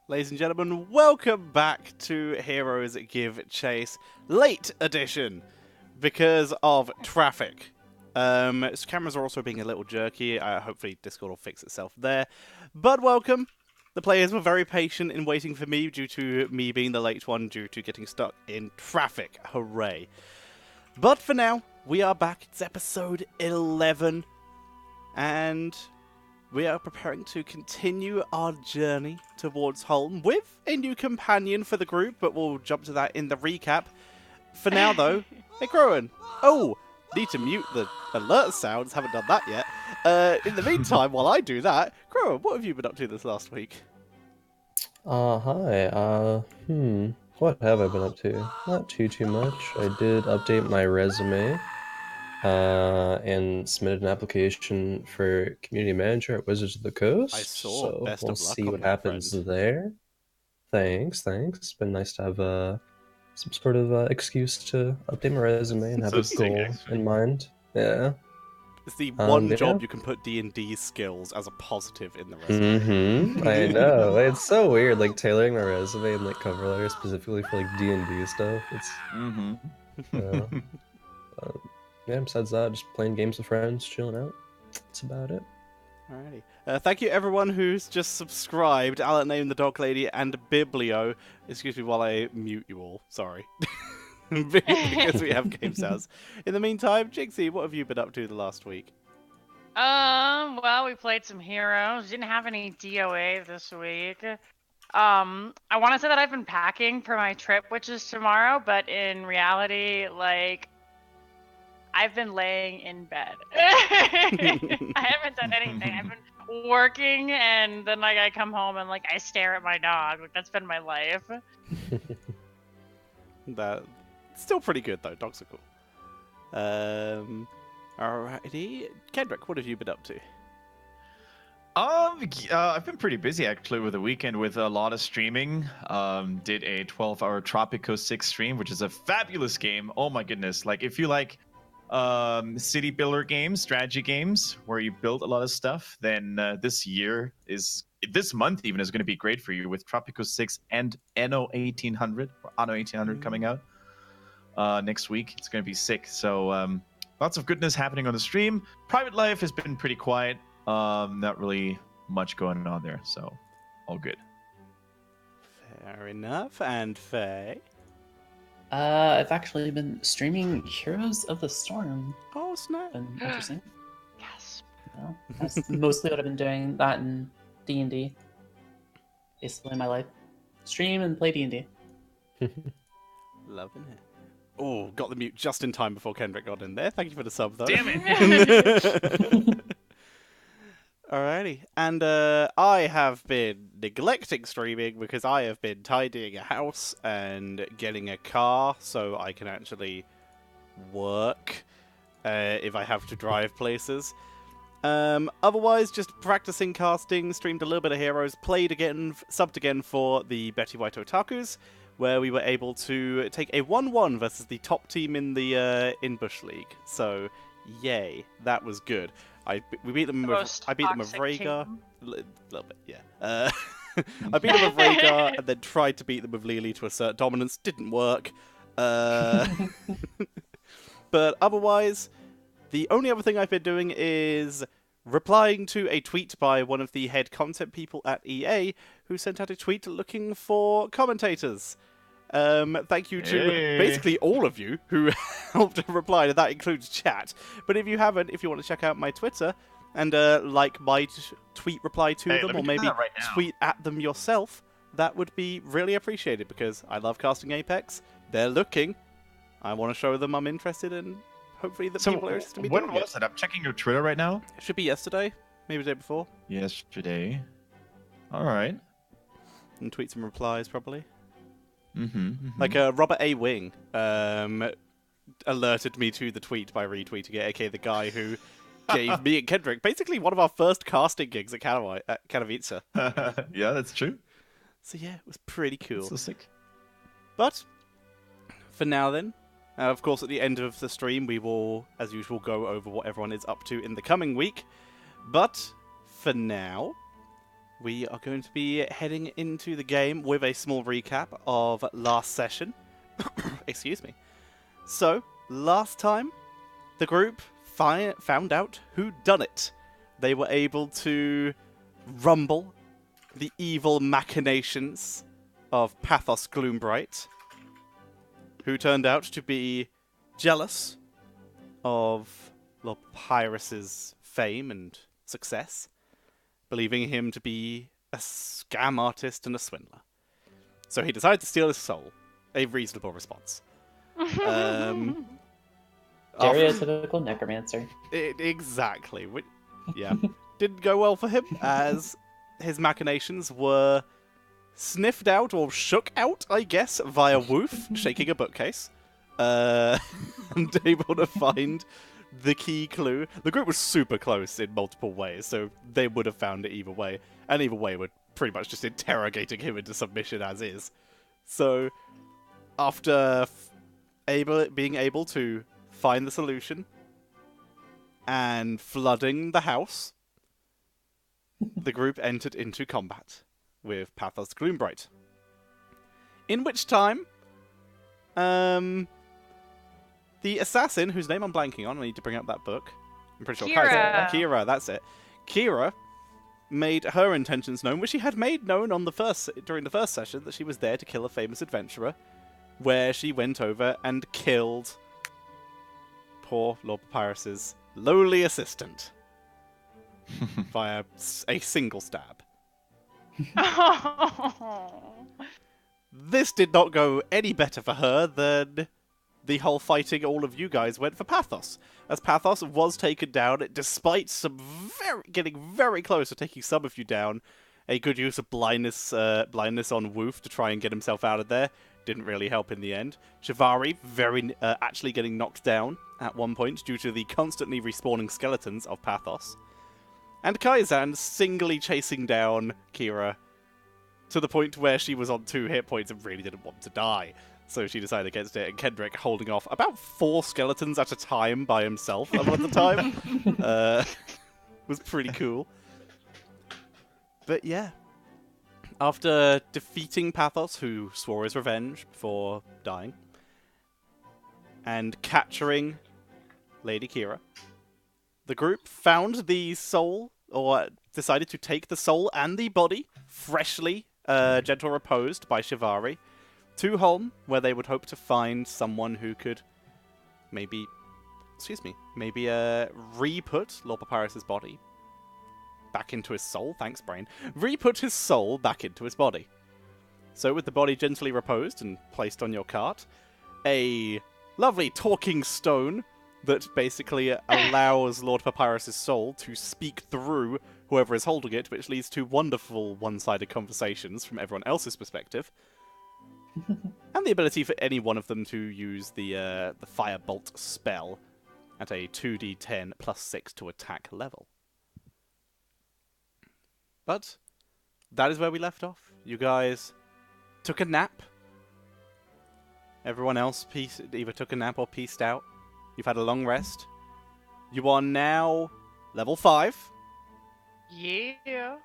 Ladies and gentlemen, welcome back to Heroes Give Chase Late Edition because of traffic. Cameras are also being a little jerky. Hopefully Discord will fix itself there. But welcome. The players were very patient in waiting for me due to me being the late one due to getting stuck in traffic. Hooray. But for now, we are back. It's episode 11. And we are preparing to continue our journey towards Holm with a new companion for the group, but we'll jump to that in the recap. For now, though, hey, Crowan. Oh, need to mute the alert sounds. Haven't done that yet. In the meantime, while I do that, Crowan, what have you been up to this last week? Hi. What have I been up to? Not too much. I did update my resume, and submitted an application for community manager at Wizards of the Coast. I saw. So Best we'll of luck see on what that, happens friend. there. Thanks. It's been nice to have some sort of excuse to update my resume and have So a sick, goal actually. in mind. Yeah. It's the one Yeah. job you can put D&D skills as a positive in the resume. I know. It's so weird, like tailoring my resume and like cover letter specifically for like D&D stuff. It's yeah, besides that, just playing games with friends, chilling out. That's about it. Alrighty. Thank you everyone who's just subscribed. Alan Name, the Dog Lady, and Biblio. Excuse me while I mute you all. Sorry. Because we have game sounds. In the meantime, Jigsy, what have you been up to the last week? Well, we played some heroes. Didn't have any DOA this week. I want to say that I've been packing for my trip, which is tomorrow, but in reality, like, I've been laying in bed. I haven't done anything. I've been working, and then, like, I come home and, like, I stare at my dog. Like, that's been my life. That's still pretty good, though. Dogs are cool. Alrighty. Kendrick, what have you been up to? I've been pretty busy actually with the weekend with a lot of streaming. Did a 12-hour Tropico 6 stream, which is a fabulous game. Oh my goodness! Like if you like city builder games, strategy games where you build a lot of stuff, then this month even is going to be great for you with Tropico 6 and Anno 1800 or Anno 1800 coming out next week. It's going to be sick. So lots of goodness happening on the stream. Private life has been pretty quiet. Not really much going on there, so all good. Fair enough. And Faye? I've actually been streaming Heroes of the Storm. Oh, snap. Been interesting. Yes. No, that's mostly what I've been doing. That and D&D. Basically my life. Stream and play D&D. Loving it. Oh, got the mute just in time before Kendrick got in there. Thank you for the sub, though. Damn it! Alrighty. And I have been neglecting streaming because I have been tidying a house and getting a car so I can actually work if I have to drive places. Otherwise, just practicing casting, streamed a little bit of Heroes, played again, subbed again for the Betty White Otakus, where we were able to take a 1-1 versus the top team in the Inbush League. So, yay, that was good. We beat them with. I beat them with Rhaegar. A little bit, yeah. I beat them with Rhaegar and then tried to beat them with Lily to assert dominance. Didn't work. But otherwise, the only other thing I've been doing is replying to a tweet by one of the head content people at EA who sent out a tweet looking for commentators. Thank you to basically all of you who helped reply, and that includes chat. But if you haven't, if you want to check out my Twitter and like my tweet reply to them, or maybe tweet at them yourself, that would be really appreciated because I love casting Apex. They're looking. I want to show them I'm interested in. Hopefully, the people are interested in me doing it. When was it? I'm checking your Twitter right now. It should be yesterday, maybe the day before. Yesterday. All right. And tweets and replies probably. Mm-hmm. Like Robert A. Wing alerted me to the tweet by retweeting it, aka the guy who gave me and Kendrick basically one of our first casting gigs at Katowice. Yeah, that's true. So yeah, it was pretty cool. That's so sick. But for now then, of course at the end of the stream we will, as usual, go over what everyone is up to in the coming week. But for now, we are going to be heading into the game with a small recap of last session. Excuse me. So, last time, the group found out who done it. They were able to rumble the evil machinations of Pathos Gloombright, who turned out to be jealous of Lord Pyrrhus's fame and success, believing him to be a scam artist and a swindler. So he decided to steal his soul. A reasonable response. Stereotypical necromancer. Exactly. Yeah. Didn't go well for him, as his machinations were sniffed out, or shook out, I guess, via Woof, shaking a bookcase. And able to find the key clue. The group was super close in multiple ways, so they would have found it either way. And either way, we're pretty much just interrogating him into submission as is. So, after being able to find the solution and flooding the house, the group entered into combat with Pathos Gloombright. In which time, the assassin, whose name I'm blanking on, I need to bring up that book. I'm pretty sure Kira, that's it. Kira made her intentions known, which she had made known during the first session, that she was there to kill a famous adventurer, where she went over and killed poor Lord Papyrus's lowly assistant via a single stab. This did not go any better for her than the whole fighting all of you guys went for Pathos, as Pathos was taken down despite getting very close to taking some of you down. A good use of blindness on Woof to try and get himself out of there didn't really help in the end. Shivari actually getting knocked down at one point due to the constantly respawning skeletons of Pathos, and Kaizan singly chasing down Kira to the point where she was on 2 hit points and really didn't want to die. So she decided against it, and Kendrick holding off about 4 skeletons at a time by himself a lot of the time was pretty cool. But yeah, after defeating Pathos, who swore his revenge before dying, and capturing Lady Kira, the group found the soul, or decided to take the soul and the body, freshly gentle reposed by Shivari, to Holm, where they would hope to find someone who could maybe re-put Lord Papyrus's body back into his soul. Thanks, brain. Re-put his soul back into his body. So with the body gently reposed and placed on your cart, a lovely talking stone that basically allows Lord Papyrus's soul to speak through whoever is holding it, which leads to wonderful one-sided conversations from everyone else's perspective. And the ability for any one of them to use the Firebolt spell at a 2d10 plus 6 to attack level. But that is where we left off. You guys took a nap. Everyone else either took a nap or peaced out. You've had a long rest. You are now level 5. Yeah.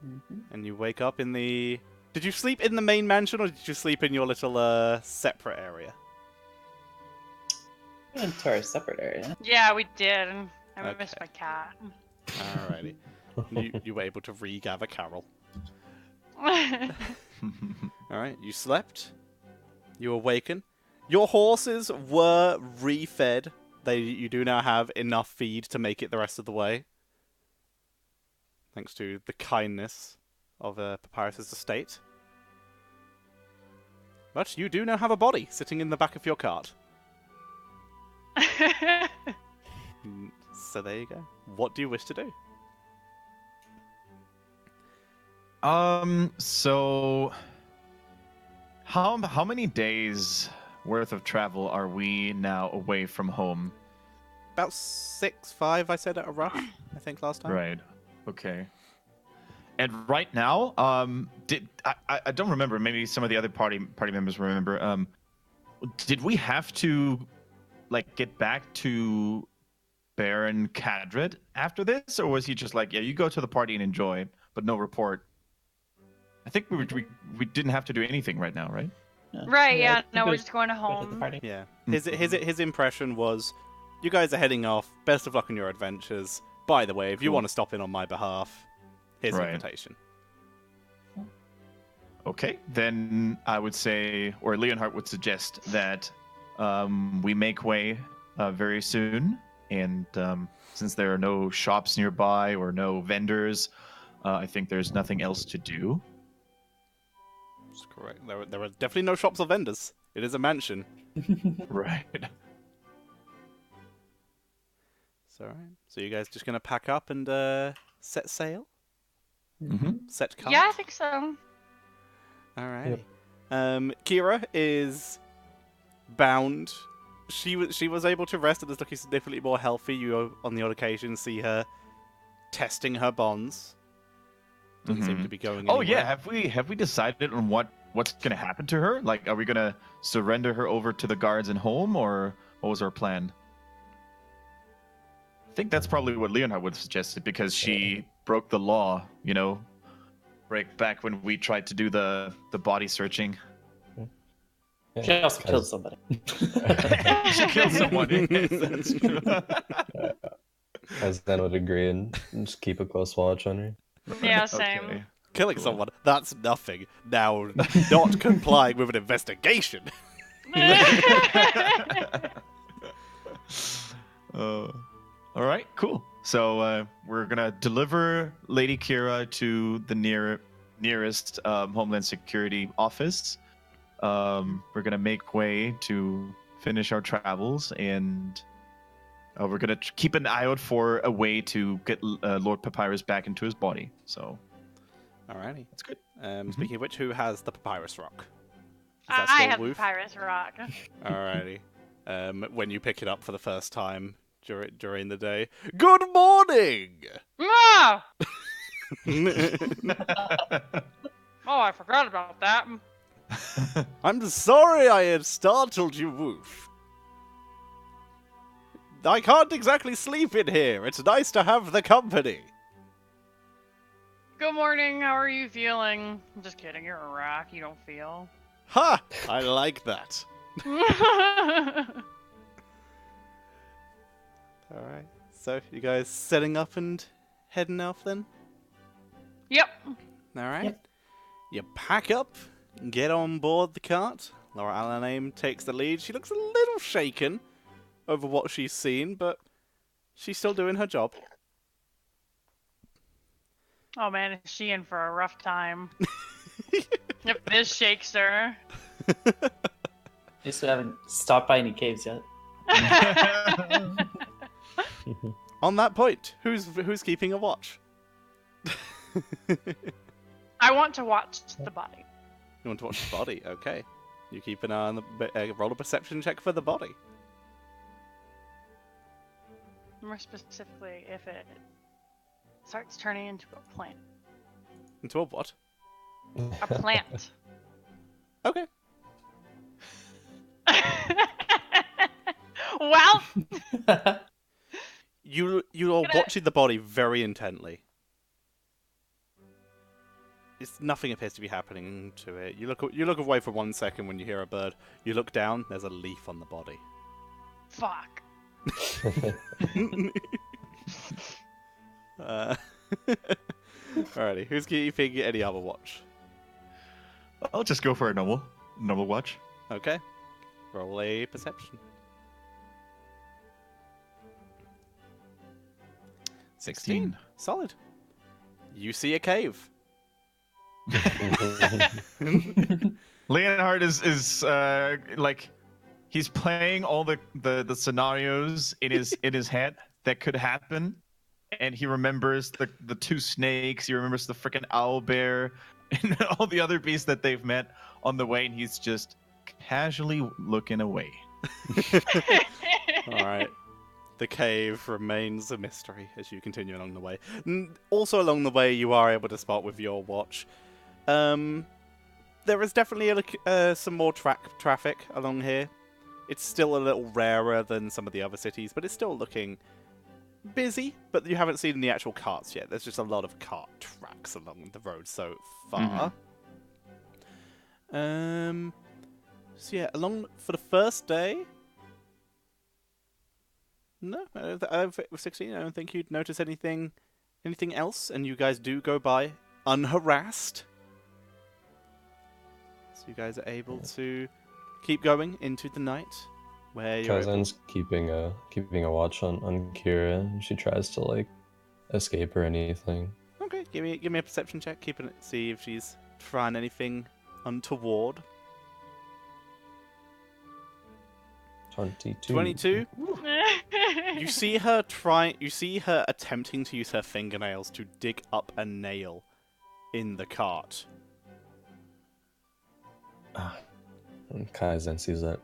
Mm-hmm. And you wake up in the... Did you sleep in the main mansion, or did you sleep in your little separate area? We went to our separate area. Yeah, we did. I Okay. missed my cat. Alrighty. you were able to regather Carol. Alright, you slept. You awaken. Your horses were re-fed. You do now have enough feed to make it the rest of the way. Thanks to the kindness of Papyrus's estate. But you do now have a body sitting in the back of your cart. So there you go. What do you wish to do? So how many days worth of travel are we now away from home? About 5, I said at a rush, I think last time. Right. Okay. And right now, I don't remember. Maybe some of the other party members remember. Did we have to get back to Baron Cadred after this, or was he just like, yeah, you go to the party and enjoy, but no report. I think we didn't have to do anything right now, right? Right, yeah, I no, think we're we just going to go hit the home. party. Yeah. His impression was, you guys are heading off. Best of luck on your adventures. By the way, if you Cool. want to stop in on my behalf, here's Right. an invitation. Okay, then I would say, or Leonhardt would suggest that we make way very soon, and since there are no shops nearby or no vendors, I think there's nothing else to do. That's correct. There are definitely no shops or vendors. It is a mansion. Right. So, alright. So you guys just gonna pack up and set sail? Mm-hmm. Set cart? Yeah, I think so. Alright. Kira is bound. She was able to rest and is looking significantly more healthy. You on the odd occasion see her testing her bonds. Doesn't seem to be going anywhere. Oh yeah, have we decided on what's gonna happen to her? Like, are we gonna surrender her over to the guards and home, or what was our plan? I think that's probably what Leonhardt would have suggested because she broke the law, you know, back when we tried to do the body searching. She also killed somebody. She killed someone. Yes, that's true. As then would agree and just keep a close watch on her. Yeah, same. Okay. Killing Cool. someone, that's nothing. Now, not complying with an investigation. All right, cool. So we're gonna deliver Lady Kira to the nearest Homeland Security office. We're gonna make way to finish our travels, and we're gonna keep an eye out for a way to get Lord Papyrus back into his body. So Alrighty. that's good. Speaking of which, who has the papyrus rock? Is I that still have the Woof? Pyrus Rock. Alrighty. When you pick it up for the first time during the day, good morning. Ah! Oh, I forgot about that. I'm sorry I had startled you, Woof. I can't exactly sleep in here. It's nice to have the company. Good morning, how are you feeling? I'm just kidding, you're a rock, you don't feel. Ha! I like that. Alright. So, you guys setting up and heading off then? Yep. Alright. Yep. You pack up, get on board the cart. Laura Allename takes the lead. She looks a little shaken over what she's seen, but she's still doing her job. Oh man, is she in for a rough time? If this shakes her. At least we haven't stopped by any caves yet. On that point, who's keeping a watch? I want to watch the body. You want to watch the body? Okay. You keep an eye on the roll a perception check for the body. More specifically, if it starts turning into a plant. Into a what? A plant. Okay. Well, You are watching the body very intently. Nothing appears to be happening to it. You look away for 1 second when you hear a bird. You look down. There's a leaf on the body. fuck. Alrighty, who's keeping any other watch? I'll just go for a normal watch. Okay. Roll a perception. 16. Solid. You see a cave. Leonhard is like he's playing all the scenarios in his head that could happen, and he remembers the two snakes. He remembers the freaking owl bear and all the other beasts that they've met on the way, and he's just casually looking away. Alright. The cave remains a mystery as you continue along the way. Also along the way, you are able to spot with your watch. There is definitely some more traffic along here. It's still a little rarer than some of the other cities, but it's still looking busy, but you haven't seen the actual carts yet. There's just a lot of cart tracks along the road so far. So yeah, along for the first day. No, I don't think with 16. I don't think you'd notice anything else, and you guys do go by unharassed. So you guys are able to keep going into the night, where you're able... Kaizen's keeping a watch on Kira. She tries to like escape or anything. Okay, give me a perception check. Keeping it, see if she's trying anything untoward. 22. 22. You see her attempting to use her fingernails to dig up a nail in the cart. And Kaizen sees that.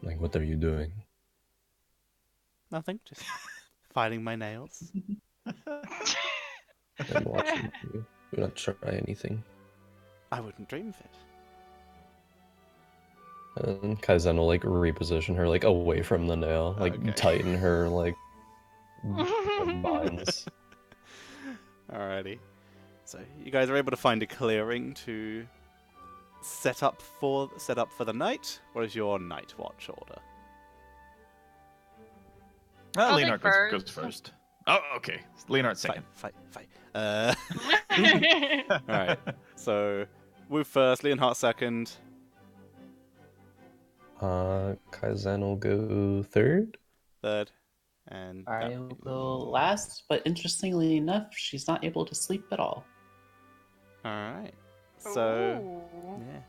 Like, what are you doing? Nothing, just filing my nails. I'm watching you. Do not try anything. I wouldn't dream of it. And Kaizen will like reposition her like away from the nail, like Okay. tighten her like binds. Alrighty. So you guys are able to find a clearing to set up for the night. What is your night watch order? I'll Leonard take goes first. Oh, okay. Leonard second. Fight. Alright. So Woof first, Leonhardt second. Kaizen will go third. Third. And I will go last, but interestingly enough, she's not able to sleep at all. Alright. So Ooh. yeah.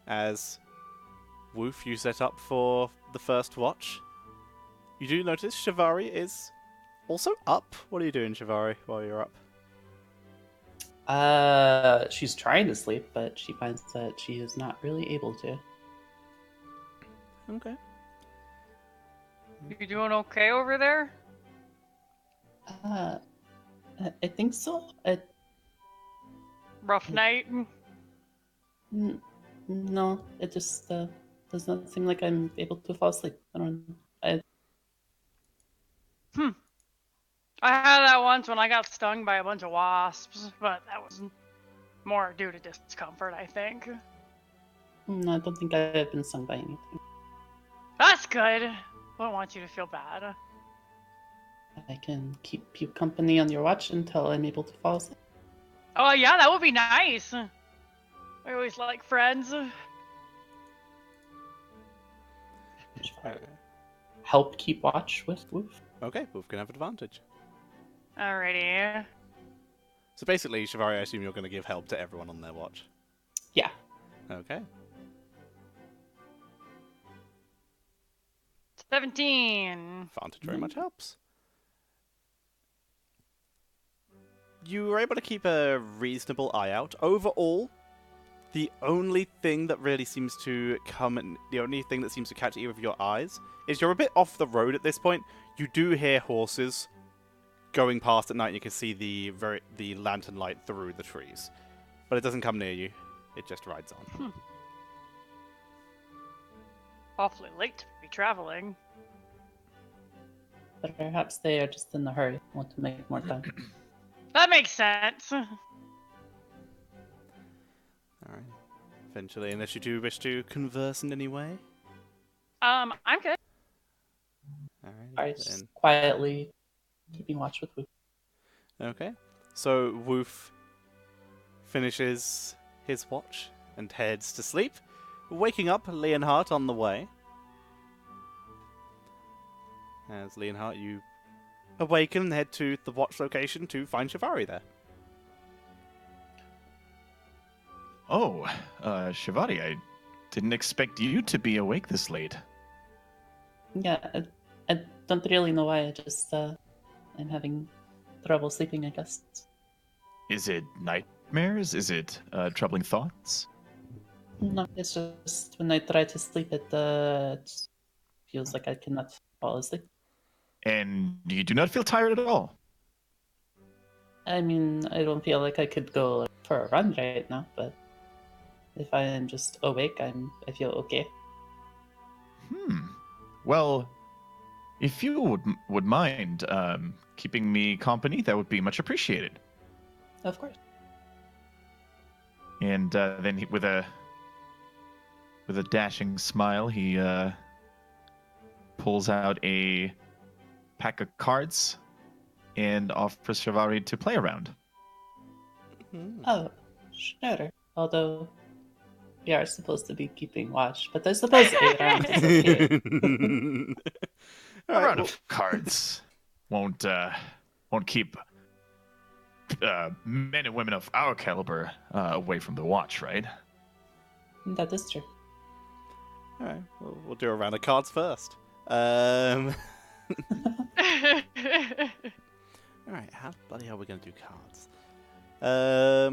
As Woof, you set up for the first watch. You do notice Shivari is also up. What are you doing, Shivari, while you're up? She's trying to sleep, but she finds that she is not really able to. Okay. You doing okay over there? I think so. Rough night? No, it just does not seem like I'm able to fall asleep. I had that once when I got stung by a bunch of wasps, but that was more due to discomfort, I think. I don't think I have been stung by anything. That's good. I don't want you to feel bad. I can keep you company on your watch until I'm able to fall asleep. Oh yeah, that would be nice. I always like friends. Help keep watch with Woof. Okay, Woof can have advantage. Alrighty. So basically, Shivari, I assume you're going to give help to everyone on their watch. Yeah. Okay. 17. Advantage very much helps. You were able to keep a reasonable eye out. Overall, the only thing that really seems to the only thing that seems to catch either of your eyes is you're a bit off the road at this point. You do hear horses going past at night, and you can see the lantern light through the trees. But it doesn't come near you. It just rides on. Awfully late to be traveling. But perhaps they are just in a hurry, want to make more time. That makes sense. Alright. Eventually, unless you do wish to converse in any way. I'm good. Alright, just quietly keeping watch with Woof. Okay. So Woof finishes his watch and heads to sleep, waking up Leonhardt on the way. As Leonhardt, you awaken and head to the watch location to find Shivari there. Oh, Shivari, I didn't expect you to be awake this late. Yeah, I don't really know why. I just I'm having trouble sleeping, I guess. Is it nightmares? Is it troubling thoughts? No, it's just when I try to sleep, it feels like I cannot fall asleep. And you do not feel tired at all? I mean, I don't feel like I could go for a run right now, but if I am just awake, I feel okay. Well, If you would mind keeping me company, that would be much appreciated. Of course. And then with a dashing smile, he pulls out a pack of cards and offers Shivari to play around. Oh, sure. Although we are supposed to be keeping watch, but there's supposed to be around is okay. A round of cards won't keep men and women of our caliber away from the watch, right? That is true. All right, we'll do a round of cards first. All right, how bloody hell are we gonna do cards? I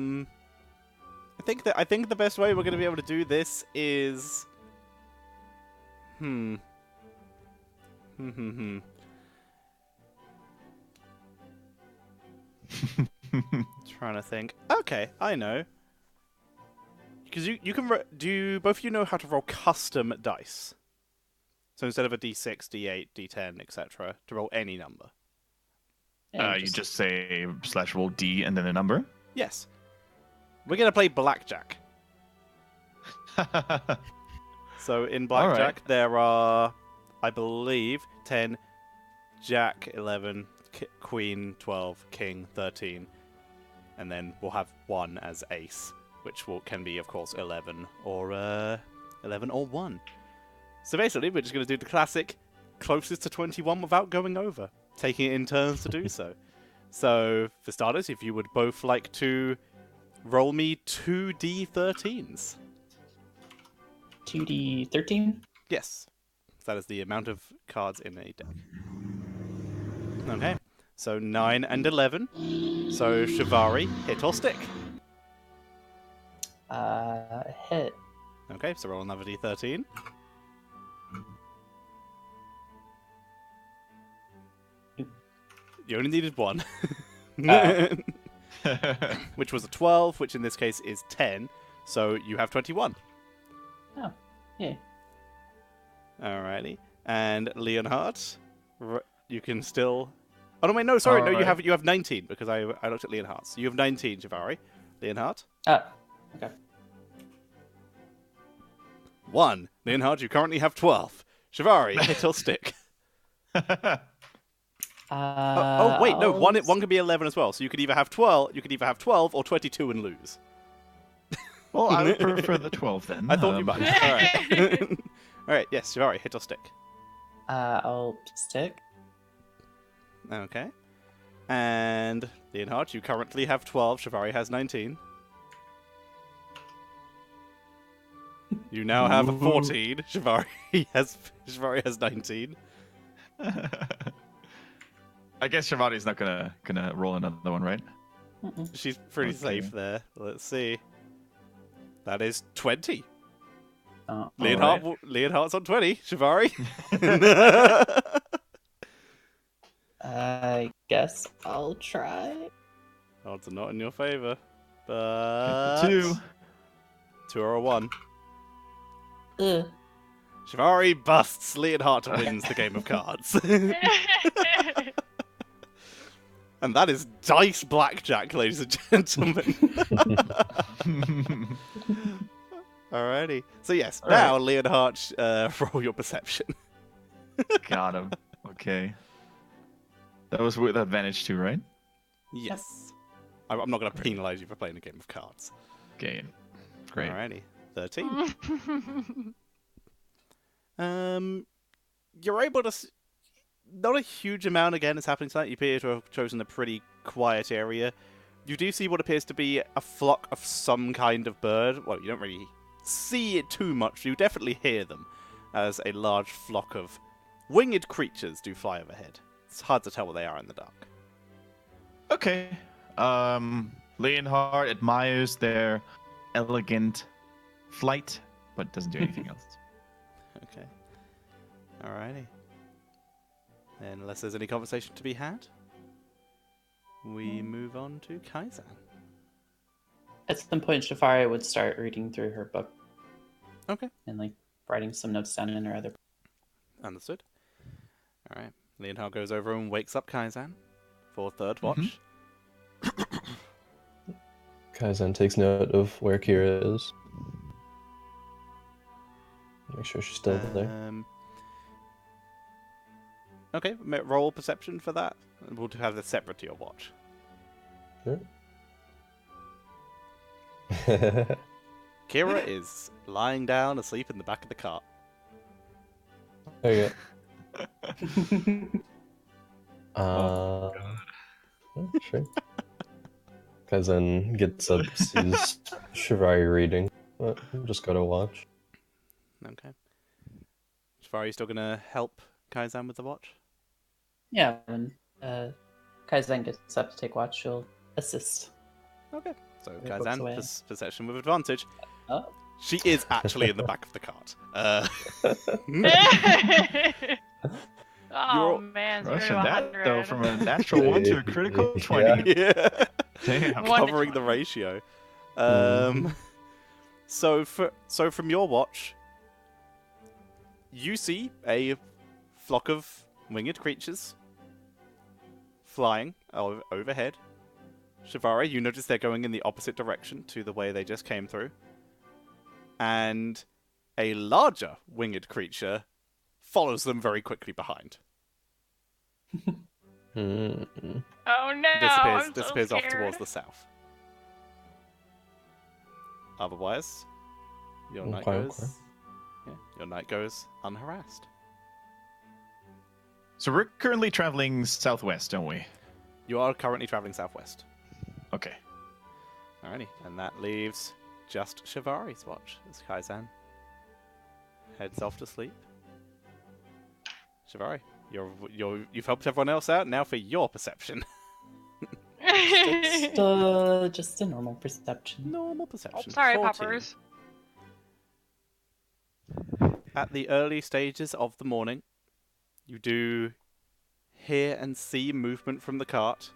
think the best way we're gonna be able to do this is Trying to think. Okay, I know. Because you can do both of you know how to roll custom dice? So instead of a d6, d8, d10, etc., to roll any number. Yeah, You just say /roll D and then a number. Yes. We're gonna play blackjack. So in blackjack there are, I believe, 10, Jack 11, Queen 12, King 13, and then we'll have 1 as ace, which can be, of course, 11 or 1. So basically, we're just going to do the classic closest to 21 without going over, taking it in turns to do so. So, for starters, if you would both like to roll me 2d13s. 2d13? Yes. That is the amount of cards in a deck. Okay. So 9 and 11. So Shivari, hit or stick? Hit. Okay, so roll another d13. You only needed 1. Which was a 12, which in this case is 10. So you have 21. Oh, yeah. Alrighty. And Leonhardt, you can still... Oh, no, wait, no, sorry. No, you have 19, because I looked at Leonhardt. So you have 19, Shivari. Leonhardt? Oh, okay. 1. Leonhardt, you currently have 12. Shivari, hit or stick? Oh, wait, no, one can be 11 as well. So you could either have 12 or 22 and lose. Well, I would prefer the 12 then. I thought you might. Alright. Alright, yes, Shivari, hit or stick? I'll stick. Okay. And Leonhardt, you currently have 12. Shivari has 19. You now have 14. Shivari has 19. I guess Shivari's not gonna roll another one, right? She's pretty safe there. Let's see. That is 20. Leonhardt's on 20. Shivari. I guess I'll try. Odds are not in your favor. But 2. 2 or a 1. Ugh. Shivari busts. Leonhardt wins the game of cards. And that is dice blackjack, ladies and gentlemen. Alrighty. So yes, now Leonhardt, roll your perception. Got him. Okay. That was with advantage too, right? Yes. I'm not going to penalize you for playing a game of cards. Okay. Great. Alrighty. 13. You're able to... Not a huge amount, again, is happening tonight. You appear to have chosen a pretty quiet area. You do see what appears to be a flock of some kind of bird. Well, you don't really see it too much. You definitely hear them, as a large flock of winged creatures do fly overhead. It's hard to tell what they are in the dark. Okay. Leonhardt admires their elegant flight, but doesn't do anything else. Okay. Alrighty. And unless there's any conversation to be had, we move on to Kaizan. At some point, Shafari would start reading through her book. Okay. And, writing some notes down in her other book. Understood. All right. Leonhard goes over and wakes up Kaizan for third watch. Kaizen takes note of where Kira is. Make sure she's still there. Okay, roll perception for that. We'll have this separate to your watch. Sure. Kira is lying down asleep in the back of the cart. Okay. Oh, yeah, sure. Kaizen gets up, sees Shivari reading. But we'll just go to watch. Okay. Shifari, are you still gonna help Kaizan with the watch? Yeah, when Kaizen gets up to take watch, she'll assist. Okay. So It looks Kaizan, away. perception with advantage. Oh. She is actually in the back of the cart. Oh man, Rushing 0 to that though 100. from a natural 1 to a critical 20. Yeah. Damn. One to Covering the 20. ratio. Mhm. So from your watch, you see a flock of winged creatures flying overhead. Shivari, you notice they're going in the opposite direction to the way they just came through. And a larger winged creature follows them very quickly behind. Mm. Oh no! Disappears I'm so off towards scared. the south. Otherwise, your night Okay, goes. okay. Yeah, your night goes unharassed. So we're currently traveling southwest, don't we? You are currently traveling southwest. Okay. Alrighty, and that leaves just Shivari's watch as Kaizan heads off to sleep. Shivari, you've helped everyone else out. Now for your perception. Just a normal perception. Normal Oh, perception. sorry, 14. poppers. At the early stages of the morning, you do hear and see movement from the cart.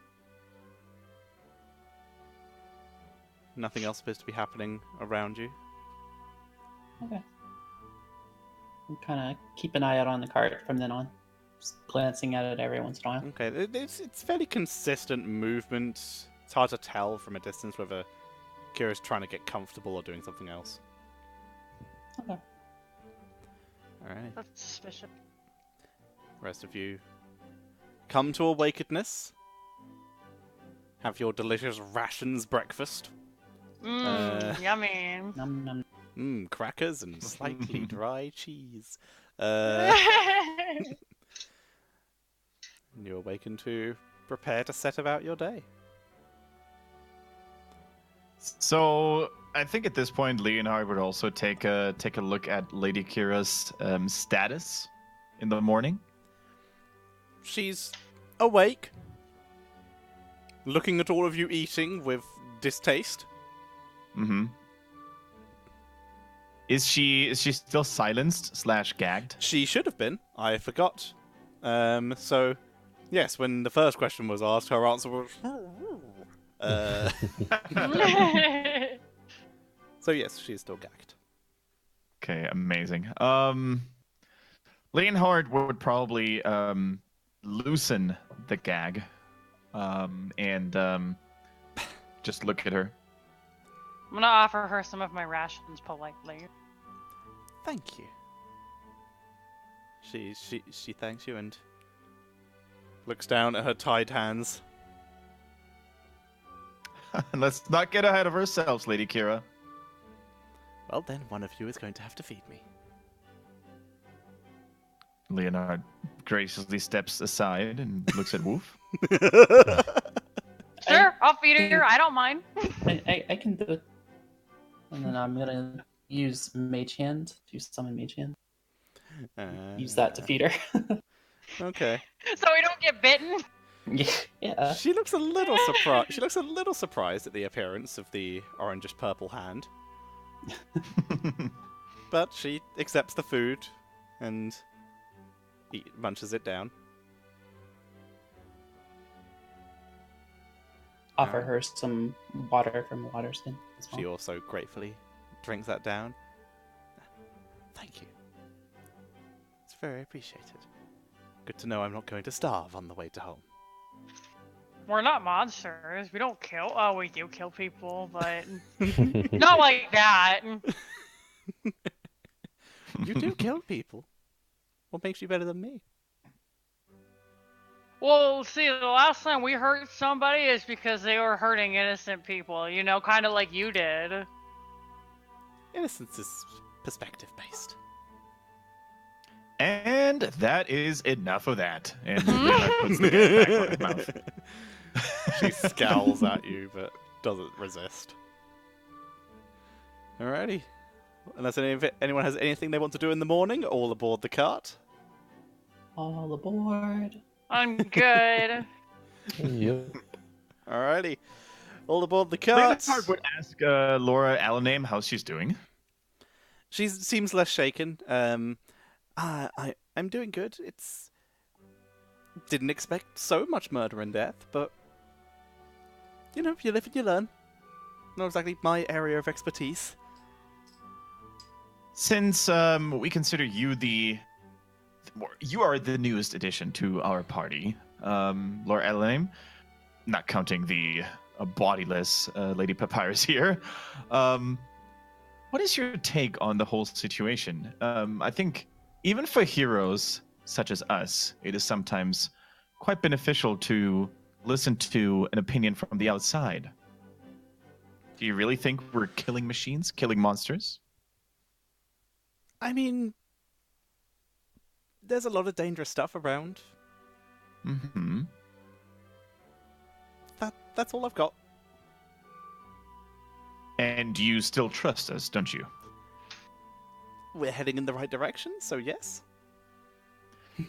Nothing else appears to be happening around you. Okay. I'll kind of keep an eye out on the cart from then on. Just glancing at it every once in a while. Okay, it's fairly consistent movement. It's hard to tell from a distance whether Kira's trying to get comfortable or doing something else. Okay. Alright, That's suspicious. rest of you come to awakenedness. Have your delicious rations breakfast. Yummy. Num num. Crackers and slightly dry cheese. You awaken to prepare to set about your day. So I think at this point, Leonhard would also take a look at Lady Kira's status in the morning. She's awake, looking at all of you eating with distaste. Mm-hmm. Is she still silenced / gagged? She should have been. I forgot. So, yes, when the first question was asked, her answer was. So yes, she's still gagged. Okay, amazing. Leonhard would probably loosen the gag, and just look at her. I'm gonna offer her some of my rations politely. Thank you. She thanks you and looks down at her tied hands. Let's not get ahead of ourselves, Lady Kira. Well, then one of you is going to have to feed me. Leonhard graciously steps aside and looks at Woof. Sure, I'll feed her. I don't mind. I can do it. And then I'm gonna use Mage Hand to summon Mage Hand. Use that to feed her. Okay. So we don't get bitten. Yeah. She looks a little surprised. She looks a little surprised at the appearance of the orangish purple hand, but she accepts the food and munches it down. Offer her some water from the water skin as well. She also gratefully drinks that down. Thank you. It's very appreciated. Good to know I'm not going to starve on the way to home. We're not monsters. We don't kill. Oh, we do kill people, but not like that. You do kill people. What makes you better than me? Well, see, the last time we hurt somebody is because they were hurting innocent people. You know, kind of like you did. Innocence is perspective based. And that is enough of that. And Leonard puts the gun back on his mouth. She scowls at you, but doesn't resist. Alrighty. Unless anyone has anything they want to do in the morning, all aboard the cart. All aboard. I'm good. Yep. Alrighty. All aboard the cart. Leonard would ask Laura Alaname how she's doing. She seems less shaken. I'm doing good. Didn't expect so much murder and death, but you know, you live and you learn. Not exactly my area of expertise. Since we consider you you are the newest addition to our party, Laura Alaname, not counting the bodiless Lady Papyrus here. What is your take on the whole situation? I think even for heroes such as us, it is sometimes quite beneficial to listen to an opinion from the outside. Do you really think we're killing machines, killing monsters? I mean, there's a lot of dangerous stuff around. Mm-hmm. That's all I've got. And you still trust us, don't you? We're heading in the right direction, so yes.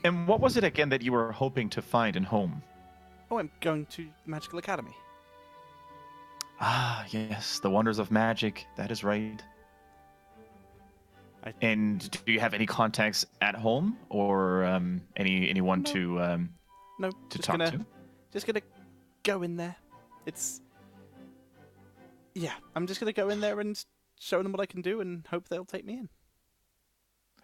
And what was it again that you were hoping to find in home? Oh, I'm going to Magical Academy. Ah, yes, the wonders of magic. That is right. And do you have any contacts at home, or anyone No. No, to talk to? Just gonna go in there. I'm just gonna go in there and show them what I can do and hope they'll take me in.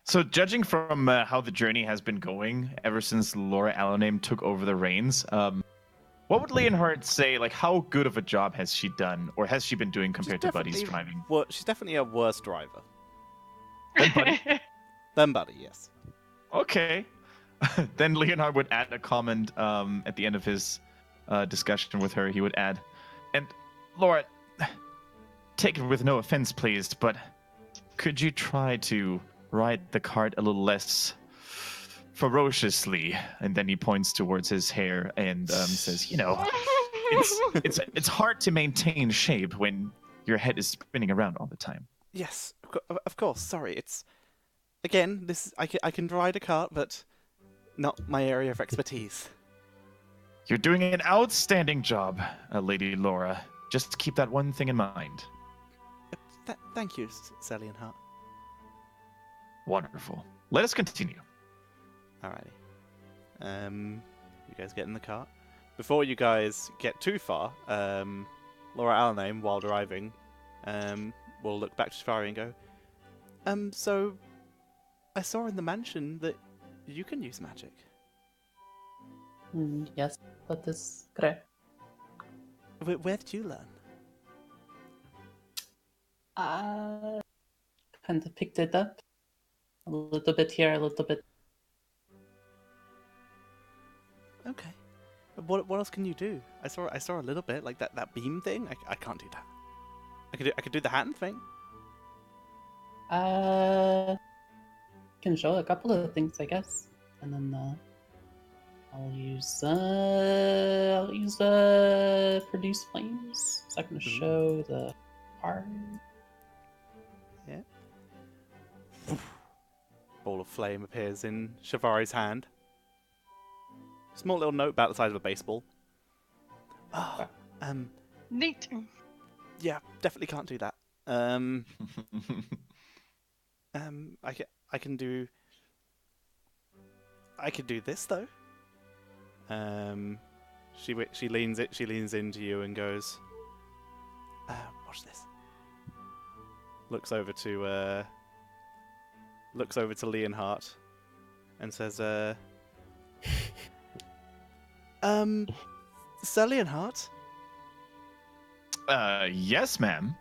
So, judging from how the journey has been going ever since Laura Alaname took over the reins, what would Leonhardt say? Like, how good of a job has she done, or has she been doing compared to Buddy's driving? She's definitely a worse driver Than Buddy? than Buddy. Yes. Okay. Then Leonhard would add a comment at the end of his discussion with her. He would add, and Laura, take it with no offense, please, but could you try to ride the cart a little less ferociously? And then he points towards his hair and says, you know, it's hard to maintain shape when your head is spinning around all the time. Yes, of course. Sorry, again. I can ride a cart, but not my area of expertise. You're doing an outstanding job, Lady Laura. Just keep that one thing in mind. Thank you, Sally and Hart. Wonderful. Let us continue. Alrighty. You guys get in the cart. Before you guys get too far, Laura Alaname, while driving, will look back to Shafari and go, so I saw in the mansion that you can use magic. Yes, that is correct. Where did you learn? I kind of picked it up. A little bit here, a little bit. Okay. What else can you do? I saw a little bit, like that beam thing. I can't do that. I could do the hand thing. Can show a couple of things, I guess, and then I'll use produce flames. So I can show the part. Yeah. Ball of flame appears in Shafari's hand. Small little note about the size of a baseball. Oh, Neat. yeah, definitely can't do that. I can do this though. She leans into you and goes, watch this. Looks over to Leonhardt and says, Sir Leonhardt, Yes, ma'am.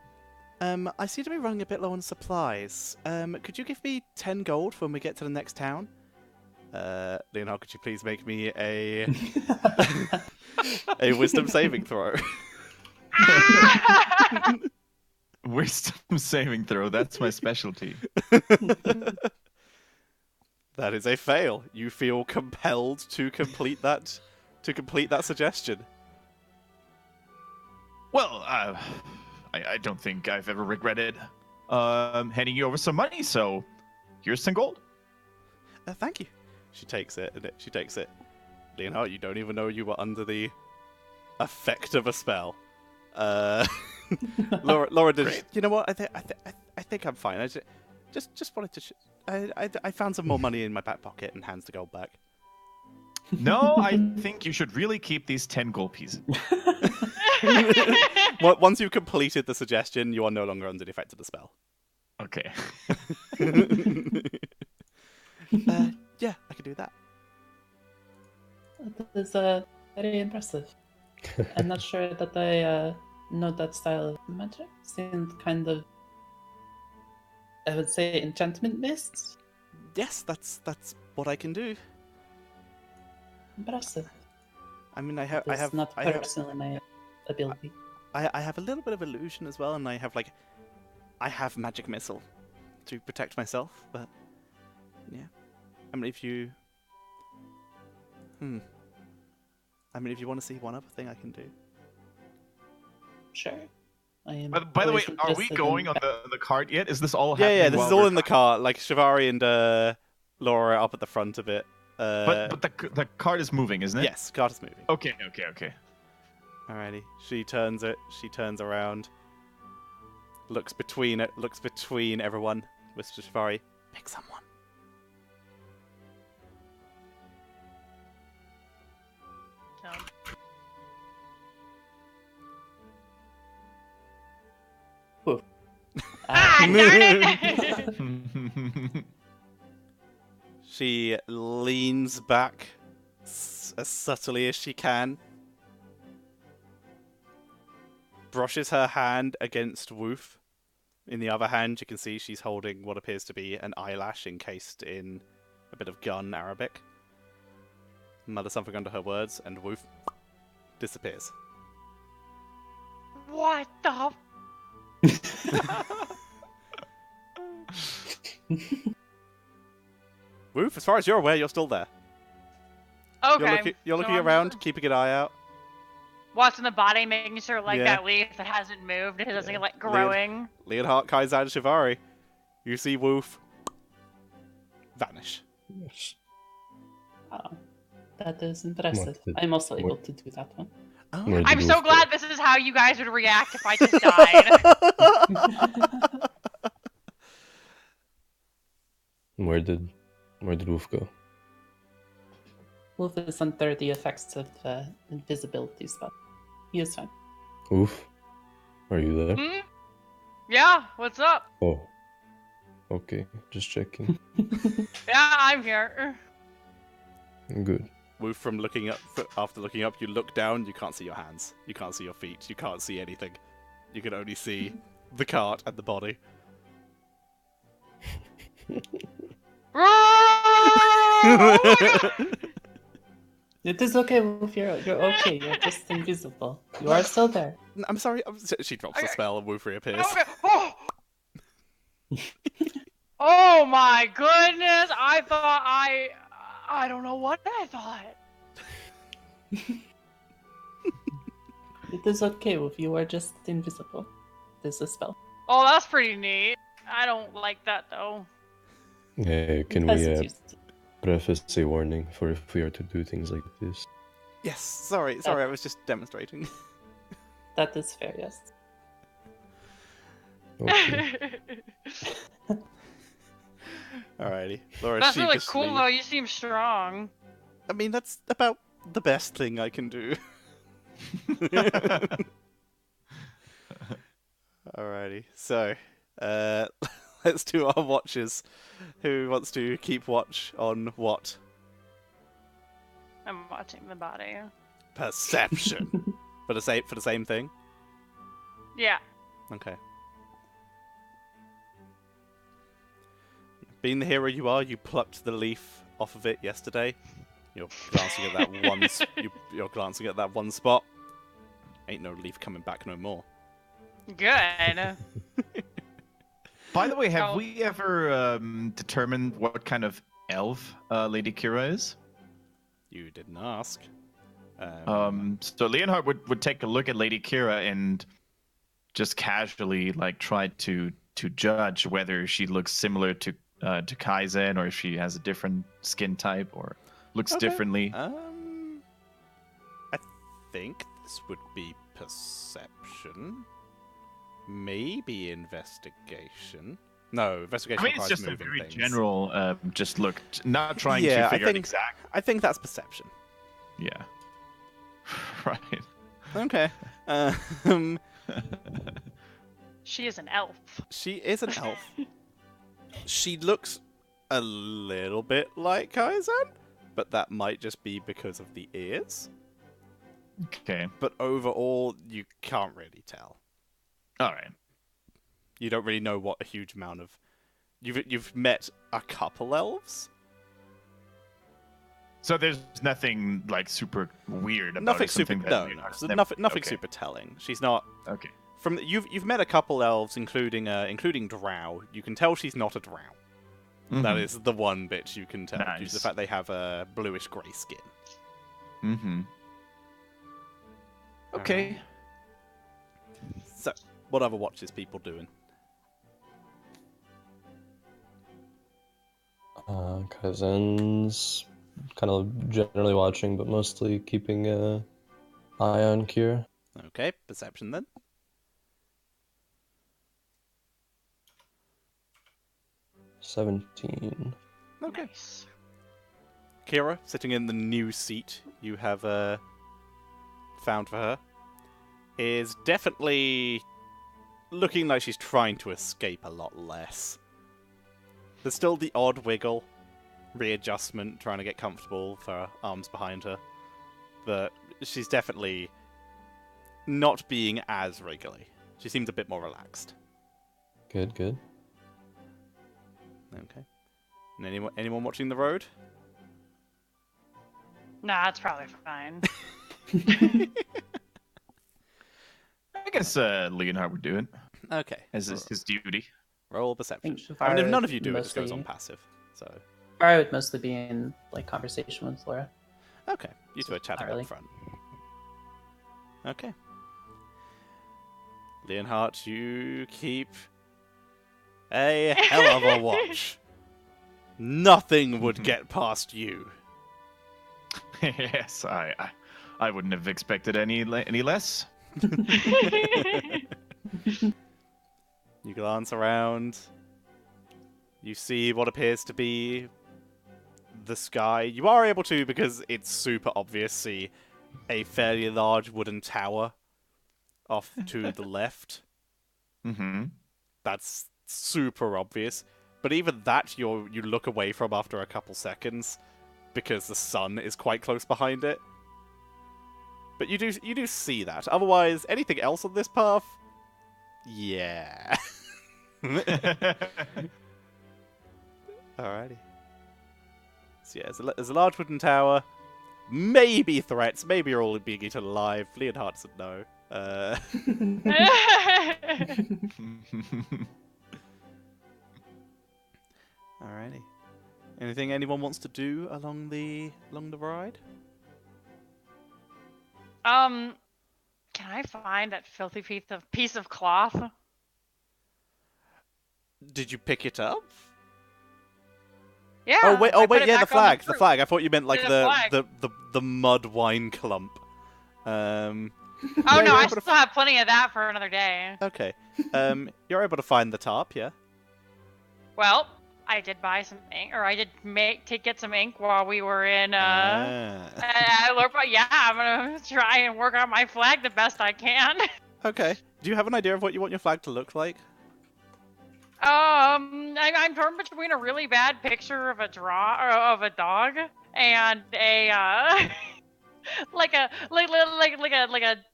I seem to be running a bit low on supplies. Could you give me 10 gold when we get to the next town? Leonhardt, could you please make me a a wisdom saving throw? Wisdom saving throw. That's my specialty. That is a fail. You feel compelled to complete that suggestion. Well, I don't think I've ever regretted handing you over some money. So here's 10 gold. Thank you. She takes it. Leonhardt, you don't even know you were under the effect of a spell. Laura did. Great. You know what? I think I'm fine. I just wanted to. I found some more money in my back pocket and hands the gold back. No, I think you should really keep these 10 gold pieces. Once you've completed the suggestion, you are no longer under the effect of the spell. Okay. Yeah, I could do that. That is very impressive. I'm not sure that I know that style of magic. Seemed kind of, I would say, enchantment based. Yes, that's what I can do. Impressive. I mean, I That's have not personally my ability. I have a little bit of illusion as well, and I have magic missile to protect myself. But yeah, I mean, if you want to see one other thing I can do. Sure. I am. By the way, always are we interested going in on the cart yet? Is this all Yeah, happening? this while is all we're in the car. Like Shivari and Laura are up at the front of it. But the cart is moving, isn't it? Yes, cart is moving. Okay. Alrighty. She turns around. Looks between everyone. Whispers to Shivari, pick someone. Ah, darn it! She leans back as subtly as she can. Brushes her hand against Woof. In the other hand, you can see she's holding what appears to be an eyelash encased in a bit of gun Arabic. Mutters something under her words, and Woof disappears. What the? Woof, as far as you're aware, you're still there. Okay. You're so looking I'm around, keeping an eye out. watching the body, making sure like Yeah. that leaf that hasn't moved, it doesn't like growing. Leonhardt, Kaizan, Shivari. You see Woof vanish. Yes. Oh, that is impressive. did- I'm also able what- to do that one. Oh. Where did I'm so Wolf go? glad this is how you guys would react if I just died. Where did Wolf go? Wolf is under the effects of invisibility spell. He is fine. Wolf, are you there? Hmm? Yeah, what's up? Oh, okay, just checking. Yeah, I'm here. Good. Woof, from looking up, after looking up, you look down, you can't see your hands, you can't see your feet, you can't see anything. You can only see the cart and the body. It is okay, Wolf. You're okay. You're just invisible. You are still there. I'm sorry, she drops the Okay. spell and Woof reappears. Okay. Oh! Oh my goodness! I thought I don't know what I thought. It is okay, Wolf. You are just invisible. This is a spell. Oh, that's pretty neat. I don't like that though. Hey, can As we it used to. preface a warning for if we are to do things like this? Yes, sorry, I was just demonstrating. That is fair, yes. Okay. Alrighty. Laura That's really sheepishly- cool though. You seem strong. I mean, that's about the best thing I can do. Alrighty, so let's do our watches. Who wants to keep watch on what? I'm watching the body. Perception. For the same thing? Yeah. Okay. Being the hero you are, you plucked the leaf off of it yesterday. You're glancing at that you're glancing at that one spot. Ain't no leaf coming back no more. Good. By the way, have Oh. we ever determined what kind of elf Lady Kira is? You didn't ask. So Leonhard would take a look at Lady Kira and just casually like try to judge whether she looks similar to Kaizen, or if she has a different skin type or looks Okay. differently. I think this would be perception. Maybe investigation. No, investigation. I mean, it's requires just a moving very things. general, just look, not trying Yeah, to I figure out think- exactly. I think that's perception. Yeah. Right. Okay. Um, She is an elf. she is an elf. She looks a little bit like Kaizen, but that might just be because of the ears. Okay. But overall, you can't really tell. All right. You don't really know what a huge amount of. You've met a couple elves. So there's nothing like super weird about Nothing it. super. something that No, Leonhard's so never- nothing okay. super telling. She's not. Okay. From you've met a couple elves, including Drow. You can tell she's not a Drow. That Mhm. is the one bit you can tell due to the Nice. fact they have a bluish grey skin. Mm-hmm. Okay. So, what other watches people doing? Kaizen's kind of generally watching, but mostly keeping an eye on Kira. Okay, perception then. $17. Okay. Nice. Kira, sitting in the new seat you have found for her, is definitely looking like she's trying to escape a lot less. There's still the odd wiggle, readjustment, trying to get comfortable with her arms behind her, but she's definitely not being as wriggly. She seems a bit more relaxed. Good, good. Okay. And anyone watching the road? Nah, it's probably fine. I guess Leonhard would do it Okay. as his duty. Roll perception. think I mean, if Farah none of you do it, it just goes mostly- on passive. So, I would mostly be in like conversation with Laura. okay. You two are chatting Not really. up front. Okay. Leonhardt, you keep a hell of a watch. Nothing would get past you. Yes, I wouldn't have expected any less. You glance around. You see what appears to be the sky. You are able to, because it's super obvious, see a fairly large wooden tower off to the left. Mm-hmm. That's super obvious. But even that you look away from after a couple seconds because the sun is quite close behind it. But you do see that. Otherwise, anything else on this path? Yeah. Alrighty. So yeah, there's a large wooden tower. Maybe threats. Maybe you're all being eaten alive. Leonhardt doesn't know. Alrighty. Anything anyone wants to do along the ride? Can I find that filthy piece of cloth? Did you pick it up? Yeah. Oh wait, I put it yeah, the back on flag, the fruit. flag. I thought you meant like Yeah, the flag. the mud wine clump. Oh Yeah, no, you're I able to still have plenty of that for another day. Okay. You're able to find the tarp, yeah? Well, I did buy some ink, or I did get some ink while we were in. Ah. Yeah, I'm gonna try and work on my flag the best I can. Okay. Do you have an idea of what you want your flag to look like? I'm torn between a really bad picture of a dog and a like a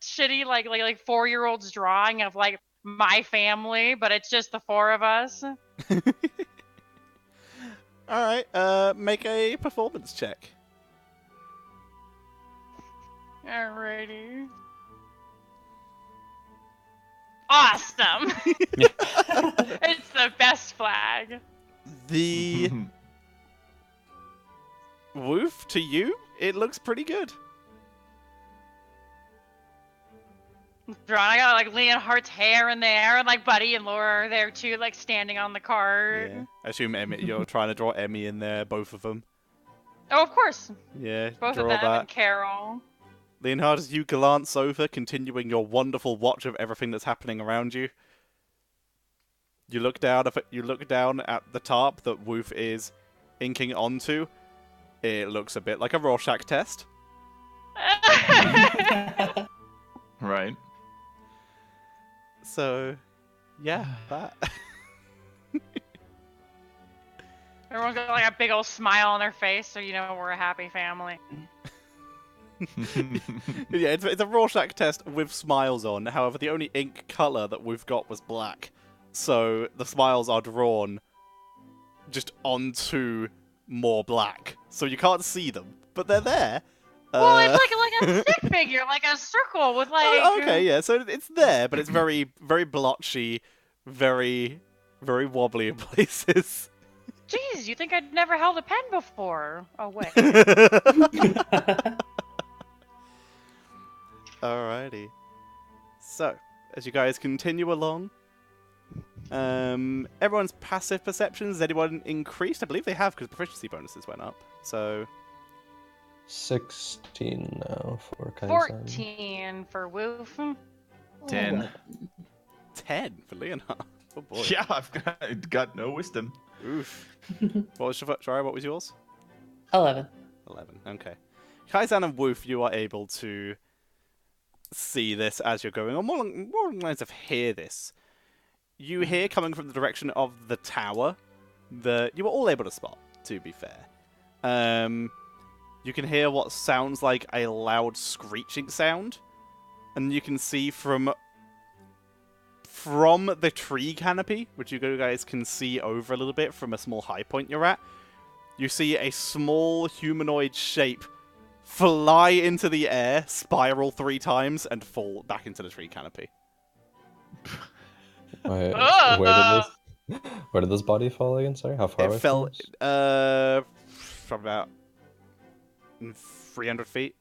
shitty like 4-year-old's drawing of like my family, but it's just the 4 of us. All right. Make a performance check. Alrighty. Awesome. It's the best flag. The Woof, to you, it looks pretty good. Drawn. I got like Leonhardt's hair in there, and like Buddy and Laura are there too, like standing on the cart. Yeah. I assume Emmy, you're trying to draw Emmy in there, both of them. Oh, of course. Yeah, Both draw of them that. and Carol. Leonhard, as you glance over, continuing your wonderful watch of everything that's happening around you, you look down at the tarp that Woof is inking onto. It looks a bit like a Rorschach test. Right. So, yeah, that. Everyone's got like a big old smile on their face, so you know we're a happy family. Yeah, it's a Rorschach test with smiles on. However, the only ink color that we've got was black. So the smiles are drawn just onto more black. So you can't see them, but they're there. Well, it's like a stick figure, like a circle with like. Oh, okay, yeah. So it's there, but it's very, very blotchy, very, very wobbly in places. Jeez, you think I'd never held a pen before? Oh wait. Alrighty. So, as you guys continue along, everyone's passive perceptions, has anyone increased? I believe they have, because proficiency bonuses went up. So, 16 now for Kaizen. 14 for Woof. 10. 10 for Leonard. Oh boy. Yeah, I've got no wisdom. Oof. What was yours? 11. 11. Okay. Kaizan and Woof, you are able to see this as you're going on. More along the lines of hear this. You hear coming from the direction of the tower that you were all able to spot, to be fair. You can hear what sounds like a loud screeching sound. And you can see from the tree canopy, which you guys can see over a little bit from a small high point you're at, you see a small humanoid shape fly into the air, spiral 3 times, and fall back into the tree canopy. Wait, where did this body fall again? Sorry, how far away It fell from us? from about 300 feet.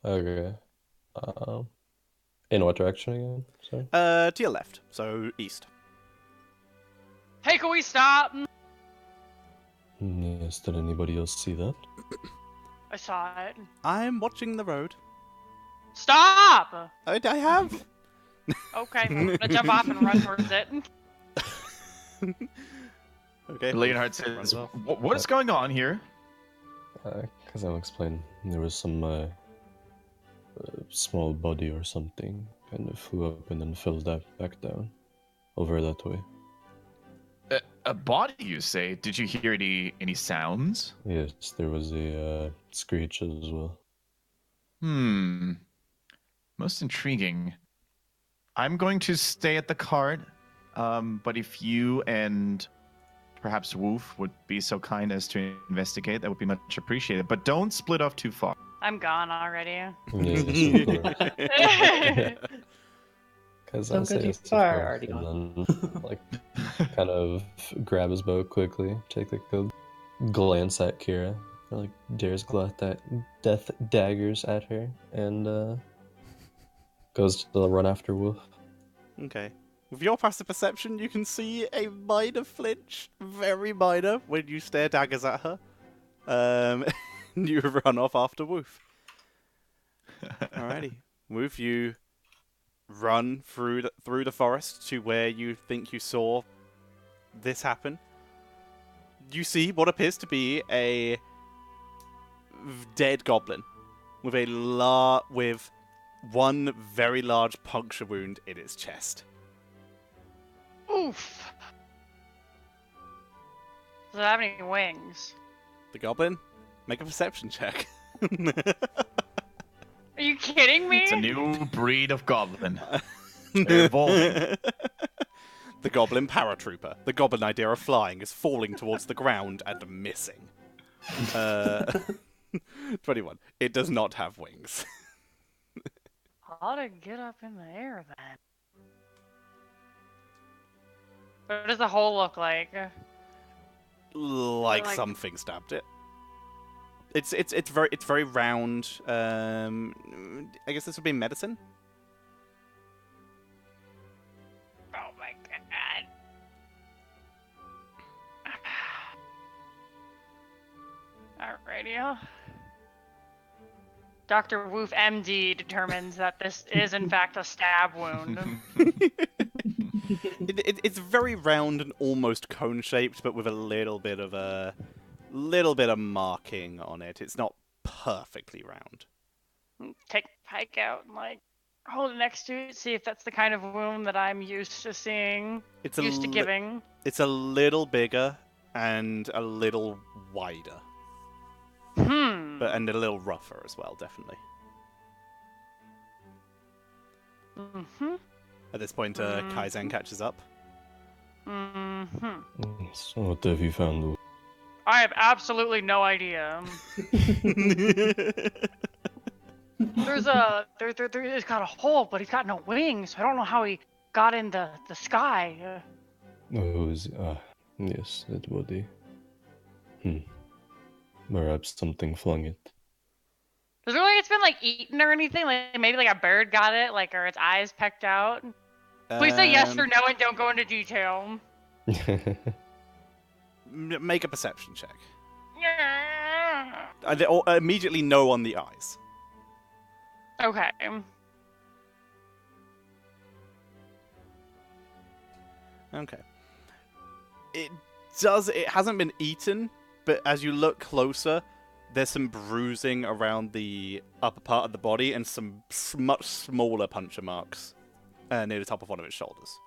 Okay. In what direction again? Sorry. To your left, so east. Hey, can we stop? Yes, did anybody else see that? I saw it. I'm watching the road. Stop! I have. Okay, I'm gonna jump off and run towards it. Okay. Leonhard says, Runs off. what is going on here? Because I'll explain. There was some small body or something, kind of flew up and then fell back down, over that way. A body, you say? Did you hear any sounds? Yes, there was a screech as well. Most intriguing. I'm going to stay at the cart, but if you and perhaps Woof would be so kind as to investigate, that would be much appreciated. But don't split off too far. I'm gone already. Yes, of course. Because Don't go too far, already and then, like, kind of grab his bow quickly, take like a glance at Kira, like dares death daggers at her, and goes to run after Wolf. Okay. With your passive perception, you can see a minor flinch, very minor, when you stare daggers at her. You run off after Woof. Alrighty. Woof, you run through the forest to where you think you saw this happen. You see what appears to be a dead goblin with with one very large puncture wound in its chest. Oof. Does it have any wings? The goblin? Make a perception check. Are you kidding me? It's a new breed of goblin. They're evolving. The goblin paratrooper. The goblin idea of flying is falling towards the ground and missing. 21. It does not have wings. How to get up in the air then? What does the hole look like? Like Like- something stabbed it. It's very round. I guess this would be medicine. Oh my god. Alrighty. Dr. Woof MD determines that this is in fact a stab wound. It's very round and almost cone shaped, but with a little bit of marking on it. It's not perfectly round. Take the pike out and like hold it next to it, see if that's the kind of wound that I'm used to seeing, It's used to giving. It's a little bigger and a little wider, and a little rougher as well, definitely. Mm-hmm. At this point, Kaizen catches up. Mm-hmm. So what have you found? I have absolutely no idea. There's got a hole, but he's got no wings, so I don't know how he got in the sky. Yes, that body. Perhaps something flung it. Does it look like it's been like eaten or anything? Like maybe like a bird got it, like or its eyes pecked out. Please say yes or no and don't go into detail. Make a perception check. Yeah. They all immediately no on the eyes. Okay. Okay. It hasn't been eaten, but as you look closer, there's some bruising around the upper part of the body and some much smaller puncture marks near the top of one of its shoulders.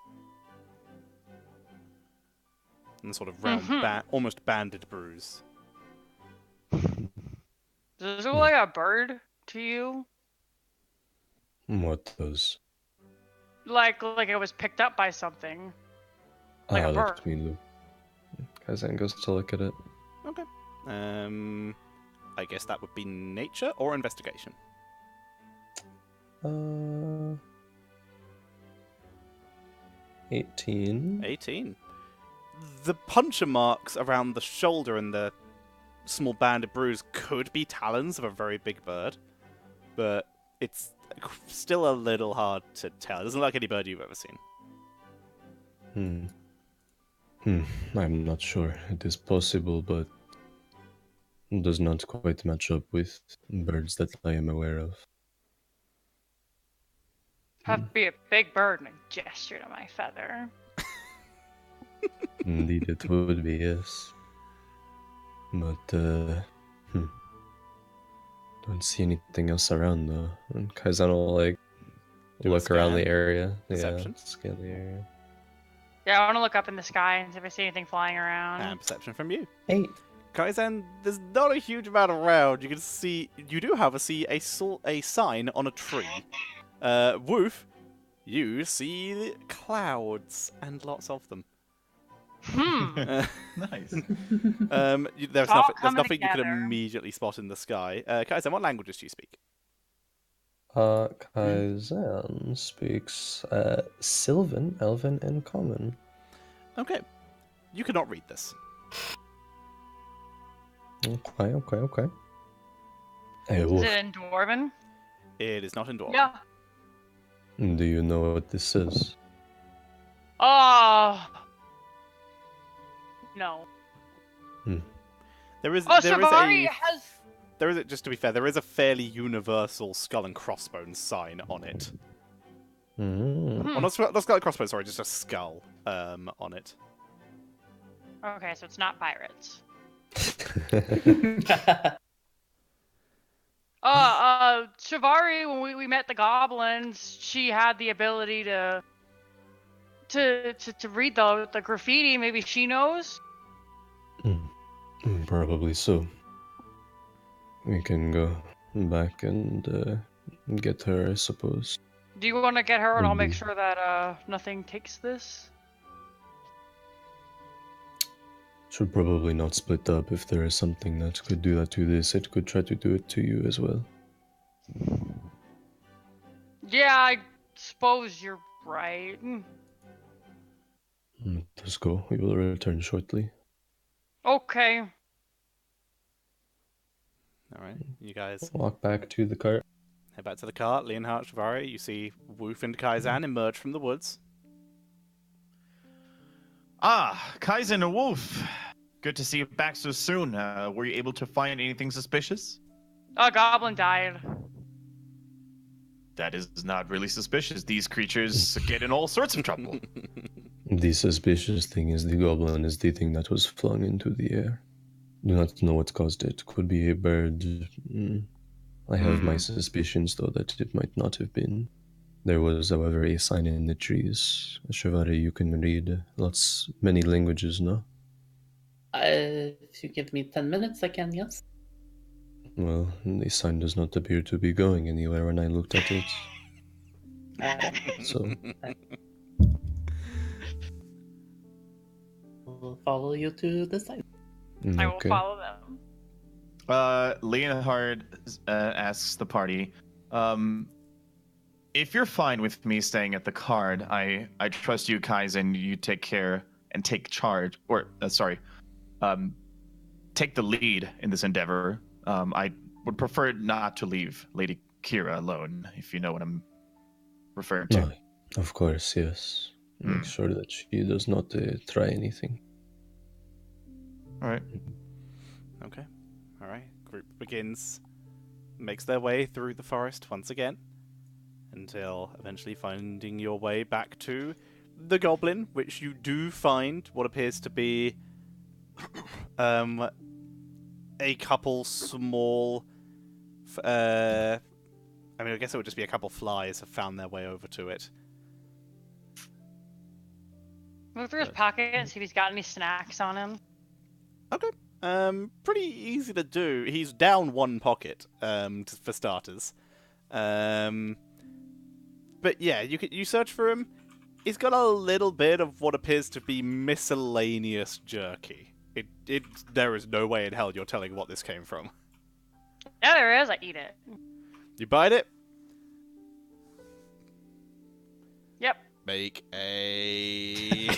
And sort of round, almost banded bruise. Does it look like a bird to you? What does? Like it was picked up by something. Like a bird. Let me look. Kaizen goes to look at it. Okay. I guess that would be nature or investigation. 18. 18. The puncture marks around the shoulder and the small banded bruise could be talons of a very big bird, but it's still a little hard to tell. It doesn't look like any bird you've ever seen. I'm not sure. It is possible, but does not quite match up with birds that I am aware of. Have to be a big bird and a gesture to my feather. Indeed, it would be, yes. But, don't see anything else around, though. And Kaizen will, like, Do a look around scan. the area. Perception. Yeah, scan the area. Yeah, I want to look up in the sky and see if I see anything flying around. And perception from you. 8. Kaizen, there's not a huge amount around. You can see, you do, however, see a sign on a tree. Woof, you see clouds and lots of them. Nice. There's all nothing coming you could together. immediately spot in the sky. Kaizen, what languages do you speak? Kaizen speaks Sylvan, Elven, and Common. Okay. You cannot read this. Okay. Hey, Is Wolf, it in Dwarven? It is not in Dwarven. Yeah. do you know what this is? Oh. No. There is Oh, there is Shivari a has. there is just to be fair, there is a fairly universal skull and crossbones sign on it. Mm. Well, not skull and crossbones, sorry, just a skull on it. Okay, so it's not pirates. Shivari, when we met the goblins, she had the ability to read the graffiti. Maybe she knows. Probably so. We can go back and get her, I suppose. Do you want to get her, and I'll make Mhm. sure that nothing takes this? Should probably not split up. If there is something that could do that to this, it could try to do it to you as well. Yeah, I suppose you're right. Let us go. We will return shortly. Okay. All right, you guys Walk back to the cart. head back to the cart. Leonhardt, Shivari, you see Woof and Kaizan emerge from the woods. Ah, Kaizen and Wolf. Good to see you back so soon. Were you able to find anything suspicious? A goblin died. That is not really suspicious. These creatures get in all sorts of trouble. The suspicious thing is the goblin is the thing that was flung into the air. Do not know what caused it. Could be a bird. I have my suspicions, though, that it might not have been. There was, however, a sign in the trees. Shivari, you can read many languages, no? If you give me 10 minutes, I can, yes. Well, the sign does not appear to be going anywhere when I looked at it. So, We'll follow you to the site. I will okay. follow them. Leonhard asks the party, if you're fine with me staying at the card, I trust you, Kaizen. You take care and take charge, or take the lead in this endeavor. I would prefer not to leave Lady Kira alone, if you know what I'm referring to. No, of course, yes. Make sure that she does not try anything. All right. Okay. All right. Group makes their way through the forest once again, until eventually finding your way back to the goblin, which you do find what appears to be a couple small. I guess it would just be a couple flies have found their way over to it. Look through his pocket and see if he's got any snacks on him. Okay. Pretty easy to do. He's down one pocket, for starters. But yeah, you search for him. He's got a little bit of what appears to be miscellaneous jerky. There is no way in hell you're telling what this came from. Yeah, there is. I eat it. You bite it. Yep. Make a.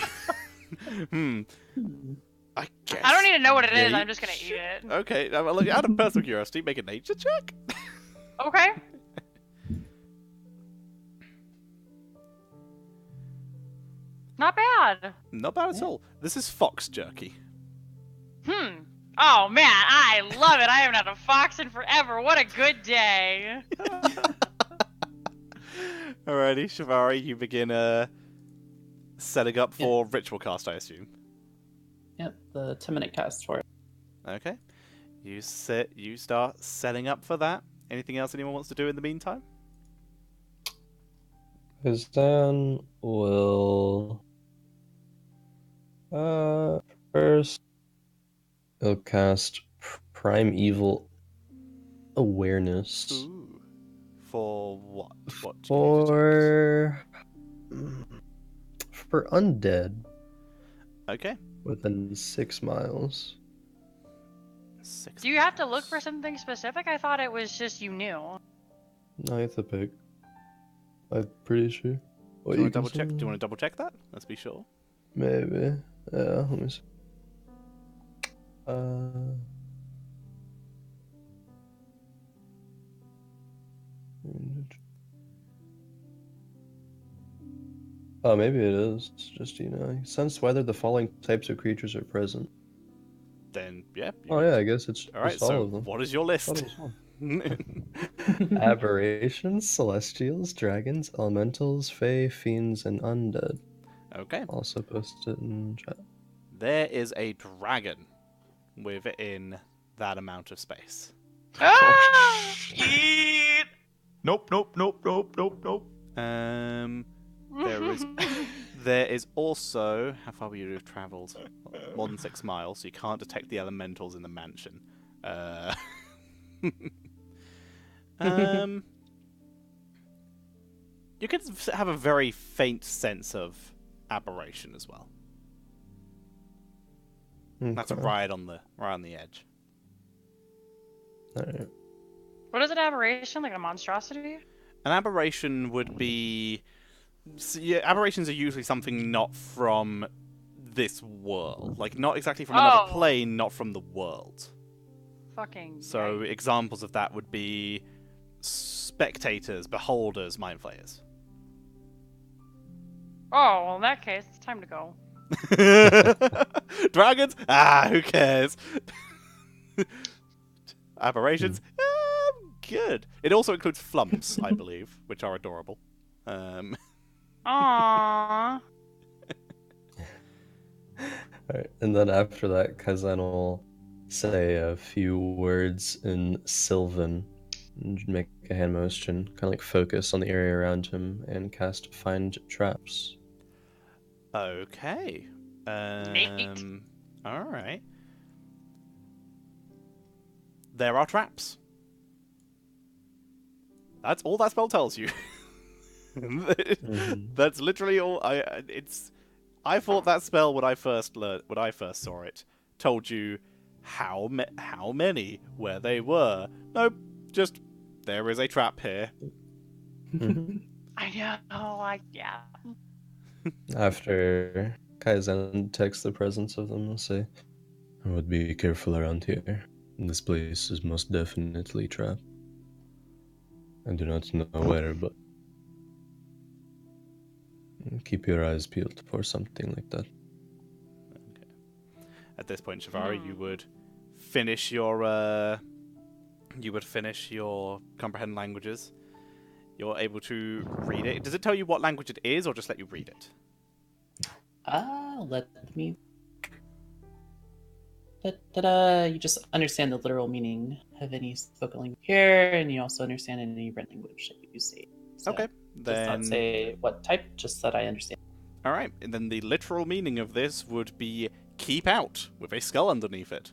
I guess. I don't need to know what it is. Yeah, I'm just gonna eat it. Okay, out of personal curiosity, make a nature check. Okay. Not bad. Not bad at all. This is fox jerky. Oh man, I love it. I haven't had a fox in forever. What a good day. Alrighty, Shivari, you begin setting up for ritual cast, I assume. Yep, the 10-minute cast for it. Okay. You start setting up for that. Anything else anyone wants to do in the meantime? Kazan will first he'll cast Primeval Awareness Ooh. For what? What? can you for undead detect? Okay. within 6 miles. 6. Do you have to look for something specific? I thought it was just you knew. No, it's a pick. I'm pretty sure. Do What you want to can double check? say? Do you want to double check that? Let's be sure. Maybe. Yeah, let me see. Oh, maybe it is. It's just, sense whether the following types of creatures are present. Then, yeah. Oh, yeah, I guess it's Alright, just all so of them. what is your list? Aberrations, celestials, dragons, elementals, fae, fiends, and undead. Okay. Also posted in chat. There is a dragon within that amount of space. Ah! Shit! Nope. There is also, how far would you have travelled? More than 6 miles, so you can't detect the elementals in the mansion. You can have a very faint sense of aberration as well. That's Okay. right on the edge. Alright. What is an aberration? Like a monstrosity? An aberration would be... yeah, aberrations are usually something not from this world. Like, not exactly from another Oh. plane, not from the world. Fucking. So, yikes. examples of that would be spectators, beholders, mind flayers. Oh, well, in that case, it's time to go. Dragons? Ah, who cares? Aberrations? Good. It also includes flumps, I believe, which are adorable. Aww. Alright, and then after that, Kaizen will say a few words in Sylvan, and make a hand motion, kind of like focus on the area around him, and cast Find Traps. Okay. Neat. Alright. There are traps. That's all that spell tells you. That's literally all. I thought that spell when I first saw it told you how many, where they were. Nope, just there is a trap here. I know. Yeah. After Kaizen detects the presence of them, he'll say, I would be careful around here. This place is most definitely trapped. I do not know where, but keep your eyes peeled for something like that. At this point, Shivari, you would finish your comprehend languages. You're able to read it. Does it tell you what language it is, or just let you read it? Let me. Ta-da! You just understand the literal meaning of any spoken language here, and you also understand any written language that you see. So, Okay, does then. not say what type, just that I understand. All right, and then the literal meaning of this would be "keep out" with a skull underneath it.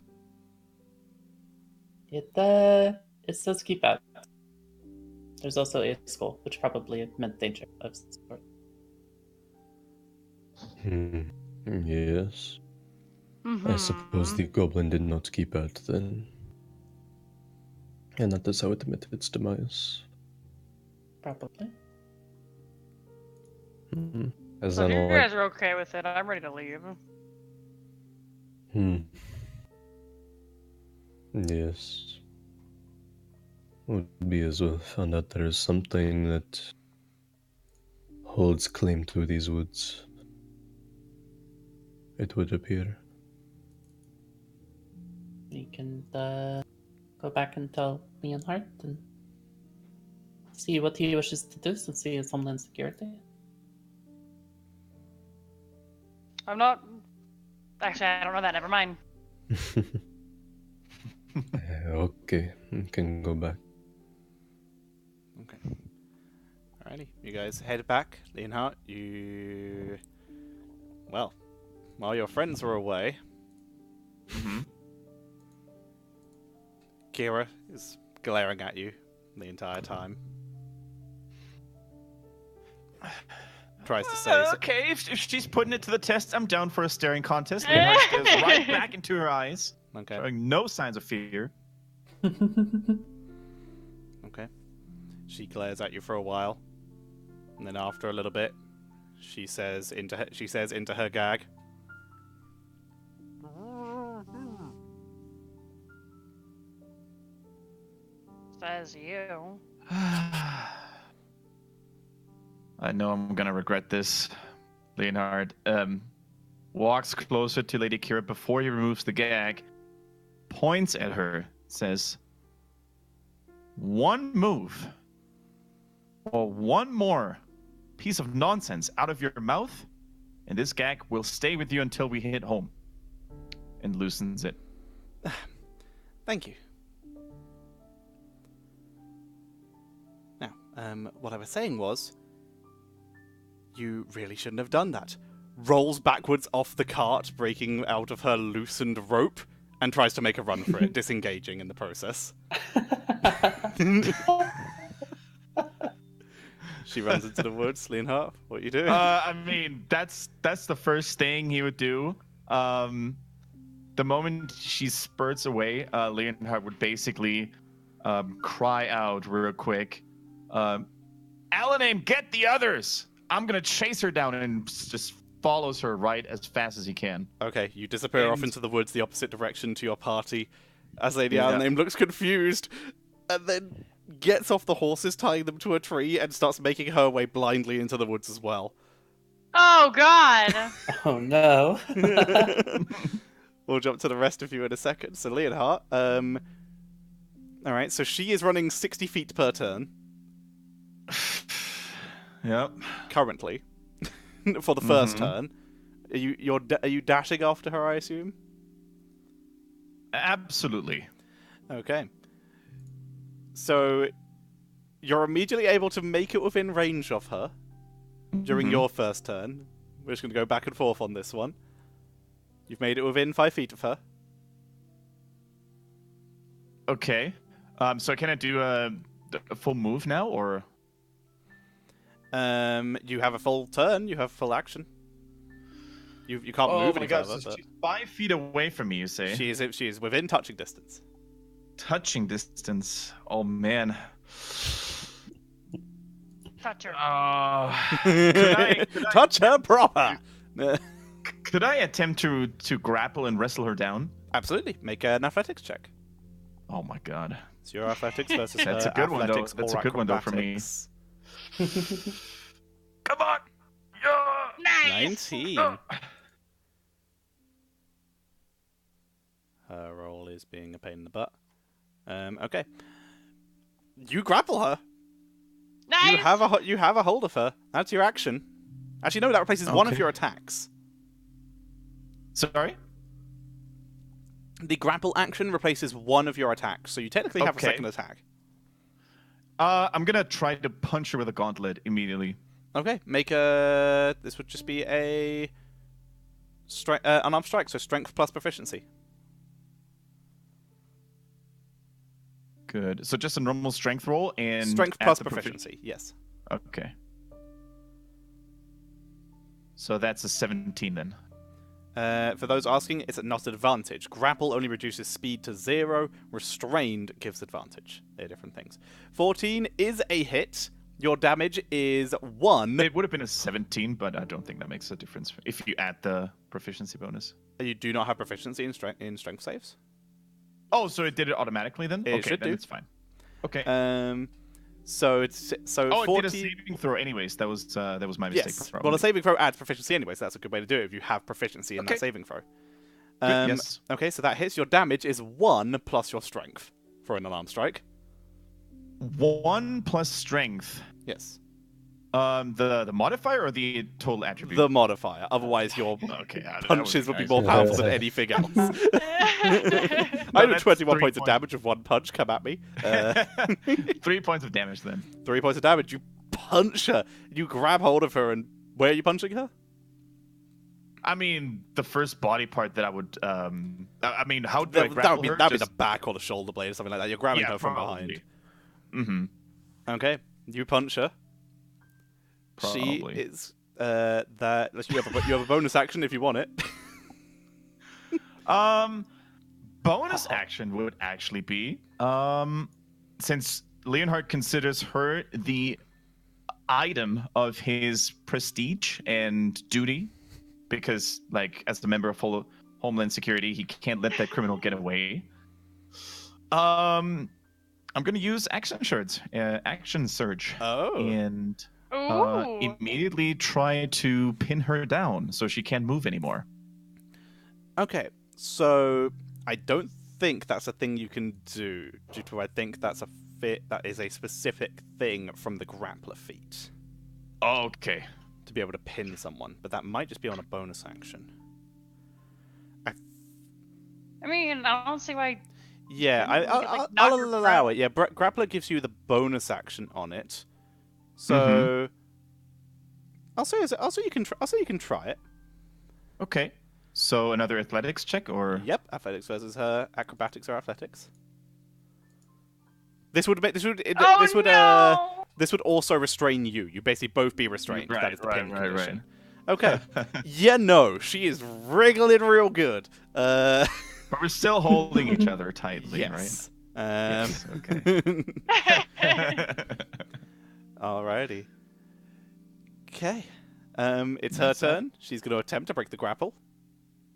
It says keep out. There's also a skull, which probably meant danger of some sort. Yes. I suppose the goblin did not keep out then. And that is how it met its demise. Probably. As So if then you I'll guys are okay with it, I'm ready to leave. Yes. Would be as well found out there is something that holds claim to these woods. It would appear. You can go back and tell Leonhardt and see what he wishes to do since he is Homeland Security. I'm not. Actually, I don't know that. Never mind. Okay, you can go back. Okay. Alrighty, you guys head back. Leonhardt, well, while your friends were away, Kira is glaring at you the entire time. Tries to say... Okay, if she's putting it to the test, I'm down for a staring contest. Leonhardt stares right back into her eyes, Okay. showing no signs of fear. Okay. She glares at you for a while, and then after a little bit, she says into her gag, Says you. I know I'm gonna regret this. Leonhardt walks closer to Lady Kira before he removes the gag, points at her, says, "One move, or one more piece of nonsense out of your mouth, and this gag will stay with you until we hit home," and loosens it. "Thank you." Now, what I was saying was, you really shouldn't have done that. Rolls backwards off the cart, breaking out of her loosened rope, and tries to make a run for it, disengaging in the process. She runs into the woods. Leonhardt, what are you doing? I mean, that's the first thing he would do. The moment she spurts away, Leonhardt would basically cry out real quick, Alaname, get the others! I'm gonna chase her down, and just follows her right as fast as he can. Okay, you disappear off And- into the woods, the opposite direction to your party, as Lady Yeah. Alaname looks confused, and then gets off the horses, tying them to a tree, and starts making her way blindly into the woods as well. Oh God! Oh no. We'll jump to the rest of you in a second. So Leonhardt, alright, so she is running 60 feet per turn, Yep. currently, for the first turn. Are you dashing after her, I assume? Absolutely. Okay. So, you're immediately able to make it within range of her during your first turn. We're just going to go back and forth on this one. You've made it within 5 feet of her. Okay. So can I do a full move now, or? You have a full turn. You have full action. You can't Oh move my any god, further. so she's 5 feet away from me, you say? But she is within touching distance. Touching distance. Oh man. Touch her. Touch her proper. Could I attempt to grapple and wrestle her down? Absolutely. Make an athletics check. Oh my god. It's your athletics versus That's her a good one, though. athletics That's or a good one, though, for me. acrobatics. Come on! Yeah! Nice. 19. Her roll is being a pain in the butt. Okay. You grapple her. Nice. You have a hold of her. That's your action. Actually, no, that replaces one of Okay. your attacks. Sorry? The grapple action replaces one of your attacks, so you technically have a Okay. second attack. I'm gonna try to punch her with a gauntlet immediately. Okay, make a. This would just be a unarmed strike, so strength plus proficiency. Good. So just a normal strength roll and Strength add plus the proficiency. Yes. Okay. So that's a 17 then. For those asking, it's not an advantage. Grapple only reduces speed to 0. Restrained gives advantage. They're different things. 14 is a hit. Your damage is 1. It would have been a 17, but I don't think that makes a difference if you add the proficiency bonus. You do not have proficiency in strength saves. Oh, so it did it automatically then? It Okay, should then do. it's fine. Okay. So it's oh, 40. it did a saving throw anyways. That was my mistake. Yes. probably. Well, a saving throw adds proficiency anyway, so that's a good way to do it if you have proficiency in that Okay. saving throw. Yes. Okay, so that hits. Your damage is 1 plus your strength for an unarmed strike. 1 plus strength. Yes. The modifier or the total attribute? The modifier. Otherwise, your Okay. that punches would be nice. more powerful than anything else. I do that's 21 3 points of points. damage with one punch. Come at me. 3 points of damage then. 3 points of damage. You punch her. You grab hold of her, and where are you punching her? I mean, the first body part that I would. I mean, how do I That grapple would be her? that'd be Just- the back or the shoulder blade or something like that. You're grabbing yeah, her from probably. behind. Mm-hmm. Okay, you punch her. She Probably. is that you have a bonus action if you want it. Bonus action would actually be since Leonhardt considers her the item of his prestige and duty, because like as the member of Homeland Security, he can't let that criminal get away. I'm gonna use action surge, Oh. and Ooh. immediately try to pin her down so she can't move anymore. Okay, so I don't think that's a thing you can do, due to I think that is a specific thing from the grappler feat Okay. to be able to pin someone, but that might just be on a bonus action. I mean, I don't see why. Yeah, Didn't we get, like, I'll knock or allow grab? it. Yeah, grappler gives you the bonus action on it, so I'll say you can try it. Okay. So another athletics check or Yep, athletics versus her acrobatics or athletics. This would Oh this would no! this would also restrain you. You basically both be restrained. That is the pin right. condition. Okay. Yeah, no, she is wriggling real good. But we're still holding each other tightly, Yes. right? Yes, okay. Alrighty. Okay. It's her turn. She's going to attempt to break the grapple.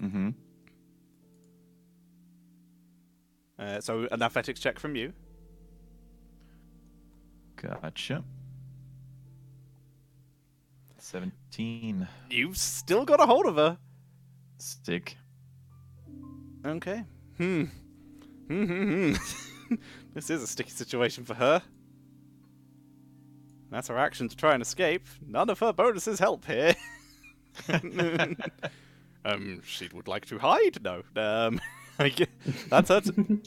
Mm-hmm. So an athletics check from you. Gotcha. 17. You've still got a hold of her. Stick. Okay. This is a sticky situation for her. That's her action to try and escape. None of her bonuses help here. She would like to hide. No. That's her.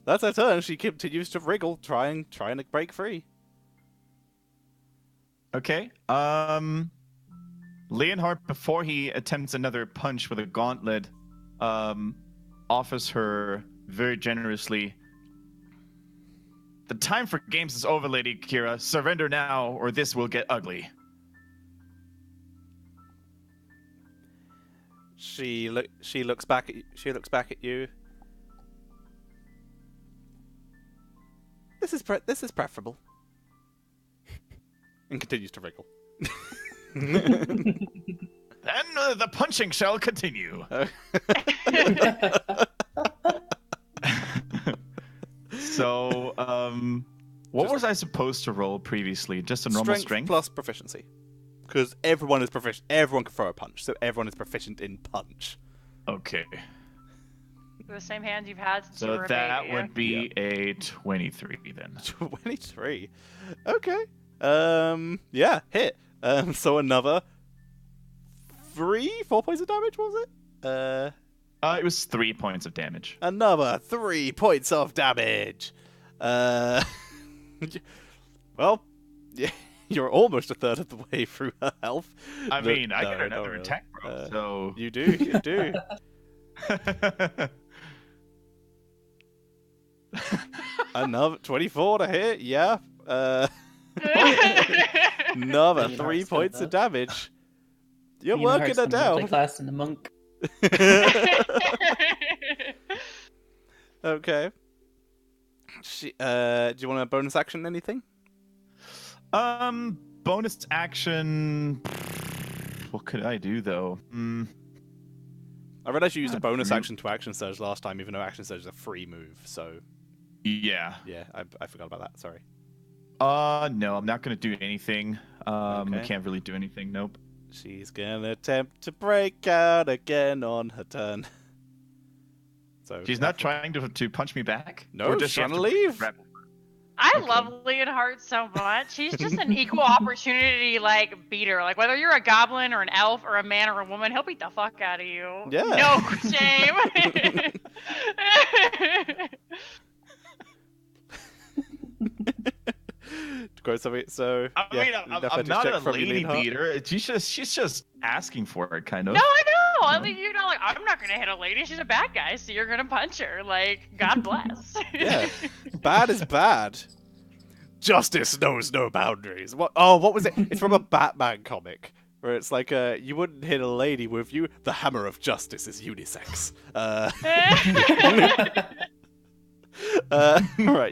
That's her turn. She continues to wriggle, trying to break free. Okay. Leonhardt, before he attempts another punch with a gauntlet, offers her very generously, "The time for games is over, Lady Kira. Surrender now, or this will get ugly." She looks back at you. This is preferable. And continues to wriggle. Then the punching shall continue. So, what was I supposed to roll previously? Just a normal strength? plus proficiency. Because everyone is proficient. Everyone can throw a punch, so everyone is proficient in punch. Okay. The same hand you've had since you So were a that baby. would be a 23 then. 23. Okay. Yeah, hit. So another 4 points of damage, was it? It was 3 points of damage. Another 3 points of damage. Well, yeah, you're almost a third of the way through her health. I But mean, I no, get not another really. attack, bro. So You do. Another 24 to hit, yeah. Another Really 3 hard points stuff, of damage. You're You know, working Hearts her and Monk, down. Class and the monk. Okay. Do you want a bonus action anything? bonus action. What could I do though? I realized you used a bonus Hmm. action to action surge last time, even though action surge is a free move. So Yeah. yeah, I forgot about that. Sorry. No, I'm not gonna do anything. Okay. Can't really do anything. Nope. She's gonna attempt to break out again on her turn. So She's not trying to punch me back. No, Or does she's she have trying to leave. grapple? I Okay. love Leonhardt so much. He's just an equal opportunity like beater. Like whether you're a goblin or an elf or a man or a woman, he'll beat the fuck out of you. Yeah. No shame. Go something. So I yeah, mean, I'm athletics not check a from you, lady Leonhardt. beater. She's just asking for it, kind of. No, I know. I mean, you know, like I'm not gonna hit a lady. She's a bad guy, so you're gonna punch her. Like, God bless. Yeah. Bad is bad. Justice knows no boundaries. What? Oh, what was it? It's from a Batman comic where it's like, you wouldn't hit a lady with you. The hammer of justice is unisex. Right.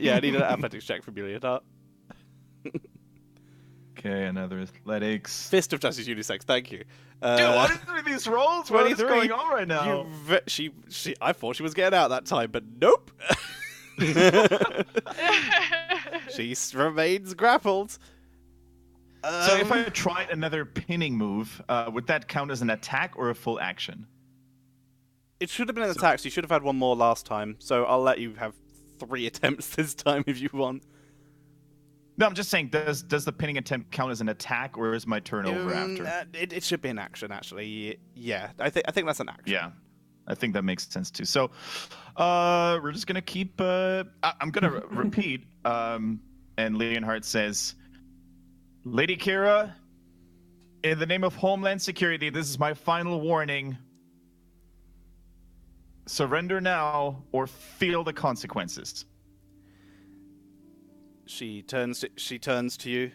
Yeah, I need an athletics check from you, Leonhardt. Okay, another athletics. Fist of justice unisex. Thank you. Dude, what is with these rolls? What is 23. going on right now? She. I thought she was getting out that time, but nope. She remains grappled. So if I tried another pinning move, would that count as an attack or a full action? It should have been an attack, so you should have had one more last time. So I'll let you have 3 attempts this time if you want. No, I'm just saying, does the pinning attempt count as an attack, or is my turn over after? It should be an action, actually. Yeah, I think that's an action. Yeah, I think that makes sense too. So, we're just gonna keep. I'm gonna repeat. And Leonhardt says, "Lady Kira, in the name of Homeland Security, this is my final warning. Surrender now, or feel the consequences." She turns to you.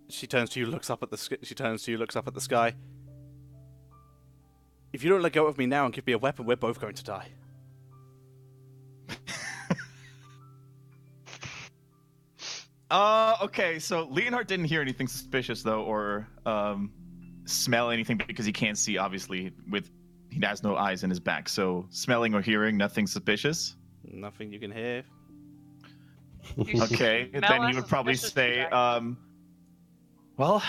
She turns to you, looks up at the sky. If you don't let go of me now and give me a weapon, we're both going to die. Okay, so Leonhard didn't hear anything suspicious though, or smell anything because he can't see. Obviously, he has no eyes in his back. So smelling or hearing, nothing suspicious. Nothing you can hear. Okay, then he would probably say, "Well,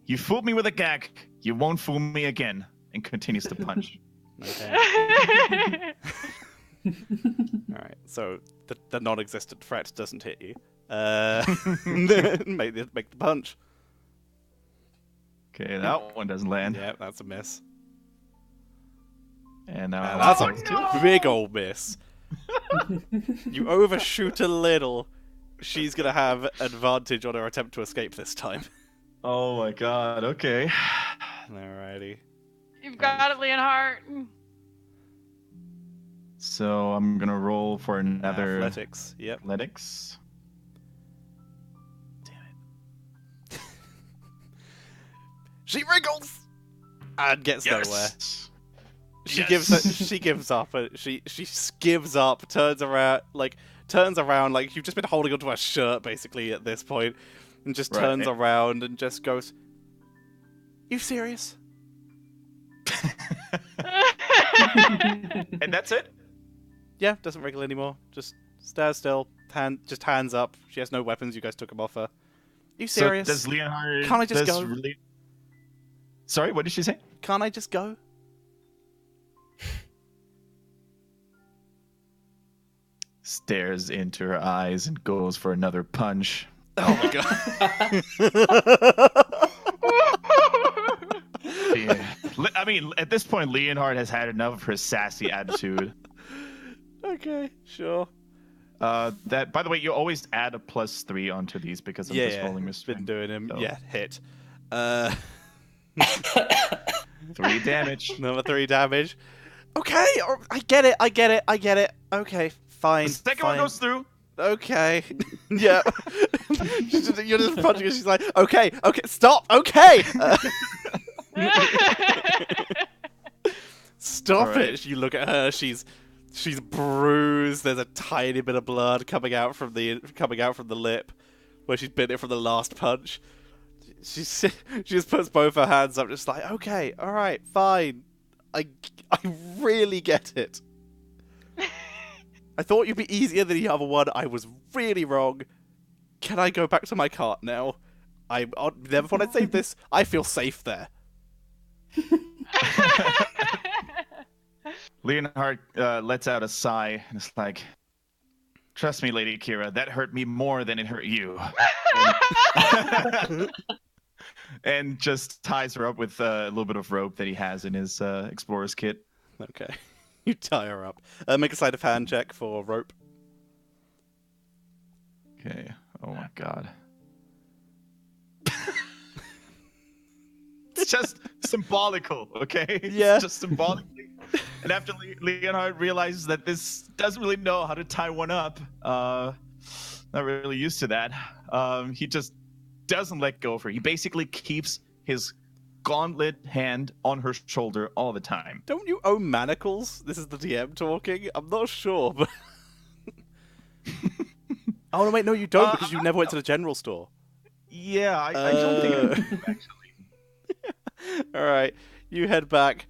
you fooled me with a gag. You won't fool me again," and continues to punch. Okay. Alright, so the non-existent threat doesn't hit you. Make the punch. Okay, that one doesn't land. Yeah, that's a miss. And now That's a big old miss. You overshoot a little. She's gonna have advantage on her attempt to escape this time. Oh my god, okay. Alrighty. You've got it, Leonhard. So I'm gonna roll for another Athletics. Yep. athletics. She wriggles and gets nowhere. Yes. She Yes. gives up. She gives up. Turns around like you've just been holding onto her shirt basically at this point, and just Right. turns around and just goes, "You serious?" And that's it? Yeah, doesn't wriggle anymore. Just stares still. Just hands up. She has no weapons. You guys took them off her. You serious? So does Leonhard... Can't I just does go? Sorry, what did she say? Can't I just go? Stares into her eyes and goes for another punch. Oh my god. Yeah. I mean, at this point, Leonhard has had enough of her sassy attitude. Okay, sure. That, by the way, you always add a +3 onto these because I'm just rolling been restraint. doing him. So- Yeah, hit. 3 damage. Number 3 damage. Okay, I get it. Okay, fine. The second fine. one goes through. Okay. Yeah. You're just punching her. She's like, okay, stop. Okay. Stop All right. it. You look at her. She's bruised. There's a tiny bit of blood coming out from the lip where she's bit it from the last punch. She just puts both her hands up, just like, okay, all right, fine. I really get it. I thought you'd be easier than the other one. I was really wrong. Can I go back to my cart now? I never thought I'd save this. I feel safe there. Leonhard lets out a sigh and it's like, "Trust me, Lady Kira, that hurt me more than it hurt you." And just ties her up with a little bit of rope that he has in his explorer's kit. Okay. You tie her up. Make a sleight of hand check for rope. Okay. Oh my god. It's just symbolical, okay? Yeah. It's just symbolically. And after Leonhard realizes that this doesn't really know how to tie one up, not really used to that, he just doesn't let go of her. He basically keeps his gauntlet hand on her shoulder all the time. Don't you own manacles? This is the DM talking. I'm not sure, but... Oh, no, wait, no, you don't, because you never went to the general store. Yeah, I don't think I do, actually. Alright, you head back.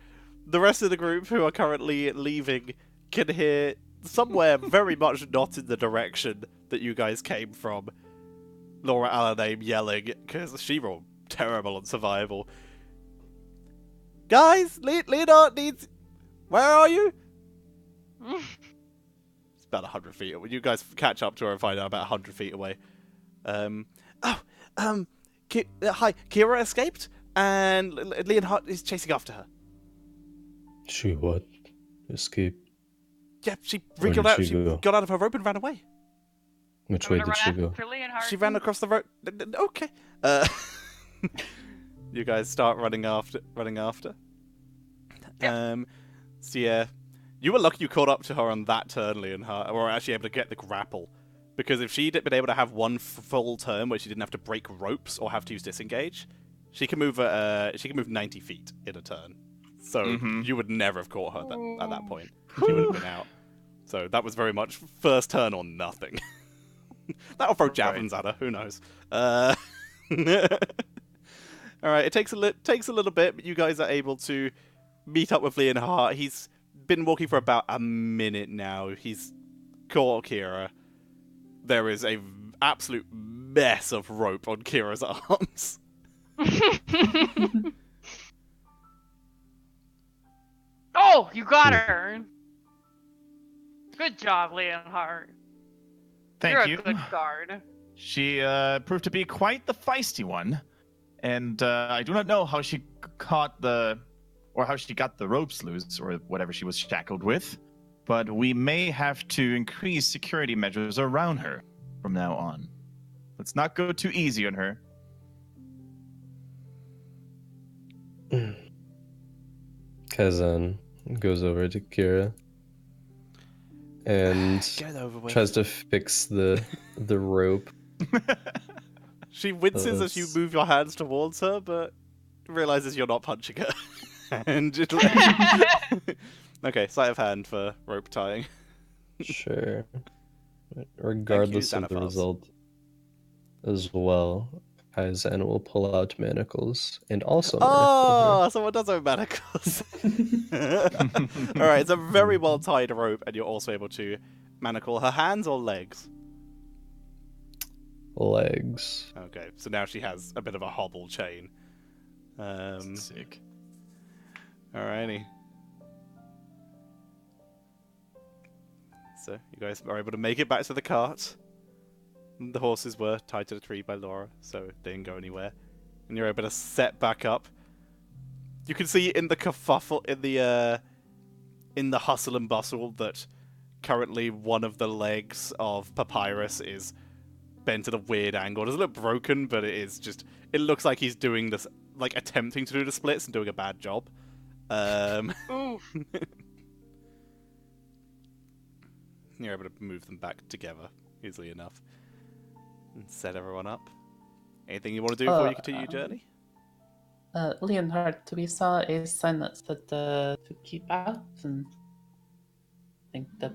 The rest of the group who are currently leaving can hear somewhere very much not in the direction that you guys came from Laura Alaname yelling, because she rolled terrible on survival. Guys, Leonard needs... Where are you? It's about 100 feet away. You guys catch up to her and find out about 100 feet away. Hi, Kira escaped, and Leonhard is chasing after her. She what? Escape? Yeah, she Where wriggled did out. she She go? got out of her rope and ran away. Which I'm way gonna did she run go? after Leonhard. She ran across the road. Okay. You guys start running after. Yep. So yeah, you were lucky you caught up to her on that turn, Leonhard, or were actually able to get the grapple. Because if she'd been able to have one full turn where she didn't have to break ropes or have to use disengage, she can move 90 feet in a turn. So you would never have caught her at that point. She would have been out. So that was very much first turn or nothing. That'll throw javelins at her. Who knows? All right. It takes a little bit, but you guys are able to meet up with Leonhart. He's been walking for about a minute now. He's caught Kira. There is a absolute mess of rope on Kira's arms. Oh, you got her. Good job, Leonhart. Thank You're you. a good guard. She proved to be quite the feisty one, and I do not know how she got the ropes loose or whatever she was shackled with, but we may have to increase security measures around her from now on. Let's not go too easy on her. Kazan goes over to Kira and Get over with. tries to fix the rope. She winces as you move your hands towards her, but realizes you're not punching her. And okay, sleight of hand for rope tying. Sure. Regardless of the Xanathos. result as well, Kazan will pull out manacles and also Oh, someone does have manacles. Alright, it's a very well tied rope, and you're also able to manacle her hands or legs. legs. Okay, so now she has a bit of a hobble chain. Sick. Alrighty. So you guys are able to make it back to the cart. The horses were tied to the tree by Laura, so they didn't go anywhere. And you're able to set back up. You can see in the kerfuffle, in the hustle and bustle, that currently one of the legs of Papyrus is bent at a weird angle. It doesn't look broken, but it looks like he's doing this, like attempting to do the splits and doing a bad job. Oof. You're able to move them back together easily enough and set everyone up. Anything you want to do before you continue your journey? Leonhard, we saw a sign that said to keep out, and I think that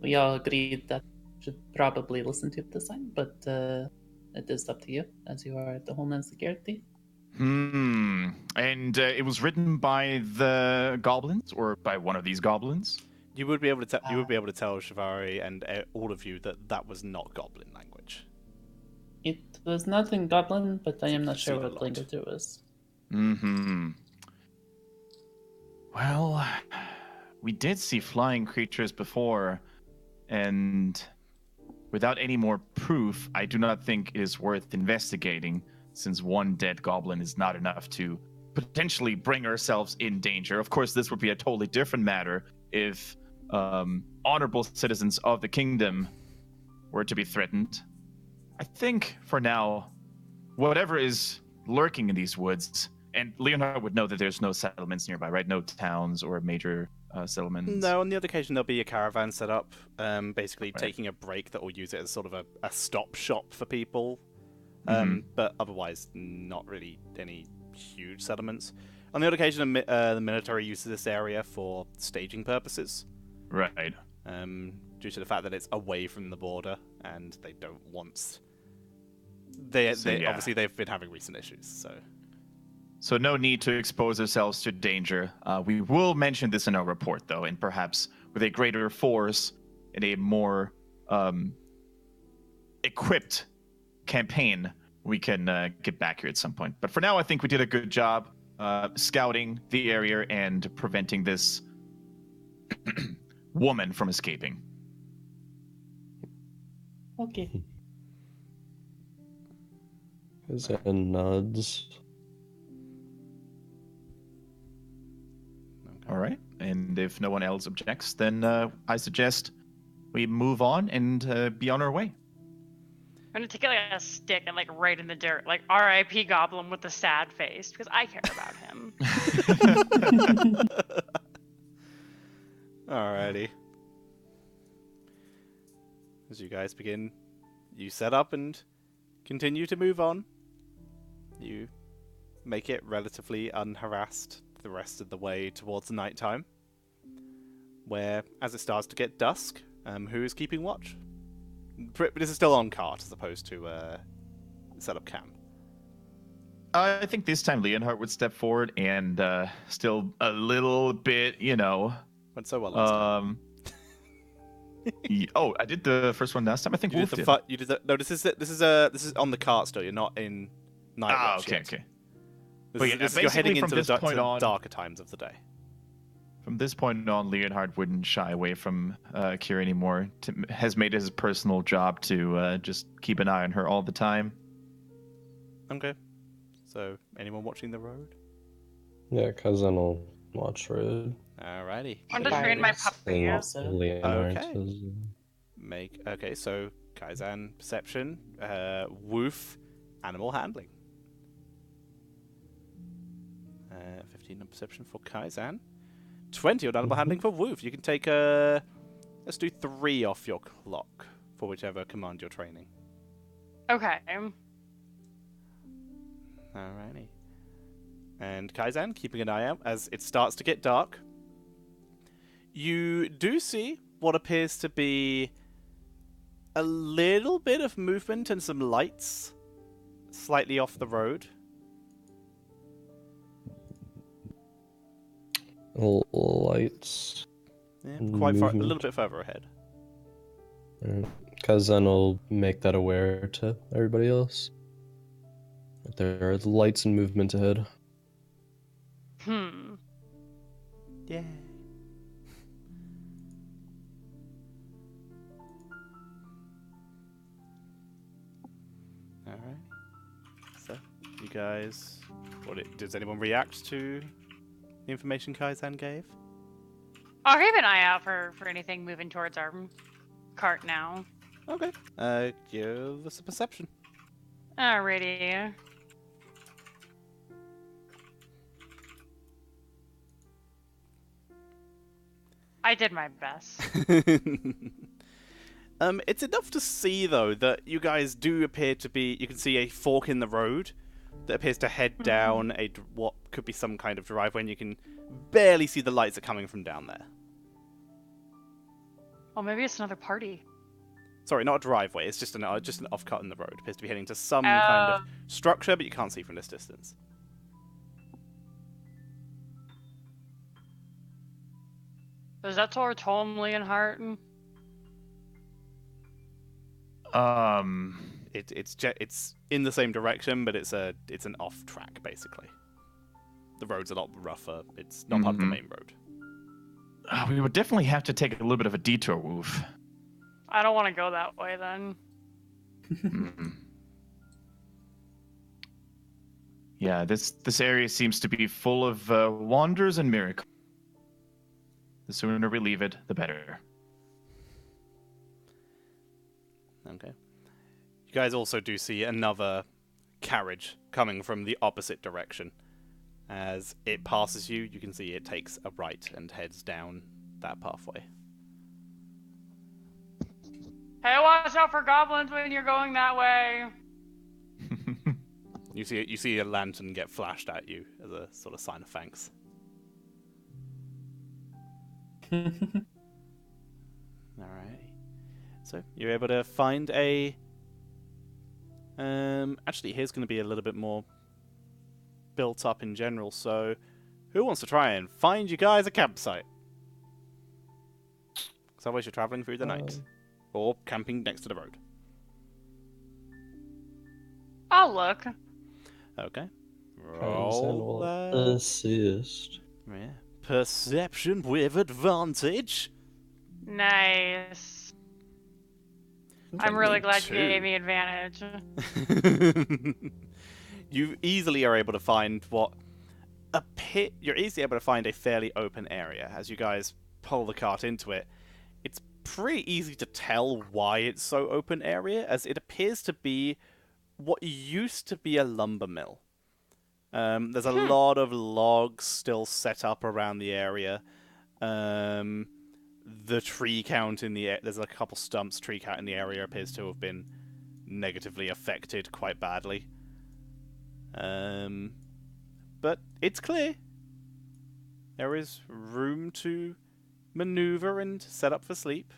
we all agreed that we should probably listen to the sign, but it is up to you, as you are the Homeland Security. And it was written by the goblins, or by one of these goblins? You would be able to tell Shivari and all of you that was not Goblin language. It was not in Goblin, but I am not See sure a what lot. language it was. Well, we did see flying creatures before, and without any more proof, I do not think it is worth investigating, since one dead goblin is not enough to potentially bring ourselves in danger. Of course, this would be a totally different matter if honorable citizens of the kingdom were to be threatened. I think, for now, whatever is lurking in these woods, and Leonhard would know that there's no settlements nearby, right? No towns or major settlements. No, on the other occasion there'll be a caravan set up, basically Right. taking a break that will use it as sort of a stop shop for people. Mhm. But otherwise, not really any huge settlements. On the other occasion, the military uses this area for staging purposes, Right. due to the fact that it's away from the border, and they don't want. They yeah. obviously they've been having recent issues, so. So no need to expose ourselves to danger. We will mention this in our report, though, and perhaps with a greater force and a more equipped campaign, we can get back here at some point. But for now, I think we did a good job scouting the area and preventing this woman from escaping. Okay. Kazan nods. All right. And if no one else objects, then I suggest we move on and be on our way. I'm gonna take like a stick and like right in the dirt, like R.I.P. Goblin with the sad face, because I care about him. Alrighty. as you guys begin, you set up and continue to move on. You make it relatively unharassed the rest of the way towards nighttime, where, as it starts to get dusk, who is keeping watch? This is still on cart as opposed to set up camp. I think this time Leonhardt would step forward and still a little bit, Went so well last time. Oh, I did the first one last time. I think You Wolf did did. the you did the, no. This is on the cart still. You're not in night watch Okay, yet. okay. This But is, yeah, this is, you're heading basically into from the, this to point the on- darker times of the day. From this point on, Leonhardt wouldn't shy away from Kira anymore. Has made it his personal job to just keep an eye on her all the time. Okay. So, anyone watching the road? Yeah, cousin will watch road. Alrighty. I'm just reading my puppy. And Also. Leonard Okay. says, Okay, so Kaizan perception, woof, animal handling. 15 on perception for Kaizan. 20 on animal handling for Woof. You can take let's do 3 off your clock for whichever command you're training. Okay. Alrighty. And Kaizan, keeping an eye out as it starts to get dark. You do see what appears to be a little bit of movement and some lights slightly off the road. lights. Yeah, quite far, a little Movement. bit further ahead. Cousin will make that aware to everybody else. That there are lights and movement ahead. Yeah. Alright. So, you guys... does anyone react to the information Kaizan gave? I'll keep an eye out for anything moving towards our cart now. Okay. Give us a perception. Alrighty. I did my best. It's enough to see, though, that you guys do appear to be... You can see a fork in the road that appears to head down what could be some kind of driveway, and you can barely see the lights that are coming from down there. Well, maybe it's another party. Sorry, not a driveway. It's just an off-cut in the road. It appears to be heading to some kind of structure, but you can't see from this distance. Is that toward Tom Leonhardt? It's in the same direction, but it's an off track basically. The road's a lot rougher. It's not part of the main road. We would definitely have to take a little bit of a detour, Woof. I don't want to go that way then. Yeah, this area seems to be full of wonders and miracles. The sooner we leave it, the better. Okay. You guys also do see another carriage coming from the opposite direction. As it passes you, you can see it takes a right and heads down that pathway. Hey, watch out for goblins when you're going that way. You see a lantern get flashed at you as a sort of sign of thanks. Alright. So you're able to find a actually here's gonna be a little bit more built up in general, so who wants to try and find you guys a campsite? Because otherwise you're travelling through the night. Or camping next to the road. I'll look. Okay. Cousin Roll will assist. yeah. Perception with advantage. Nice. I'm really glad you 22. gave me advantage. You easily are able to find what a pit. You're easily able to find a fairly open area as you guys pull the cart into it. It's pretty easy to tell why it's so open area, as it appears to be what used to be a lumber mill. There's a lot of logs still set up around the area. the tree count in the there's a couple stumps. Tree count in the area appears to have been negatively affected quite badly. But it's clear. There is room to maneuver and set up for sleep.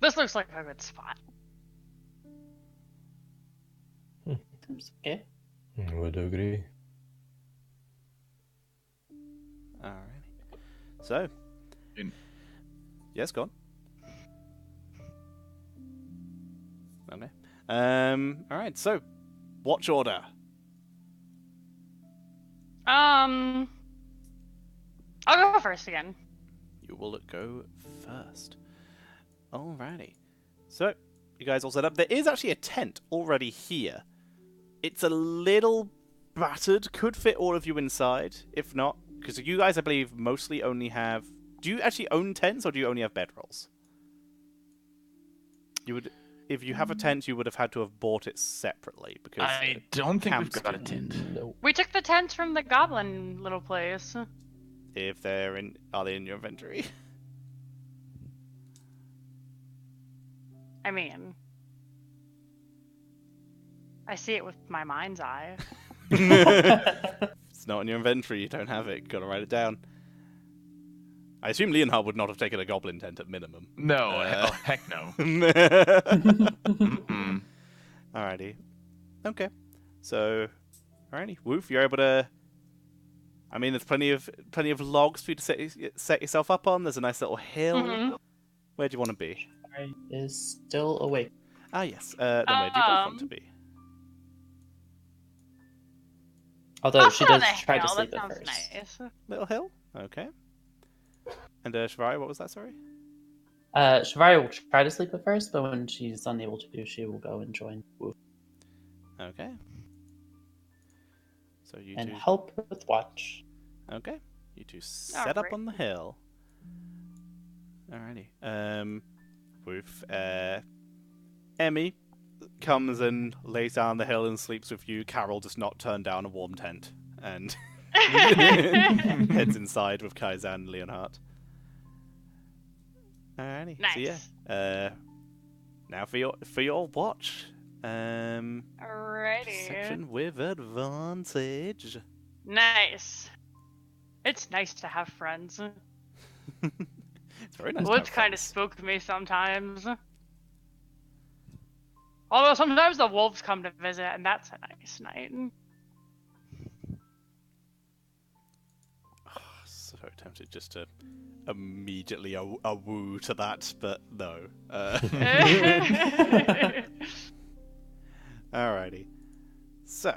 This looks like a good spot. Seems okay. Would agree. Alrighty. So. Yes, go on. Okay. Alright, so. Watch order. I'll go first again. You will go first. Alrighty. So, you guys all set up. There is actually a tent already here. It's a little battered. Could fit all of you inside. If not, because you guys, I believe, mostly only have... Do you actually own tents, or do you only have bedrolls? You would... If you have a tent, you would have had to have bought it separately, because... I don't think we've camps got a can- tent. Nope. We took the tent from the goblin little place. If they're in... Are they in your inventory? I mean, I see it with my mind's eye. It's not in your inventory, you don't have it. Gotta write it down. I assume Leonhard would not have taken a goblin tent at minimum. No, heck no. Alrighty. Okay. So, alrighty. Woof, you're able to... I mean, there's plenty of logs for you to set yourself up on. There's a nice little hill. Mhm. Where do you want to be? Shivai is still awake. Ah, yes. Then where do you both want to be? Although I'll she sit on does the try hill, to sleep that at sounds first. nice. Little hill? Okay. And Shivari, what was that, sorry? Shivai will try to sleep at first, but when she's unable to do, she will go and join Woof Okay. So you and two... help with watch. Okay. You two set up Alright. on the hill. Alrighty. With Emmy comes and lays down on the hill and sleeps with you. Carol does not turn down a warm tent and heads inside with Kaizan and Leonhardt. Alrighty. So Nice. yeah. Now for your watch. Alrighty. Section with advantage. Nice. It's nice to have friends. It's very nice. to Woods have kind of friends. spook me sometimes. Although sometimes the wolves come to visit, and that's a nice night. So tempted just to immediately a woo to that, but no. Alrighty. So,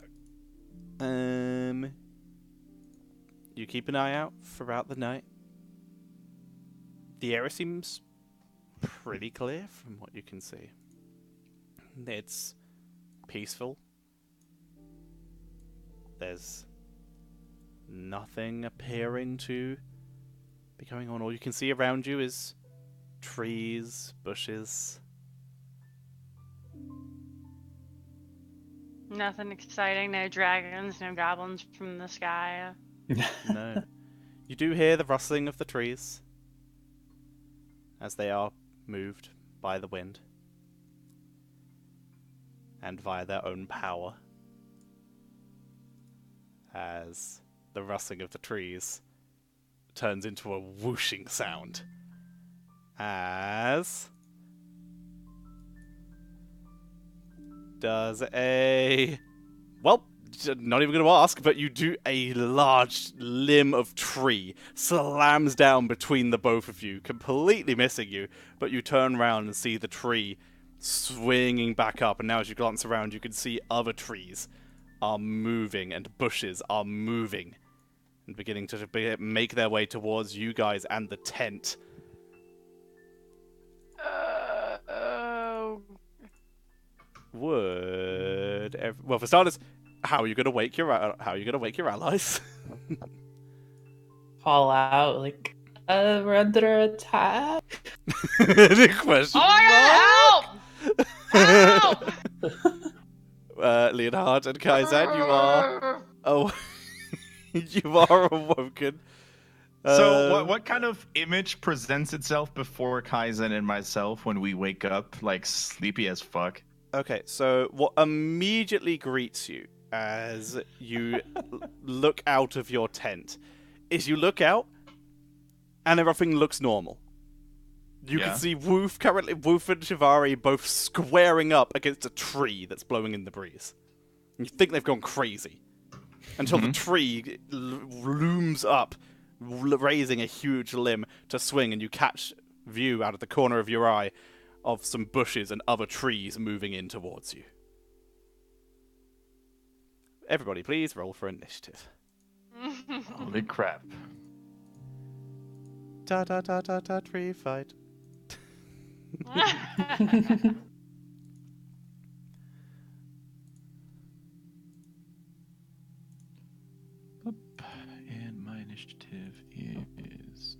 you keep an eye out throughout the night. The area seems pretty clear from what you can see. It's peaceful. There's nothing appearing to be going on. All you can see around you is trees, bushes. Nothing exciting, no dragons, no goblins from the sky. No. You do hear the rustling of the trees as they are moved by the wind and via their own power, as the rustling of the trees turns into a whooshing sound as does a... Well, not even going to ask, but you do a large limb of tree slams down between the both of you, completely missing you, but you turn around and see the tree swinging back up, and now as you glance around, you can see other trees are moving and bushes are moving and beginning to make their way towards you guys and the tent. Oh. Well, for starters, how are you gonna wake your allies? Call out like, we're under attack. The question Oh my god, help! Help! Leonhard and Kaizan, you are You are awoken. So what kind of image presents itself before Kaizen and myself when we wake up, like sleepy as fuck? Okay, so what immediately greets you as you look out of your tent is you look out and everything looks normal. You can see Woof and Shivari both squaring up against a tree that's blowing in the breeze. And you think they've gone crazy. Until the tree looms up, raising a huge limb to swing, and you catch view out of the corner of your eye of some bushes and other trees moving in towards you. Everybody, please roll for initiative. Holy crap. Da da da da da tree fight. And my initiative is...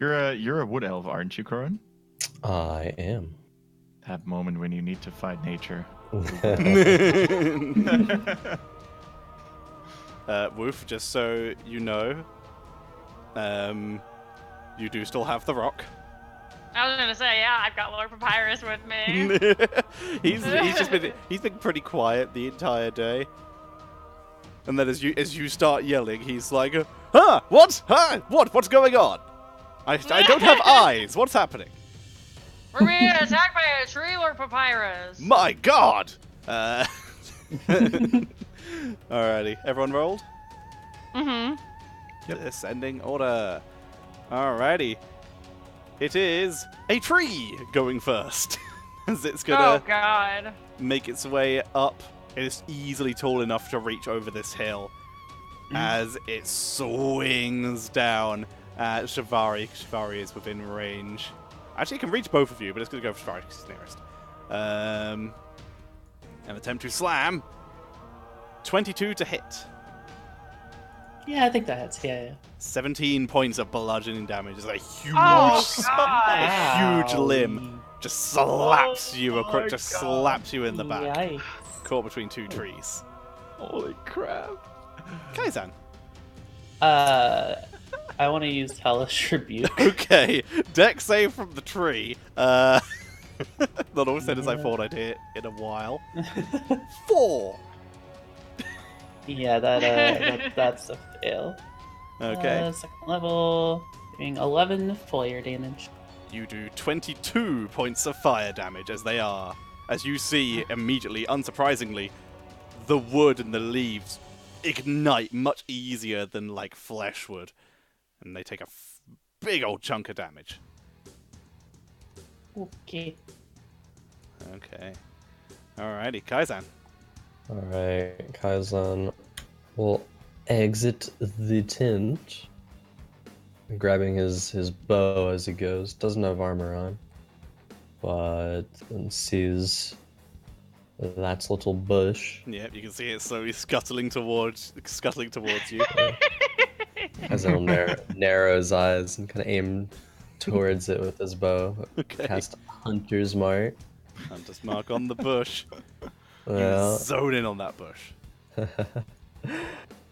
You're a wood elf, aren't you, Corin? I am. That moment when you need to fight nature. Woof, just so you know, you do still have the rock. I was gonna say, yeah, I've got Lord Papyrus with me. he's been pretty quiet the entire day. And then as you start yelling, he's like, "Huh? What? Huh? What? What's going on? I don't have eyes. What's happening? We're being attacked by a tree, Lord Papyrus. My God!" Alrighty, everyone rolled? Mm-hmm. Yep. Ascending order. Alrighty. It is a tree going first. As it's Oh, gonna God. make its way up. It is easily tall enough to reach over this hill. As it swings down at Shivari. Shivari is within range. Actually, it can reach both of you, but it's gonna go for Shivari because he's nearest. And attempt to slam. 22 to hit. Yeah, I think that hits. Yeah. 17 points of bludgeoning damage. It's a huge, Oh, God. a huge limb Ow. just slaps you my across, just God. slaps you in the back, Yikes. caught between two trees. Holy crap. Kaizan. I want to use Hellish Rebuke. Okay, deck save from the tree. Not all said as I thought I'd hit in a while. 4. Yeah, that's a fail. Okay. Second level, doing 11 fire damage. You do 22 points of fire damage as you see immediately, unsurprisingly, the wood and the leaves ignite much easier than like flesh would, and they take a big old chunk of damage. Okay. Okay. Alrighty, Kaizan. Alright, Kaizen will exit the tent, grabbing his bow as he goes. Doesn't have armor on, but then sees that little bush. Yep, you can see it slowly scuttling towards you. Kaizen will narrow his eyes and kind of aim towards it with his bow. Okay. Cast Hunter's Mark. Hunter's mark on the bush. Well, Zone in on that bush.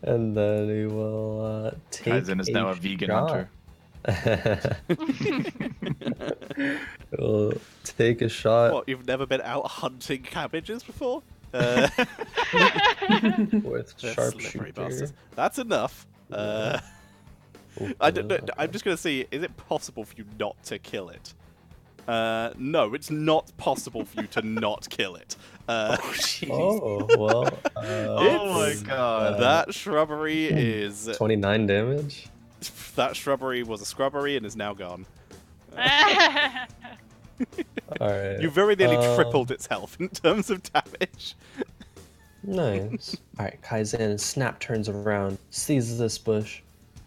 and then he will take Kaizen is now a vegan shot. hunter. He'll take a shot What, you've never been out hunting cabbages before? with They're slippery sharpshooter. bastards. That's enough. I don't know. I'm just gonna see. Is it possible for you not to kill it? No, it's not possible for you to not kill it. Oh, well. Oh my it's, God. That shrubbery is 29 damage. that shrubbery was a scrubbery and is now gone. Alright. You very nearly tripled its health in terms of damage. Nice. Alright, Kaizen snap turns around, seizes this bush,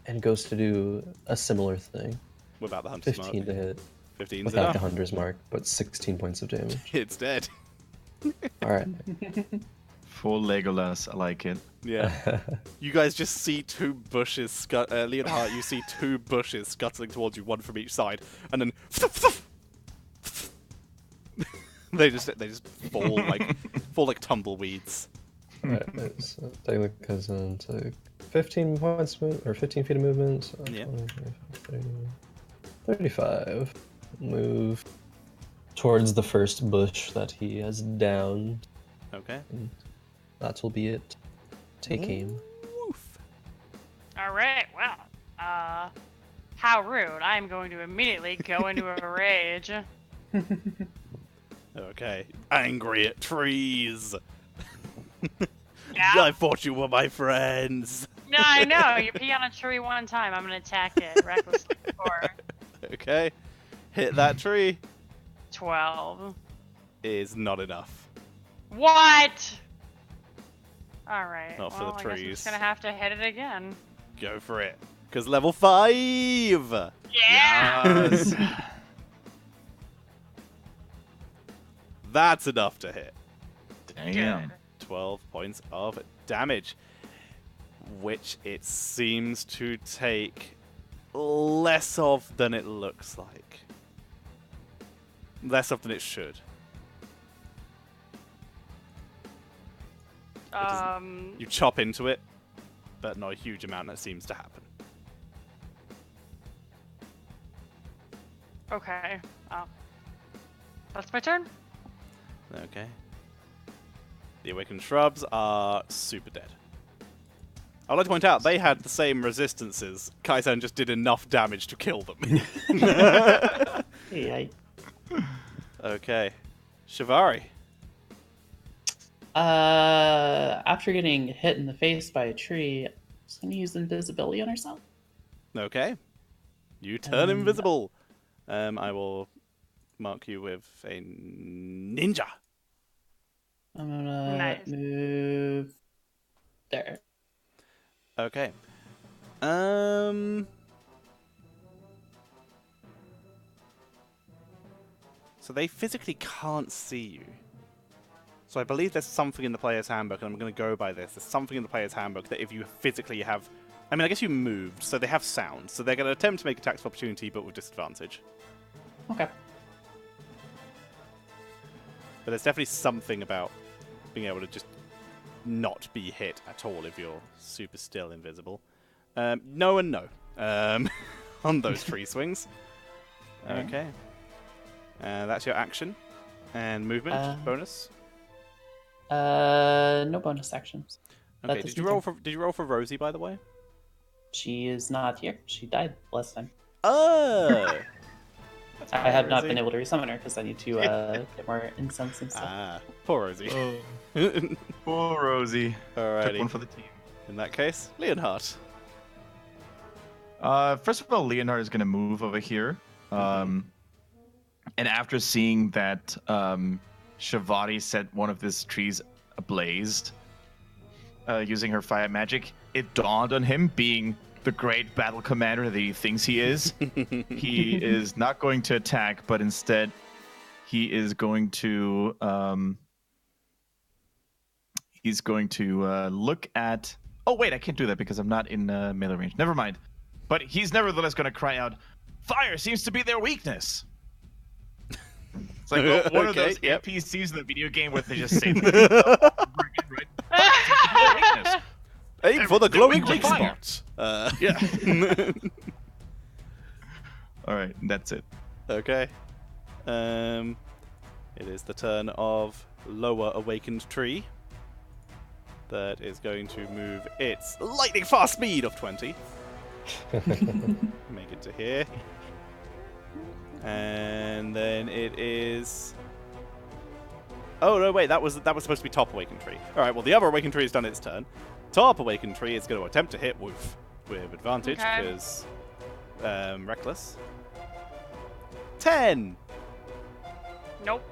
and goes to do a similar thing. Without the hunter's 15 mark. to hit. 15's Without enough. the hunter's mark, but 16 points of damage. It's dead. Alright. Full Legolas, I like it. Yeah. You guys just see two bushes, Leonhardt, you see two bushes scuttling towards you, one from each side, and then they just fall like tumbleweeds. Alright, so technically it's like 15 points or 15 feet of movement. So Yeah. 20, 30, 35. Move towards the first bush that he has downed. Okay. That will be it. Take aim. Woof. All right. Well, how rude! I'm going to immediately go into a rage. Okay. Angry at trees. Yeah. I thought you were my friends. No, I know. You pee on a tree one time, I'm gonna attack it recklessly. For Okay. Hit that tree 12. is not enough. What? All right. Not for the well, I guess I'm trees. just gonna have to hit it again. Go for it. Because level 5! Yeah. Yes. That's enough to hit. Damn. 12 points of damage. Which it seems to take less of than it looks like. Less of than it should. You chop into it, but not a huge amount that seems to happen. Okay. That's my turn. Okay. The awakened shrubs are super dead. I'd like to point out, they had the same resistances. Kaizen just did enough damage to kill them. Hey, Okay. Shivari. after getting hit in the face by a tree, I'm just gonna use invisibility on herself. Okay. You turn invisible. I will mark you with a ninja. I'm gonna Nice. move there. Okay. So they physically can't see you. So I believe there's something in the player's handbook, and I'm going to go by this. There's something in the player's handbook that if you physically have... I mean, I guess you moved, so they have sound. So they're going to attempt to make attacks of opportunity, but with disadvantage. Okay. But there's definitely something about being able to just not be hit at all if you're super still invisible. No and no on those tree swings. Okay. That's your action. And movement bonus. No bonus actions. That Okay, does did you me roll turn. for Rosie, by the way? She is not here. She died last time. Oh! I have not Rosie. been able to resummon her because I need to get more incense and stuff. Ah, poor Rosie. Poor Rosie. Took Alrighty. one for the team. In that case, Leonhardt. First of all, Leonard is going to move over here. And after seeing that Shivari set one of these trees ablaze using her fire magic, it dawned on him, being the great battle commander that he thinks he is. He is not going to attack, but instead he is going to look at... Oh, wait, I can't do that because I'm not in melee range. Never mind. But he's nevertheless going to cry out, "Fire seems to be their weakness." It's like one of Okay, those yep. NPCs in the video game where they just say that over again, right? Fire seems to be their weakness. Aim for the They're glowing weak weak to fire. spot. Yeah. All right, that's it. Okay. It is the turn of lower awakened tree. That is going to move its lightning fast speed of 20. Make it to here. And then it is... Oh, no, wait, that was supposed to be top awakened tree. Alright, well, the other awakened tree has done its turn. Top awakened tree is going to attempt to hit Woof with advantage, Okay. because... reckless. 10! Nope.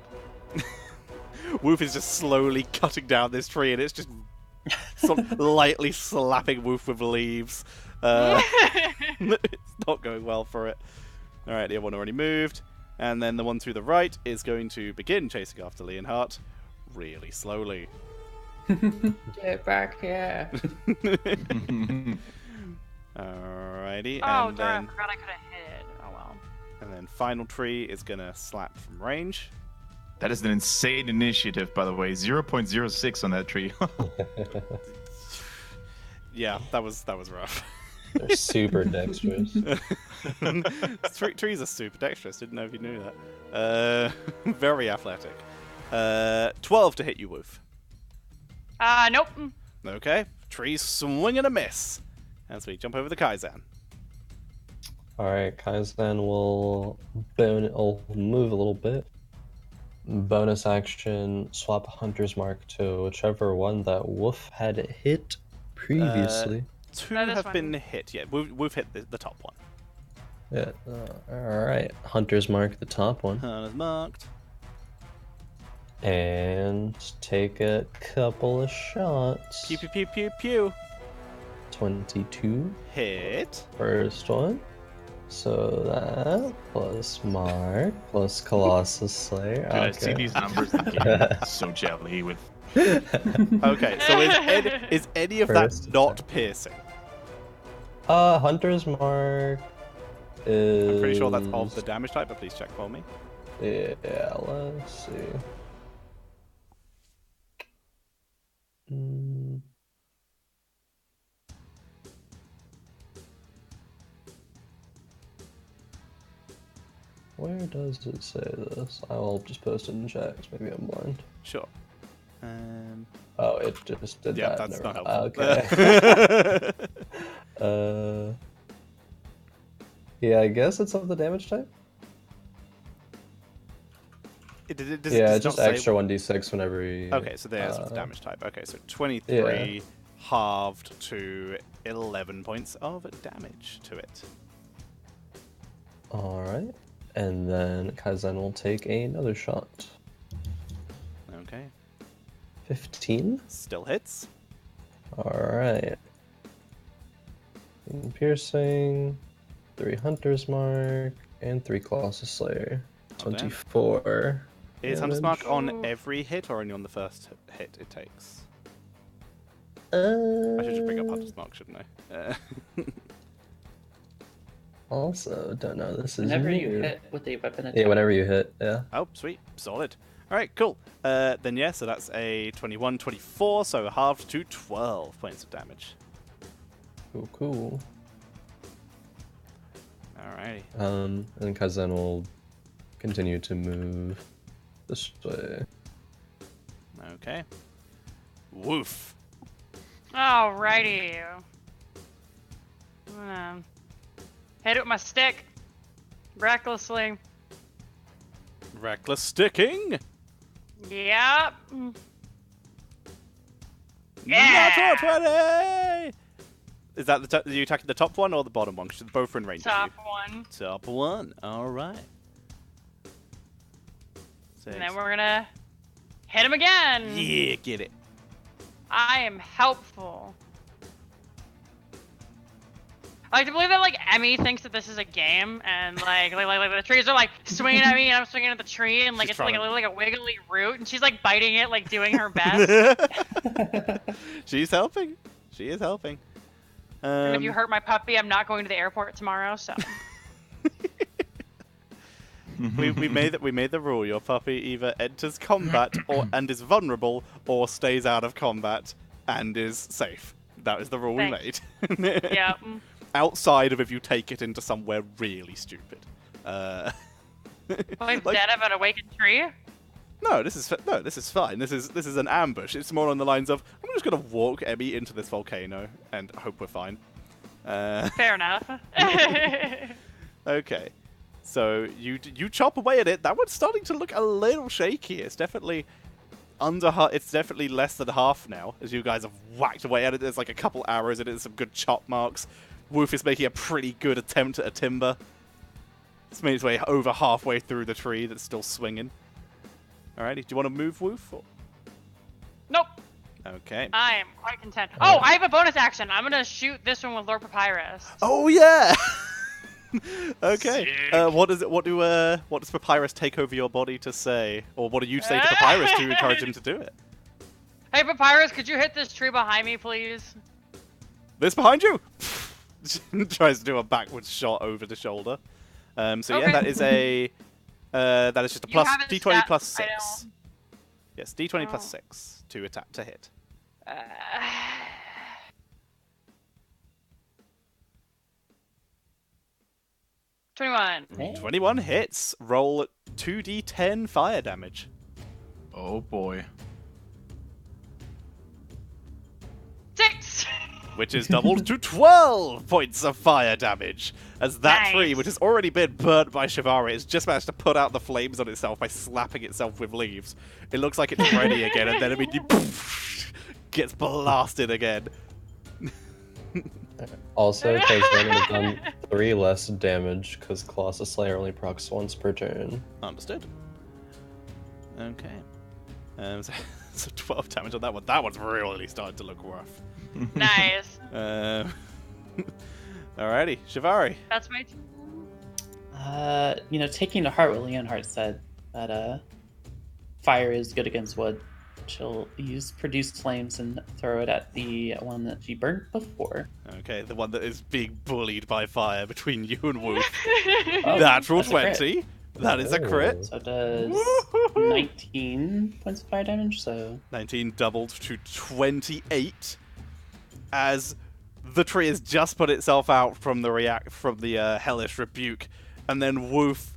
Woof is just slowly cutting down this tree, and it's just sort of lightly slapping Woof with leaves. It's not going well for it. Alright, the other one already moved. And then the one to the right is going to begin chasing after Leonhardt really slowly. Get back here. Alrighty, Oh, and darn! then I forgot I could have hit. Oh well. final tree is gonna slap from range. That is an insane initiative, by the way. 0.06 on that tree. Yeah, that was rough. They're super dexterous. Trees are super dexterous. Didn't know if you knew that. Very athletic. 12 to hit you, Woof. Nope. Okay. Trees swing and a miss. As we jump over the Kaizen. Alright, Kaizen will move a little bit. Bonus action, swap Hunter's Mark to whichever one that Wolf had hit previously. 2 No, this have one. been hit. Yeah, we've hit the top one. Yeah. Alright, Hunter's Mark the top one. Hunter's marked. And take a couple of shots. Pew pew pew pew pew. 22, Hit. first one. So that plus Mark plus Colossus Slayer. Dude, I see these numbers and get so jelly with. Okay, so is any of that First, not piercing? Hunter's Mark is. I'm pretty sure that's of the damage type, but please check for me. Yeah, let's see. Mm. Where does it say this? I will just post it in chat 'cause maybe I'm blind. Sure. Oh, it just did Yeah, that. that's Never not mind. helpful. Okay. Yeah, I guess it's of the damage type. Does Yeah, it just not say extra 1d6 whenever you. Okay, so there's the damage type. Okay, so 23 Yeah. halved to 11 points of damage to it. Alright. And then Kaizen will take another shot. Okay, 15. still hits. Alright. Piercing, 3 Hunter's Mark, and 3 Colossus Slayer. Oh, damn. 24. Is Hunter's damage. Mark on every hit or only on the first hit it takes? I should just bring up Hunter's Mark, shouldn't I? Also, don't know. This is Whenever you new. hit with a weapon attack. Yeah, whenever you hit. Yeah. Oh, sweet. Solid. Alright, cool. Then yeah, so that's a 21, 24, so halved to 12 points of damage. Cool, cool. Alrighty. And Kaizen will continue to move this way. Okay. Woof. Alrighty. Hit it with my stick. Recklessly. Reckless sticking. Yep. Natural Yeah. 20! Is that are you attacking the top one or the bottom one? 'Cause both are in range of Top you. one. Top one. Alright. And then we're gonna hit him again. Yeah, get it. I am helpful. I like to believe that like Emmy thinks that this is a game, and like the trees are like swinging at me, and I'm swinging at the tree, and like She's it's trying like to- like a wiggly root, and she's like biting it, like doing her best. She's helping. She is helping. And if you hurt my puppy, I'm not going to the airport tomorrow. So we made the rule. Your puppy either enters combat and is vulnerable, or stays out of combat and is safe. That is the rule we made. yeah. Outside of if you take it into somewhere really stupid. Well, Like- dead of an awakened tree. No, this is fine. This is an ambush. It's more on the lines of I'm just gonna walk Emmy into this volcano and hope we're fine. Fair enough. Okay, so you chop away at it. That one's starting to look a little shaky. It's definitely under half. It's definitely less than half now. As you guys have whacked away at it, there's like a couple arrows in it, some good chop marks. Wolf is making a pretty good attempt at a timber. It's made its way over halfway through the tree that's still swinging. Alrighty, do you want to move, Wolf? Or... Nope. Okay. I am quite content. Oh, I have a bonus action. I'm gonna shoot this one with Lord Papyrus. Oh yeah. Okay. Sick. What does Papyrus take over your body to say, or what do you say to Papyrus to encourage him to do it? Hey, Papyrus, could you hit this tree behind me, please? This behind you. Tries to do a backwards shot over the shoulder. So yeah, Okay. that is a That is just a You plus have a d20 stat- plus I 6. Yes, d20 plus Oh. 6 to attack to hit. Uh, 21. Hey. 21 hits. Roll 2d10 fire damage. Oh boy. 6. Which is doubled to 12 points of fire damage. As that tree, Nice. which has already been burnt by Shivari, has just managed to put out the flames on itself by slapping itself with leaves. It looks like it's ready again, and then immediately gets blasted again. Also, Kaizen would have done 3 less damage because Colossus Slayer only procs once per turn. Understood. Okay. So, so 12 damage on that one. That one's really starting to look rough. Nice. Alrighty, Shivari. That's my turn. Taking to heart what Leonhardt said, that fire is good against wood. She'll use Produce Flames and throw it at the one that she burnt before. Okay, the one that is being bullied by fire between you and Wolf. Oh, Natural that's a crit. 20. That is a crit. So it does Woohoo! 19 points of fire damage, so 19 doubled to 28 as the tree has just put itself out from the hellish rebuke, and then Woof,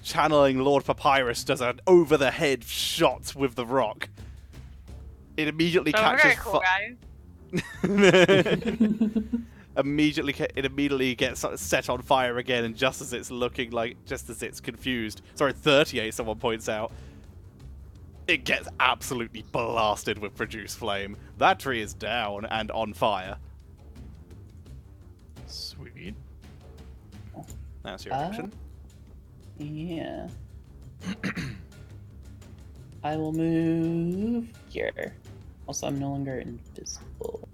channeling Lord Papyrus, does an over the head shot with the rock. It immediately So catches very cool, guys. It immediately gets set on fire again, and just as it's confused, 38, someone points out, it gets absolutely blasted with Produce Flame. That tree is down and on fire. Sweet. That's your Ah. action. yeah. I will move here. Also, I'm no longer invisible.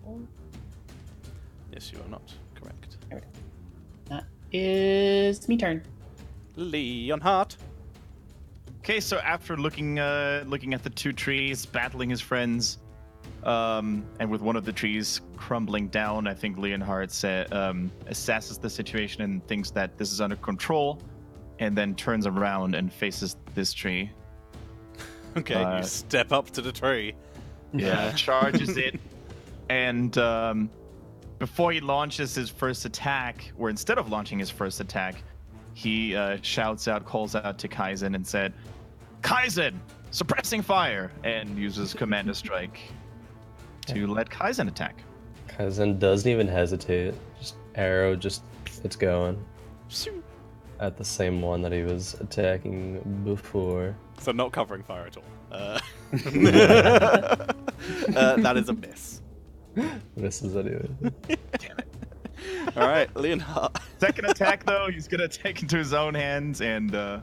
Yes, you are not. Correct. That is me turn. Leonhardt. Okay, so after looking at the 2 trees, battling his friends, and with one of the trees crumbling down, I think Leonhardt assesses the situation and thinks that this is under control, and then turns around and faces this tree. Okay, you step up to the tree. Yeah, charges it, and before he launches his first attack, or instead of launching his first attack, he calls out to Kaizen and said, "Kaizen, suppressing fire," and uses Commander Strike to let Kaizen attack. Kaizen doesn't even hesitate. It's going at the same one that he was attacking before. So not covering fire at all. That is a miss. Misses anyway. All right, Leonhardt. Second attack, though, he's gonna take into his own hands and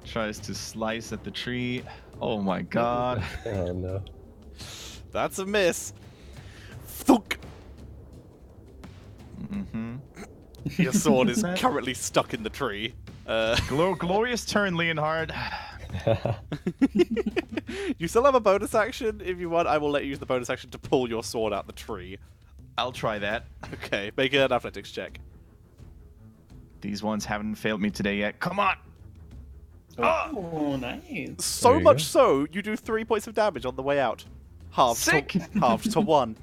tries to slice at the tree. Oh my god. Oh no. That's a miss. Thunk. Mm-hmm. Your sword is currently stuck in the tree. Glorious turn, Leonhard. You still have a bonus action. If you want, I will let you use the bonus action to pull your sword out the tree. I'll try that. Okay, make an athletics check. These ones haven't failed me today yet. Come on. Oh, nice. So There you much go. so, you do 3 points of damage on the way out. Halved Sick. to 1.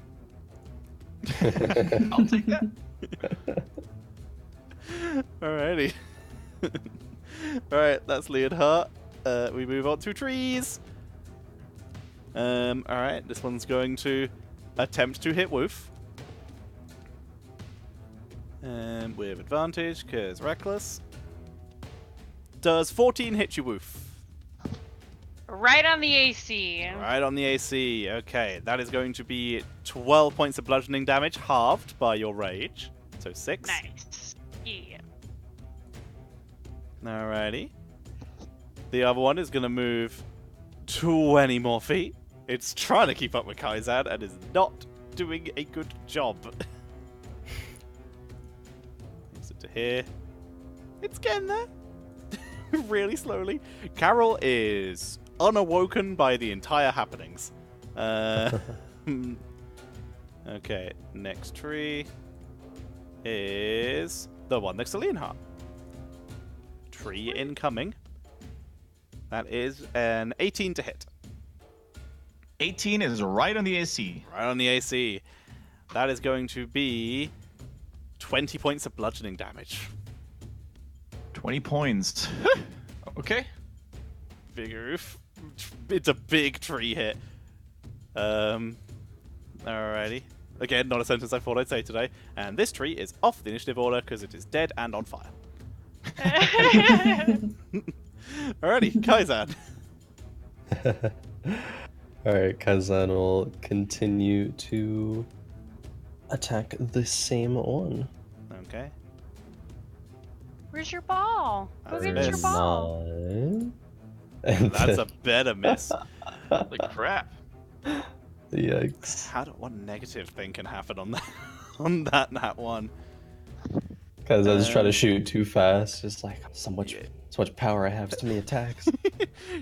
I'll take that. Alrighty. Alright, that's Leonhardt. We move on to trees. Alright, this one's going to attempt to hit Woof. With advantage, because reckless. Does 14 hit you, Woof? Right on the AC. Right on the AC. Okay, that is going to be 12 points of bludgeoning damage, halved by your rage. So 6. Nice. Yeah. Alrighty. The other one is going to move 20 more feet. It's trying to keep up with Kaizad and is not doing a good job. Moves it to here. It's getting there. Really slowly. Carol is unawoken by the entire happenings. Okay, next tree is the one next to Leonhardt. Tree incoming. That is an 18 to hit. 18 is right on the AC. Right on the AC. That is going to be 20 points of bludgeoning damage. 20 points. Okay. Big oof. It's a big tree hit. Alrighty. Again, not a sentence I thought I'd say today. And this tree is off the initiative order because it is dead and on fire. Alrighty, Kaizan. Alright, Kazan will continue to attack the same one. Okay. Where's your ball? Go That's get a your miss. ball. 9. And That's a better miss. Holy crap. Yikes. What negative thing can happen on that on that one? Kazan's trying to shoot too fast. Just like so much Yeah. power I have, so many attacks.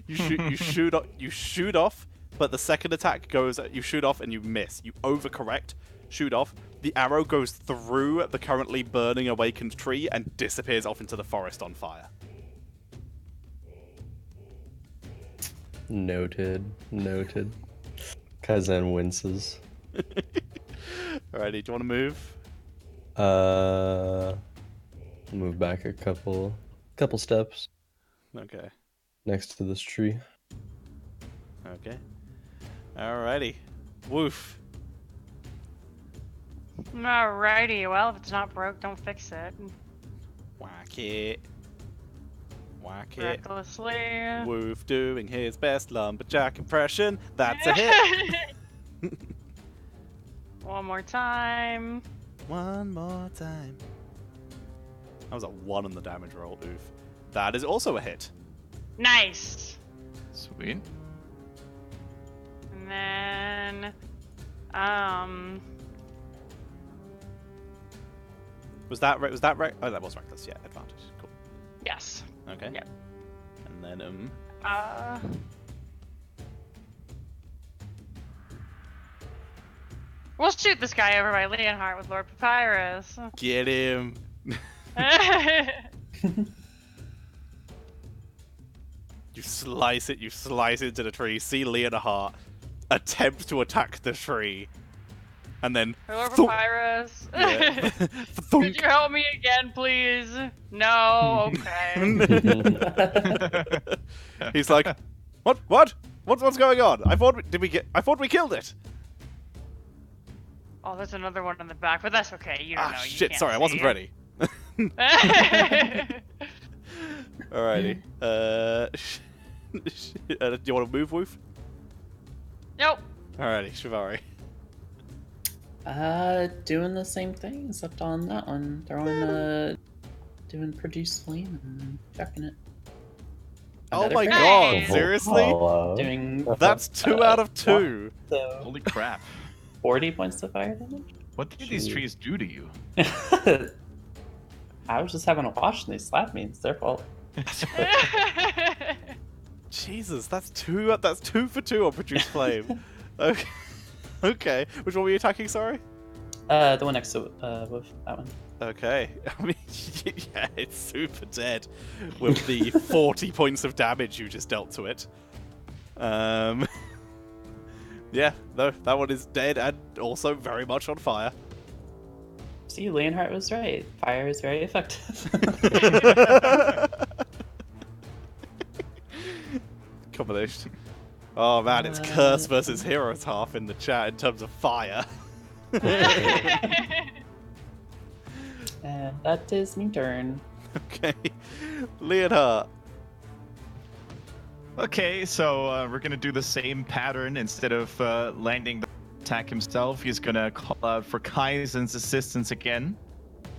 you shoot off, but the second attack goes. You shoot off and you miss. You overcorrect, shoot off. The arrow goes through the currently burning awakened tree and disappears off into the forest on fire. Noted. Kazan winces. Alrighty, do you want to move? Move back a couple steps Okay. next to this tree. Okay. Alrighty. Woof. Alrighty, well, if it's not broke, don't fix it. Whack it. Whack it. Recklessly. Woof doing his best lumberjack impression. That's a hit. One more time. One more time. That was a 1 on the damage roll. Oof. That is also a hit. Nice. Sweet. And then, Was that right? Oh, that was reckless. Yeah, advantage. Cool. yes. Okay. Yep. And then We'll shoot this guy over by Leonhardt with Lord Papyrus. get him. You slice it into the tree. See Leonhardt attempt to attack the tree, and then Lord thunk. Papyrus. Yeah. Could Thunk. you help me again, please? No. Okay. He's like, what's going on? I thought we killed it. Oh, there's another one in the back, but that's okay. You don't know. You Shit! can't Sorry, I wasn't see. ready. Alrighty. Do you want to move, Woof? Nope. Alrighty, Shivari. Doing the same thing, except on that one. Doing produce flame and checking it. Oh Another my crit. god, Nice. seriously? Hello. Doing That's 2 out of 2. so Holy crap. 40 points of fire damage. What did these trees do to you? I was just having a wash and they slapped me. It's their fault. Jesus, that's 2 for 2 on Produce Flame. Okay. Okay. Which one were you attacking, sorry? The one next to with that one. Okay. I mean, yeah, it's super dead with the 40 points of damage you just dealt to it. Yeah, no, that one is dead and also very much on fire. See, Leonhardt was right. Fire is very effective. Combination. Oh man, it's Curse versus Heroes half in the chat in terms of fire. And that is my turn. Okay. Leonhardt. Okay, so we're gonna do the same pattern. Instead of landing the attack himself, he's gonna call out for Kaizen's assistance again,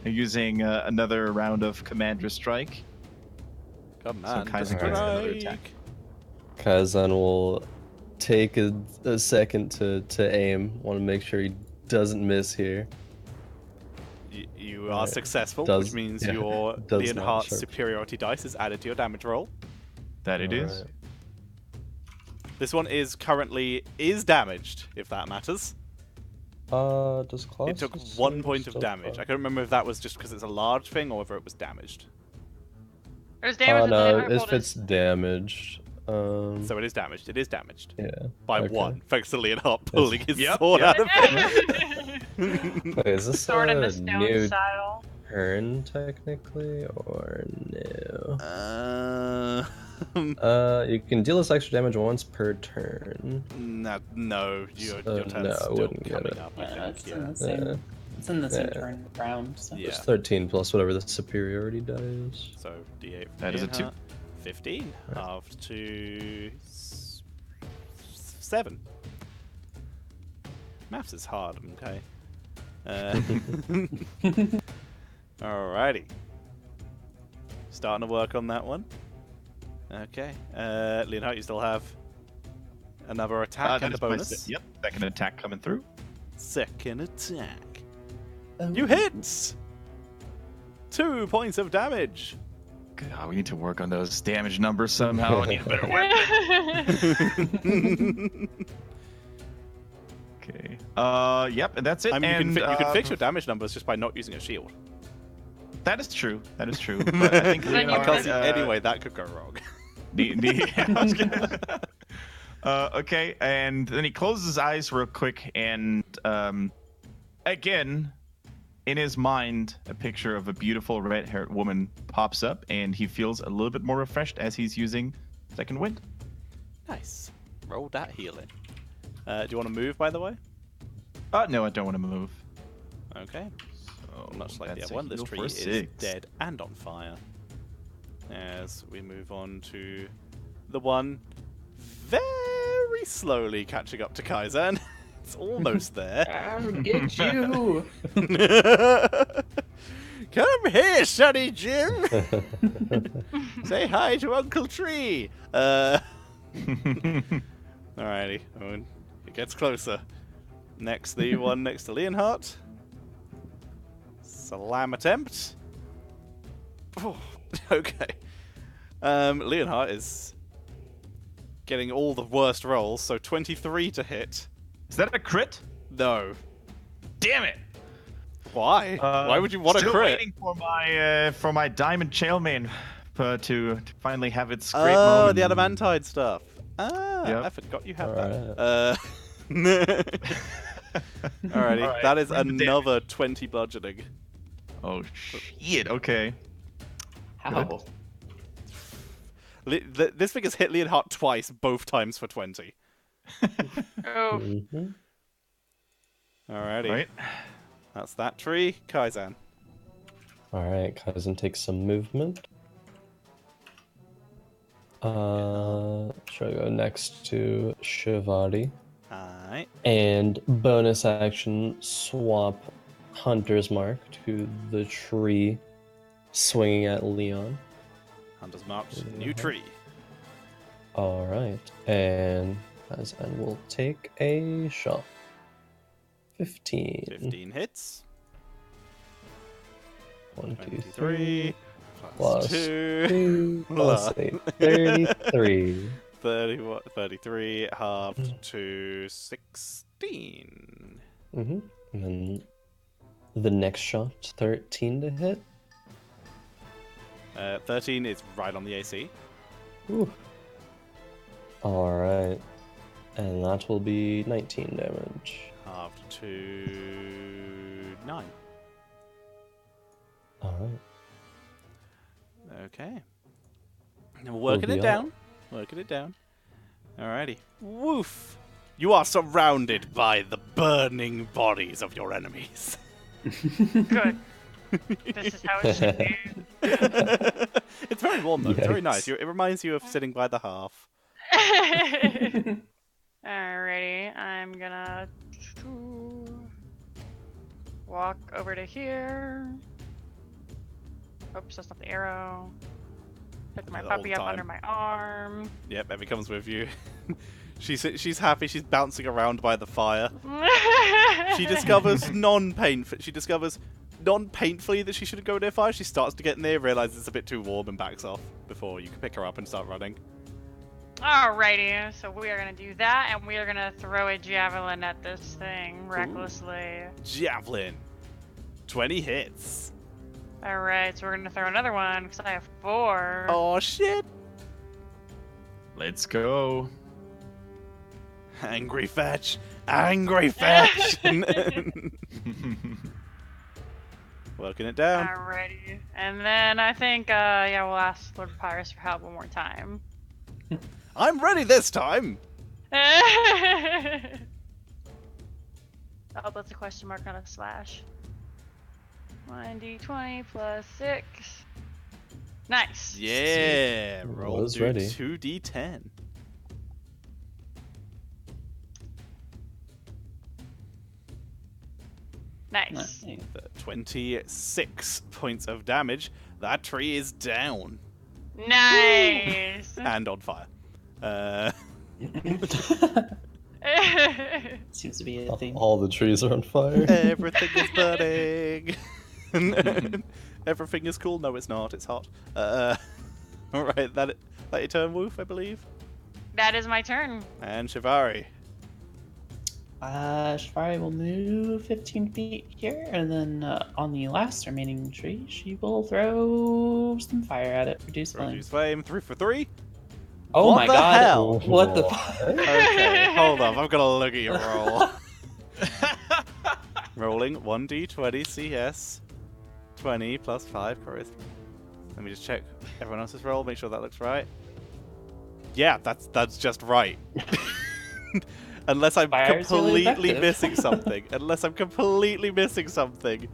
using another round of Commander Strike. Come on. Kaizen gets another attack. Kazan will take a second to aim. Want to make sure he doesn't miss here. You are successful, Does- which means yeah, your does not Leonhardt's sharp. superiority dice is added to your damage roll. That it is. Alright. This one is damaged, if that matters. Does Claus It took just 1 say point of stuff? damage. I can't remember if that was just because it's a large thing or whether it was damaged. There's damage Oh that no, Leonhardt if rolled it's damaged, So it is damaged. It is damaged. Yeah. By Okay. 1, thanks to Leonhardt pulling his Yep, sword yep. out of it. Wait, is this Sword in a the stone new style. turn technically, or no? You can deal this extra damage once per turn. No, your turn's no, I still wouldn't get coming it. up, I Yeah, think. it's Yeah. in the same. It's in the same Yeah. turn round. So. Yeah. It's 13 plus whatever the superiority die is. So D8 for That is a two. Leonhardt. 15 Right. halved to 7. Maths is hard, okay. Alrighty. Starting to work on that one. Okay. Leonhardt, you still have another attack That and a is my bonus. Yep, second attack coming through. Second attack. Oh. You hit! 2 points of damage. God, we need to work on those damage numbers somehow. I need a better weapon. Okay. Yep, and that's it. I mean, and, you can fix your damage numbers just by not using a shield. That is true. That is true. But I think Then you Leonard, Anyway, that could go wrong. I was gonna- okay, and then he closes his eyes real quick, and again, in his mind, a picture of a beautiful red-haired woman pops up, and he feels a little bit more refreshed as he's using Second Wind. Nice. Roll that healing. Do you want to move, by the way? No, I don't want to move. Okay. So Much like the that's other a one, this heal tree for a is 6. dead and on fire. As we move on to the one very slowly catching up to Kaizan. It's almost there. I'll get you. Come here, Sonny Jim. Say hi to Uncle Tree. Alrighty. Oh, it gets closer. Next, the one next to Leonhardt. Slam attempt. Oh, okay. Leonhardt is getting all the worst rolls, so 23 to hit. Is that a crit? No. Damn it! Why? Why would you want a still crit? waiting for my diamond chailmain to finally have its great Oh, moment. the adamantide stuff. Ah, Yep. I forgot you had Alright. that. Alrighty, Alright, that is roll the another 20 bludgeoning. Oh shit! Okay. How? This thing has hit Leonhardt twice, both times for 20. Oh, Mhm. Alrighty, Right. that's that tree. Kaizan. Alright, Kaizen takes some movement. Should I go next to Shivari? Alright. And bonus action, swap Hunter's Mark to the tree swinging at Leon. Hunter's marked. New tree. Alright, and Kaizen will take a shot. 15. 15 hits. 1, 2, 23. 3. Plus Plus 2. 2. Plus Plus. 8. 33. 33 halved to 16. Mm-hmm. And then the next shot, 13 to hit. 13 is right on the AC. Ooh. Alright. And that will be 19 damage. Halved to 9. Alright. Okay. Now working be it all. down. Working it down. Alrighty. Woof! You are surrounded by the burning bodies of your enemies. good. This is how it should be. It's very warm though. It's very Yikes. nice. It reminds you of sitting by the hearth. Alrighty, I'm gonna walk over to here. Oops, that's not the arrow. Pick my All the puppy up time. under my arm. Yep, Evie comes with you. she's happy. She's bouncing around by the fire. She discovers non-painfully that she shouldn't go near fire. She starts to get near, realizes it's a bit too warm, and backs off before you can pick her up and start running. Alrighty, so we are gonna do that, and we are gonna throw a javelin at this thing recklessly. Javelin. 20 hits. Alright, so we're gonna throw another one because I have 4. Oh shit. Let's go. Angry fetch! Angry fetch! Working it down. Alrighty. And then I think, yeah, we'll ask Lord Papyrus for help one more time. I'm ready this time! Oh, that's a question mark, not a slash. 1d20 plus 6. Nice. Yeah! Roll Was do ready. 2d10. Nice. Nice. 26 points of damage. That tree is down. Nice. And on fire. Seems to be a thing. All the trees are on fire. Everything is burning. Everything is cool. No, it's not. It's hot. Alright, that your turn, Woof, I believe. That is my turn. And Shivari. Shvari will move 15 feet here, and then on the last remaining tree, she will throw some fire at it. Reduce flame. Reduce flame. 3 for 3. Oh What my the god! hell? What the? Okay, hold on. I've got to look at your roll. Rolling 1d20 CS. 20 plus 5 charisma. Let me just check everyone else's roll. Make sure that looks right. Yeah, that's just right. Unless I'm Fire's really completely effective. missing something. Unless I'm completely missing something.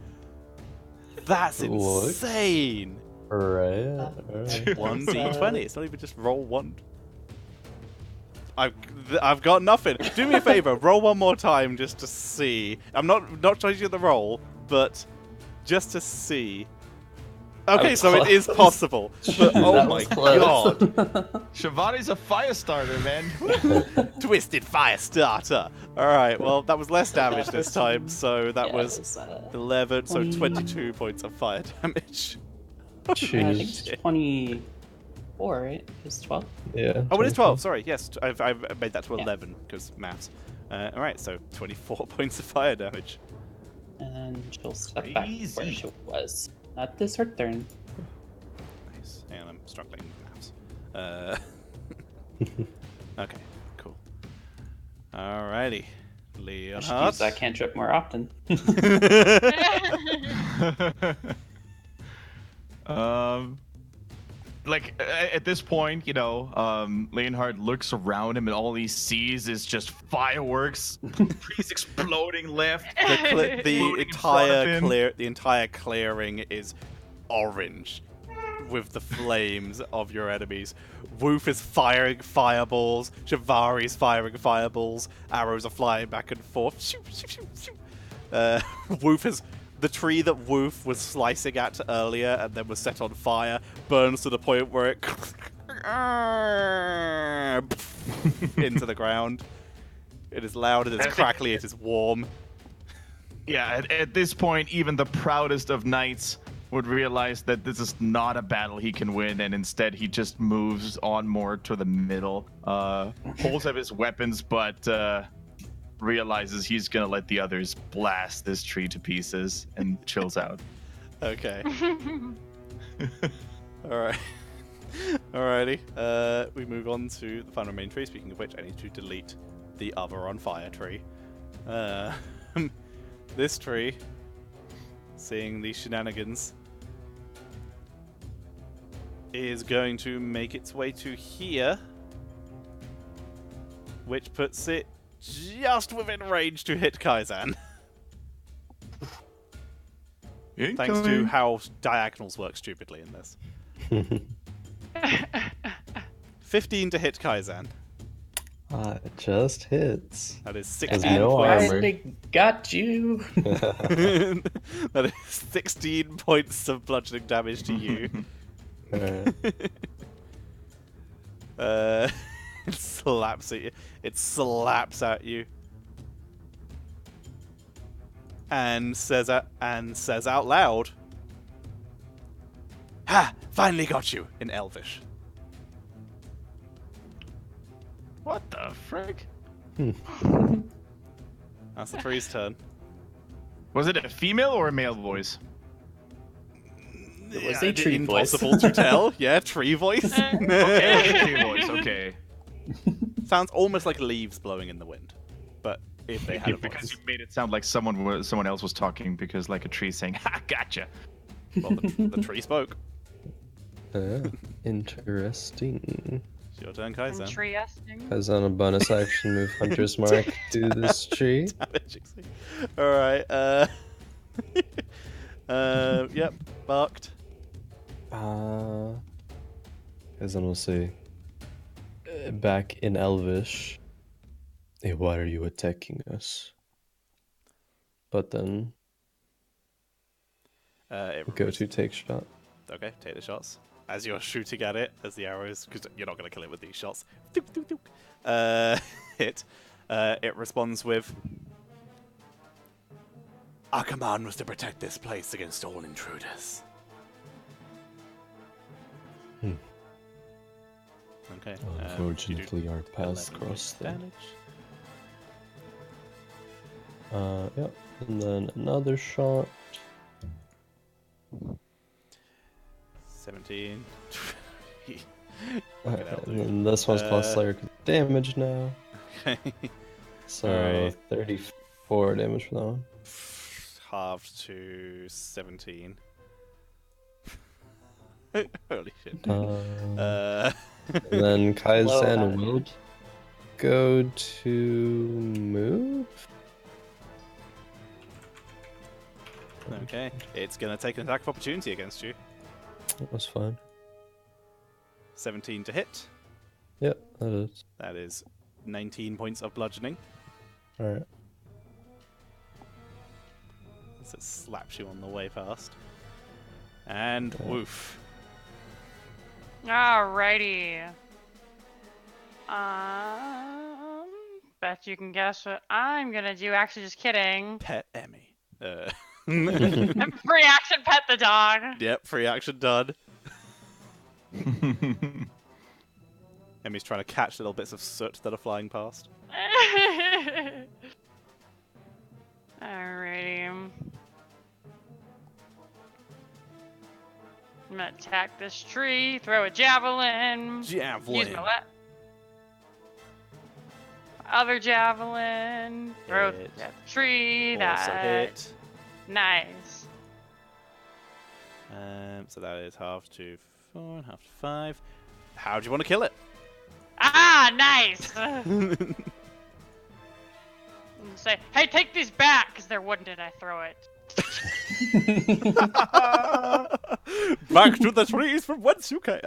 That's Look. insane. Right. That's, 1d20. It's not even just roll one. I've got nothing. Do me a favor. Roll one more time just to see. I'm not changing the roll, but just to see. Okay, was so it is close. possible. But oh That my was close. god. Shivani's a fire starter, man. Twisted fire starter. Alright, well, that was less damage this time, so that Yeah, was it was, 11, so 20. 22 points of fire damage. I think it's Jeez. 24, right? It's 12. Yeah. Oh, it is 12, sorry, yes, I've made that to Yeah. 11, because maths. Alright, so 24 points of fire damage. And then she'll step back where Easy. she was. Not this her turn. Nice. And I'm struggling with maths. Okay, cool. Alrighty. I should Leonhard. use that cantrip more often. Like at this point, you know, Leonhard looks around him and all he sees is just fireworks, trees exploding left. The Exploding in front of him. the entire clearing is orange with the flames of your enemies. Woof is firing fireballs. Shivari's firing fireballs. Arrows are flying back and forth. Shoo, shoo, shoo, shoo. Woof is the tree that Woof was slicing at earlier and then was set on fire burns to the point where it into the ground. It is loud, it is crackly, it is warm. Yeah, at this point, even the proudest of knights would realize that this is not a battle he can win, and instead he just moves on more to the middle. Pulls up his weapons, but realizes he's gonna let the others blast this tree to pieces and chills out. Okay. Alright. Alrighty. We move on to the final main tree. Speaking of which, I need to delete the other on fire tree. This tree, seeing these shenanigans, is going to make its way to here, which puts it just within range to hit Kaizan. Thanks to how diagonals work stupidly in this. 15 to hit Kaizan. It just hits. That is Has 16 no points. armor. I got you. That is 16 points of bludgeoning damage to you. Alright. It slaps at you. It slaps at you. And says out loud, "Ha! Finally got you!" in Elvish. What the frick? That's the tree's turn. Was it a female or a male voice? It was a tree voice. Impossible to tell. Yeah, tree voice. Okay, tree voice. Okay. Sounds almost like leaves blowing in the wind, but if they had a Because voice. you made it sound like someone else was talking, because like a tree saying, "Ha, gotcha." Well, the tree spoke. Interesting. It's your turn, Kaizen. Interesting. As on a bonus action move, Hunter's Mark to this tree. Alright, yep, barked. As then we'll say, back in Elvish, hey, why are you attacking us? But then, go to take shot. Okay, take the shots. As you're shooting at it, as the arrows, because you're not going to kill it with these shots. Dook, dook, dook. Hit. It responds with, our command was to protect this place against all intruders. Okay. Unfortunately, our paths crossed there. Yep. And then another shot. 17. And then this one's plus Slayer damage now. Okay. So Alright. 34 damage for that one. Halved to 17. Holy shit. And then Low Kaizen value. will go to move. Okay. It's going to take an attack of opportunity against you. That was fine. 17 to hit. Yep, that is. That is 19 points of bludgeoning. Alright. So it slaps you on the way past. And Okay. woof. Alrighty. Bet you can guess what I'm gonna do. Actually, just kidding. Pet Emmy. Free action pet the dog. Yep, free action done. Emmy's trying to catch little bits of soot that are flying past. Alrighty. I'm gonna attack this tree, throw a javelin. Use Javelin. my other javelin. Throw Hit. that tree. Also That hit. nice. So that is half to 4 and half to 5. How do you want to kill it? Ah, nice. And say, hey, take these back, because they're wooden and I throw it. Back to the trees from whence you came.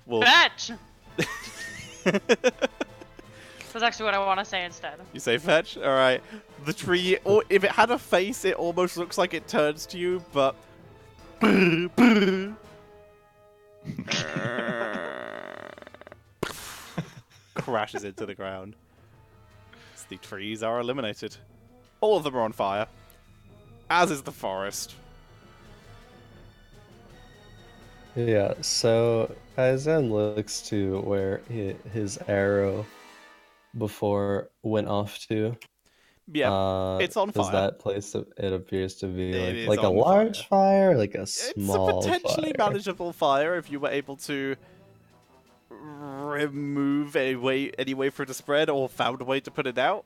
Well, Fetch. That's actually what I want to say instead. you say fetch? Alright. The tree, or if it had a face, it almost looks like it turns to you, but... crashes into the ground. So the trees are eliminated. All of them are on fire. As is the forest. Yeah, so Kaizen looks to where his arrow before went off to. Yeah, it's on Is fire. that place that it appears to be It is like a on large fire, like a It's small a potentially fire? manageable fire if you were able to remove any way for it to spread or found a way to put it out.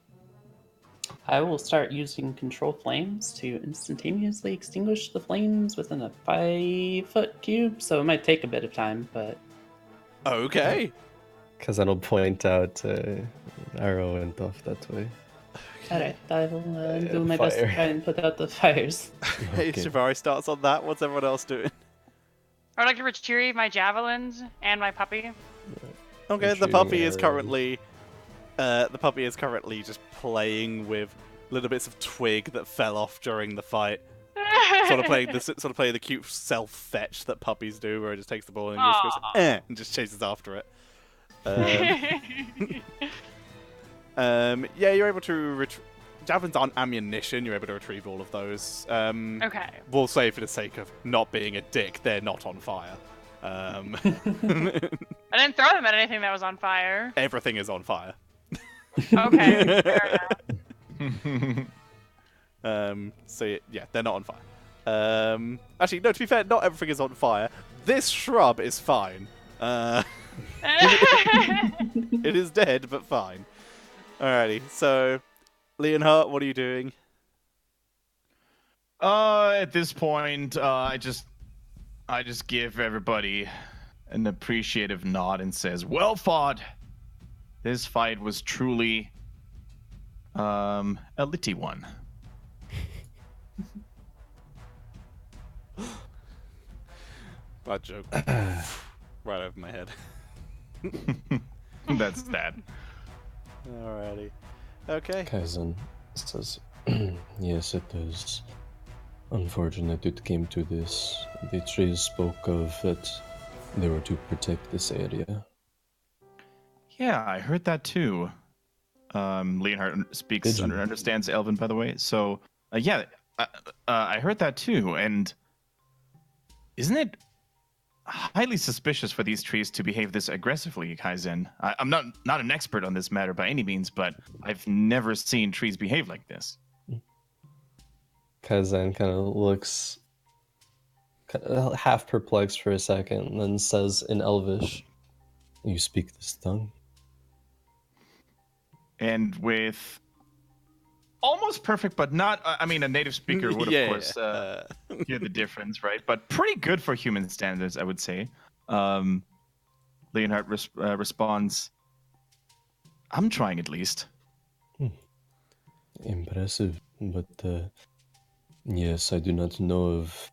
I will start using control flames to instantaneously extinguish the flames within a 5-foot cube, so it might take a bit of time, but Okay. Because then I'll point out arrow went off that way. alright, I will do my best to fire. try and put out the fires. Hey, Okay. Shivari starts on that. What's everyone else doing? I would like to retrieve my javelins and my puppy. Okay, the shooting puppy is arrows. currently just playing with little bits of twig that fell off during the fight. Sort of playing the cute self fetch that puppies do, where it just takes the ball and just goes Aw. and just chases after it. Yeah, you're able to javelins aren't ammunition. You're able to retrieve all of those. Okay. We'll say for the sake of not being a dick, they're not on fire. I didn't throw them at anything that was on fire. Everything is on fire. Okay. Fair enough. So yeah, they're not on fire. Actually, no. To be fair, not everything is on fire. This shrub is fine. It is dead, but fine. Alrighty, so Leonhardt, what are you doing? At this point, I just give everybody an appreciative nod and says, "Well fought. This fight was truly a litty one." Bad joke. Right over my head. That's that. Alrighty. Okay. Kaizen says, yes, it is unfortunate it came to this. The trees spoke of that they were to protect this area. Yeah, I heard that too. Leonhardt speaks Did you? understands Elven, by the way. So yeah, I heard that too. And isn't it highly suspicious for these trees to behave this aggressively, Kaizen? I'm not an expert on this matter by any means, but I've never seen trees behave like this. Kaizen kind of looks half perplexed for a second, and then says in Elvish, "You speak this tongue?" And with almost perfect, but not. I mean, a native speaker would, of course, hear the difference, right? But pretty good for human standards, I would say. Leonhardt responds, "I'm trying at least." Impressive, but yes, I do not know of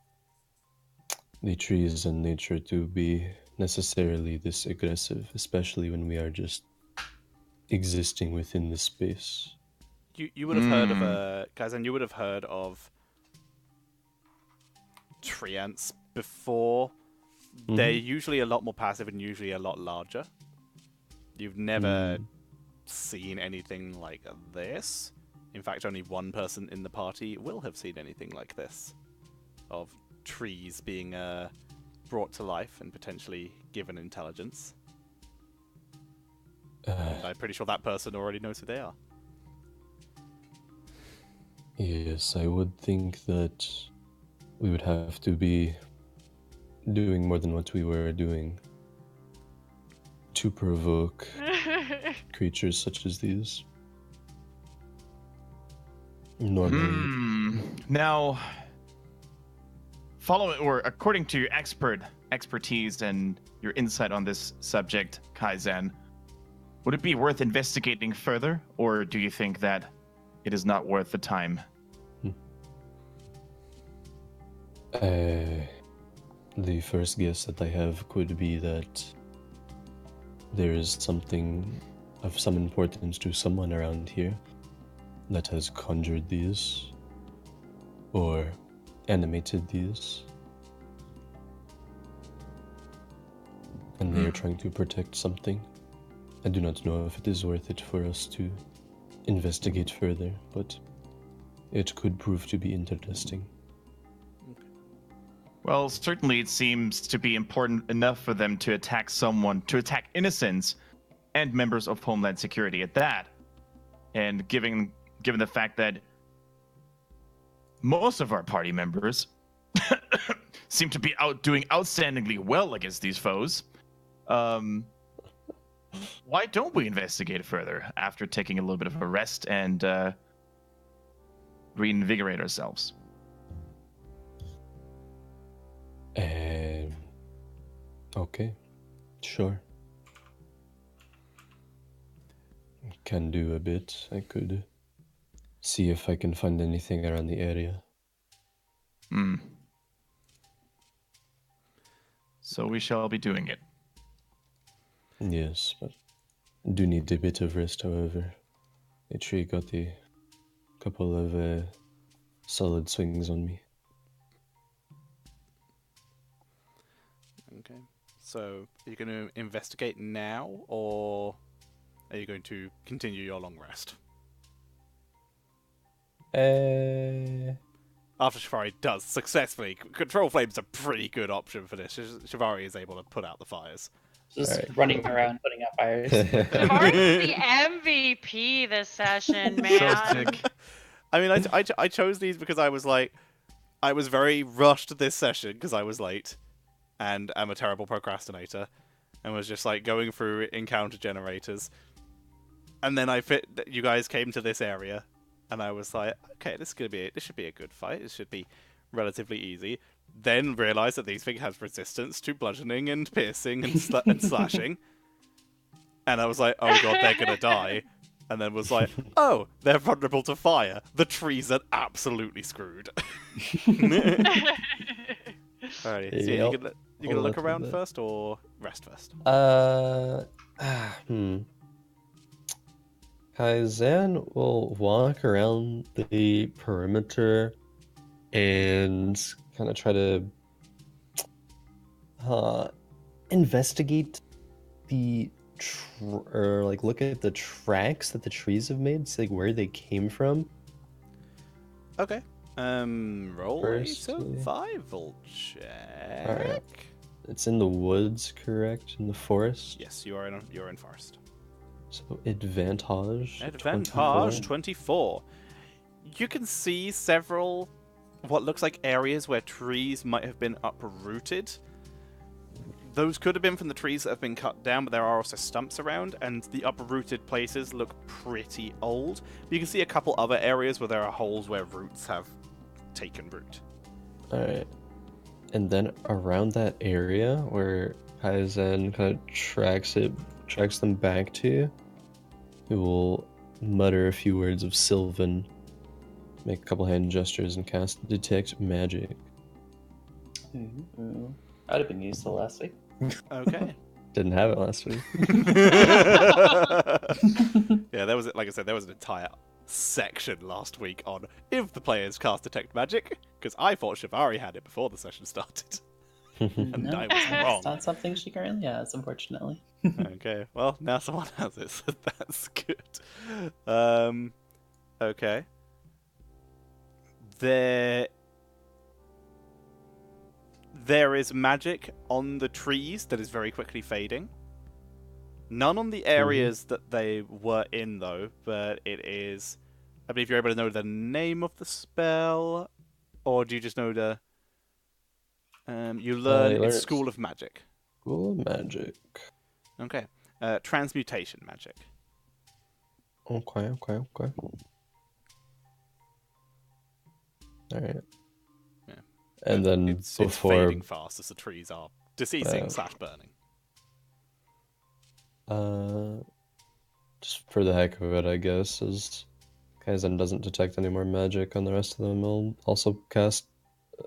the trees and nature to be necessarily this aggressive, especially when we are just existing within this space. You would have heard of Kaizen, you would have heard of tree ants before. They're usually a lot more passive and usually a lot larger. You've never seen anything like this. In fact, only one person in the party will have seen anything like this. Of trees being brought to life and potentially given intelligence. And I'm pretty sure that person already knows who they are. Yes, I would think that we would have to be doing more than what we were doing to provoke creatures such as these. Normally, Now, according to your expertise and your insight on this subject, Kaizen, would it be worth investigating further, or do you think that it is not worth the time? The first guess that I have could be that there is something of some importance to someone around here that has conjured these or animated these. And they are trying to protect something. I do not know if it is worth it for us to investigate further, but it could prove to be interesting. Well, certainly it seems to be important enough for them to attack innocents and members of Homeland Security at that. And given the fact that most of our party members seem to be doing outstandingly well against these foes, why don't we investigate further after taking a little bit of a rest and reinvigorate ourselves? Okay, sure. Can do a bit. I could see if I can find anything around the area. So we shall be doing it. Yes, but do need a bit of rest, however. The tree got a couple of solid swings on me. Okay. So, are you going to investigate now, or are you going to continue your long rest? After Shivari does successfully, Control Flame's a pretty good option for this. Shivari is able to put out the fires. Just Alright. running around putting out fires. Shivari's the MVP this session, man. So sick. I mean, I chose these because I was very rushed this session because I was late, and I'm a terrible procrastinator. and was just like going through encounter generators. And then you guys came to this area, and I was like, okay, this should be a good fight. It should be relatively easy. Then realized that these things have resistance to bludgeoning and piercing and, and slashing. And I was like, oh god, they're gonna die. And then was like, oh, they're vulnerable to fire. The trees are absolutely screwed. Alrighty, so Yep. you gonna look I'll around do that. first or rest first? Kaizen will walk around the perimeter and kind of try to investigate the or like look at the tracks that the trees have made, see like where they came from. Okay. Roll a Firstly- survival check. Alright. It's in the woods, correct? In the forest. Yes, you're in forest. So advantage. Advantage 24. 24. You can see several what looks like areas where trees might have been uprooted. Those could have been from the trees that have been cut down, but there are also stumps around, and the uprooted places look pretty old. You can see a couple other areas where there are holes where roots have taken root. Alright. And then around that area where Kaizen kind of tracks them back to, he will mutter a few words of Sylvan, make a couple hand gestures, and cast Detect Magic. Ooh. That would have been useful last week. Okay. Didn't have it last week. Yeah, there was, like I said, there was an entire section last week on if the players cast Detect Magic, because I thought Shivari had it before the session started. And No, I was It's wrong. not something she currently has, unfortunately. Okay, well, now someone has it, so that's good. Okay. There is magic on the trees that is very quickly fading. None on the areas that they were in, though, but it is... I believe you're able to know the name of the spell, or do you just know the... you learn you learn it's it's- School of Magic. School of Magic. Okay. Transmutation magic. Okay. Alright. Yeah. And then It's before fading fast as the trees are deceasing / burning. just for the heck of it, I guess, as Kaizen doesn't detect any more magic on the rest of them, he'll also cast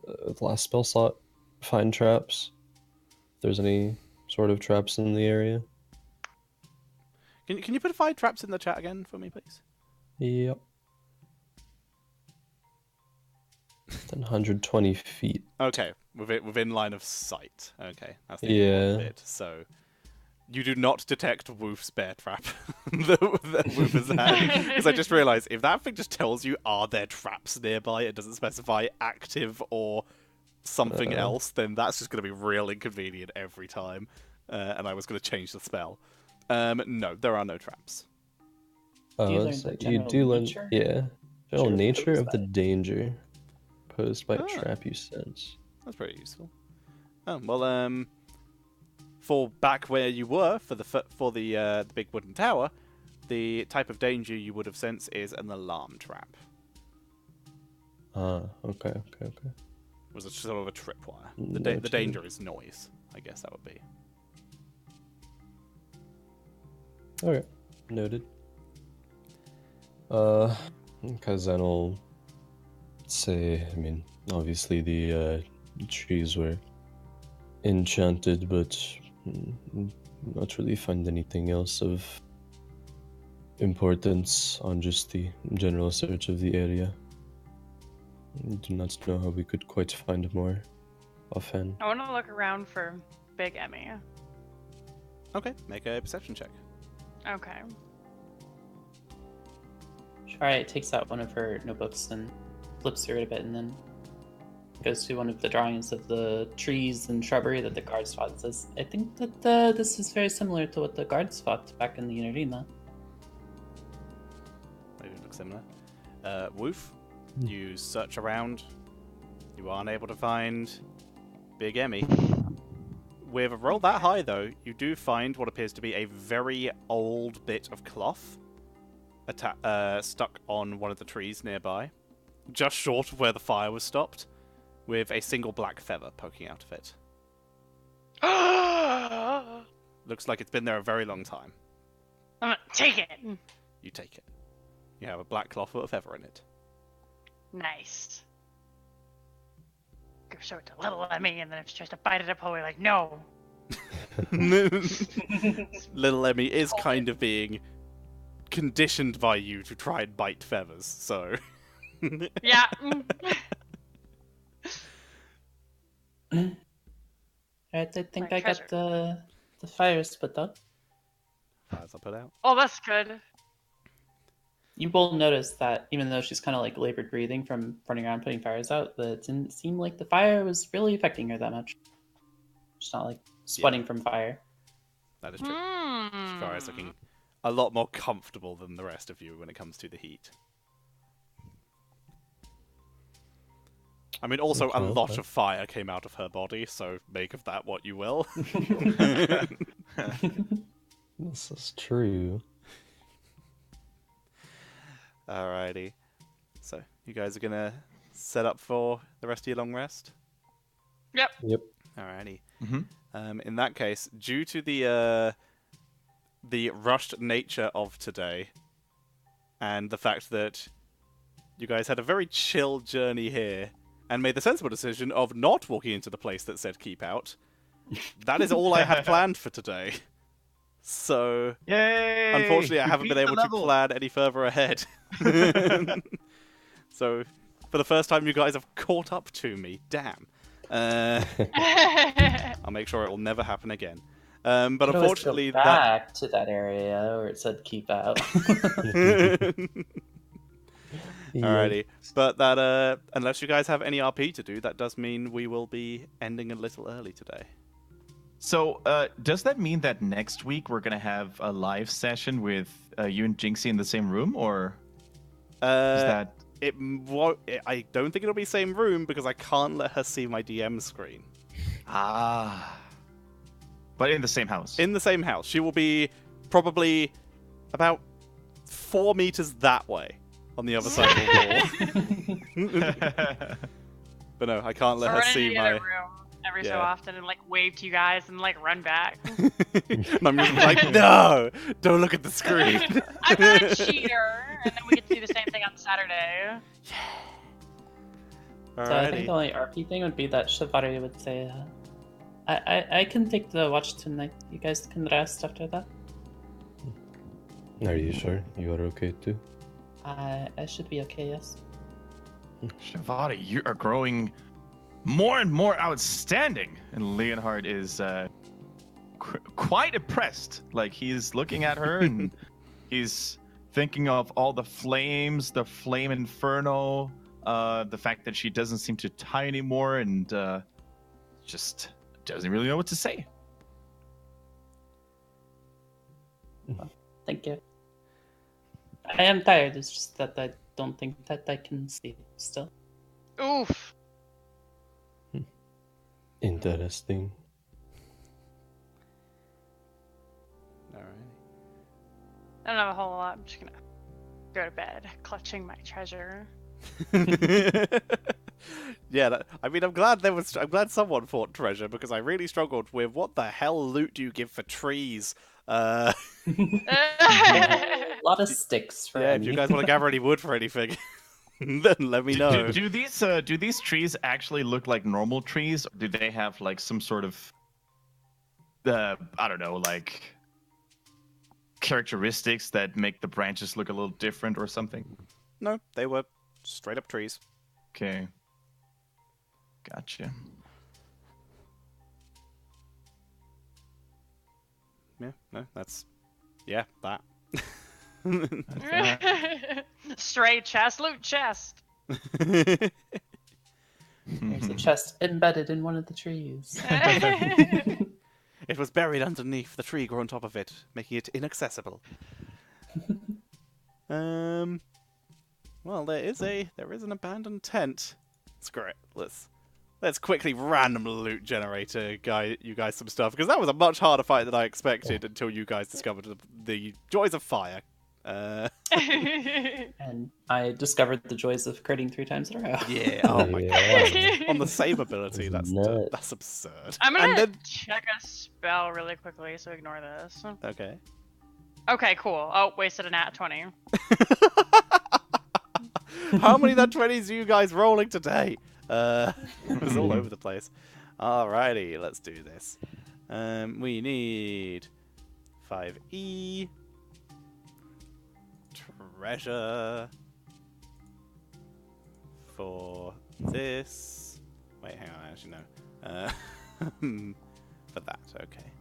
the last spell slot, Find Traps. If there's any sort of traps in the area. Can you put 5 traps in the chat again for me, please? Yep. Then 120 feet. Okay, within line of sight. Okay, that's the Yeah. important bit. So you do not detect Woof's bear trap that Woof has had. Because I just realised if that thing just tells you are there traps nearby, it doesn't specify active or something else, then that's just going to be real inconvenient every time. And I was going to change the spell. No, there are no traps. Do you Oh, learn so the you general do learn, nature? yeah, general Sure, nature posed of the by- danger posed by Ah. a trap you sense. That's pretty useful. Oh well, for back where you were for the big wooden tower, the type of danger you would have sensed is an alarm trap. Ah, okay. It was a sort of a tripwire. The Noted. danger is noise. I guess that would be. Okay, noted. Kaizen will say, I mean, obviously the trees were enchanted, but not really find anything else of importance on just the general search of the area. Do not know how we could quite find more offhand. I want to look around for Big Emmy. Okay, make a perception check. Okay. Shariah takes out one of her notebooks and flips through it a bit, and then goes to one of the drawings of the trees and shrubbery that the guards fought and says, I think that this is very similar to what the guards fought back in the arena. Maybe it looks similar. Woof, you search around. You aren't able to find Big Emmy. with a roll that high, though, you do find what appears to be a very old bit of cloth stuck on one of the trees nearby, just short of where the fire was stopped, with a single black feather poking out of it. I'm Looks like it's been there a very long time. gonna take it. You take it. You have a black cloth with a feather in it. Nice. Go show it to little Emmy, and then if she tries to bite it up, I'll be like, no. Little Emmy is kind of being conditioned by you to try and bite feathers, so... Yeah. Alright, I think My I treasure. got the fires put out. Fires I put out. Oh, that's good. You will notice that even though she's kind of like labored breathing from running around putting fires out, that it didn't seem like the fire was really affecting her that much. She's not like sweating from fire. That is true. Hmm. Shivara is looking a lot more comfortable than the rest of you when it comes to the heat. I mean, also, a Okay, lot okay. of fire came out of her body, so make of that what you will. This is true. Alrighty. So, you guys are gonna set up for the rest of your long rest? Yep. Yep. Alrighty. Mm-hmm. In that case, due to the rushed nature of today, and the fact that you guys had a very chill journey here, and made the sensible decision of not walking into the place that said keep out, that is all I had planned for today. So, Yay! unfortunately, I We haven't been beat able the to level. plan any further ahead. So, for the first time, you guys have caught up to me. Damn. I'll make sure it will never happen again. But Could always go unfortunately, that. back to that area where it said keep out. Alrighty. But that, unless you guys have any RP to do, that does mean we will be ending a little early today. So, does that mean that next week we're gonna have a live session with you and Jinxie in the same room, or is that? I don't think it'll be same room because I can't let her see my DM screen. But in the same house. In the same house. She will be probably about 4 meters that way on the other side of the wall. But no, I can't let I'll her run into see the my... other room every so Yeah. often and like wave to you guys and like run back. And I'm just like, no! Don't look at the screen! I'm not a cheater, and then we get to do the same thing on Saturday. So I think Alrighty. the only RP thing would be that Shivari would say, I can take the watch tonight. You guys can rest after that. Are you sure you are okay too? I should be okay, yes. Shivadi, you are growing more and more outstanding. And Leonhard is quite impressed. Like, he's looking at her and he's thinking of all the flames, the flame inferno, the fact that she doesn't seem to tie anymore, and just doesn't really know what to say. Thank you. I am tired, it's just that I don't think that I can sleep still. Oof. Interesting. Alrighty. I don't have a whole lot. I'm just gonna go to bed, clutching my treasure. Yeah, I mean, I'm glad someone fought treasure because I really struggled with what the hell loot do you give for trees. A lot of sticks for Yeah, if Emmy. you guys want to gather any wood for anything, then let me know. Do these trees actually look like normal trees? Or do they have like some sort of I don't know, like characteristics that make the branches look a little different or something? No, they were straight up trees. Okay. Gotcha. Yeah, no, that's that. Straight chest, loot chest. There's a chest embedded in one of the trees. It was buried underneath the tree grew on top of it, making it inaccessible. Well, there is an abandoned tent. Screw it. Let's let's quickly random loot generator you guys some stuff, because that was a much harder fight than I expected until you guys discovered the joys of fire. And I discovered the joys of critting 3 times in a row. Yeah, oh my Yeah. god. On the save ability, that's Nuts. absurd. I'm And gonna then, check a spell really quickly, so ignore this. okay. Okay, cool. Oh, wasted a nat 20. How many nat 20s are you guys rolling today? It was all over the place. Alrighty, let's do this. We need 5E. Treasure. For this. Wait, hang on, actually no. For that, okay.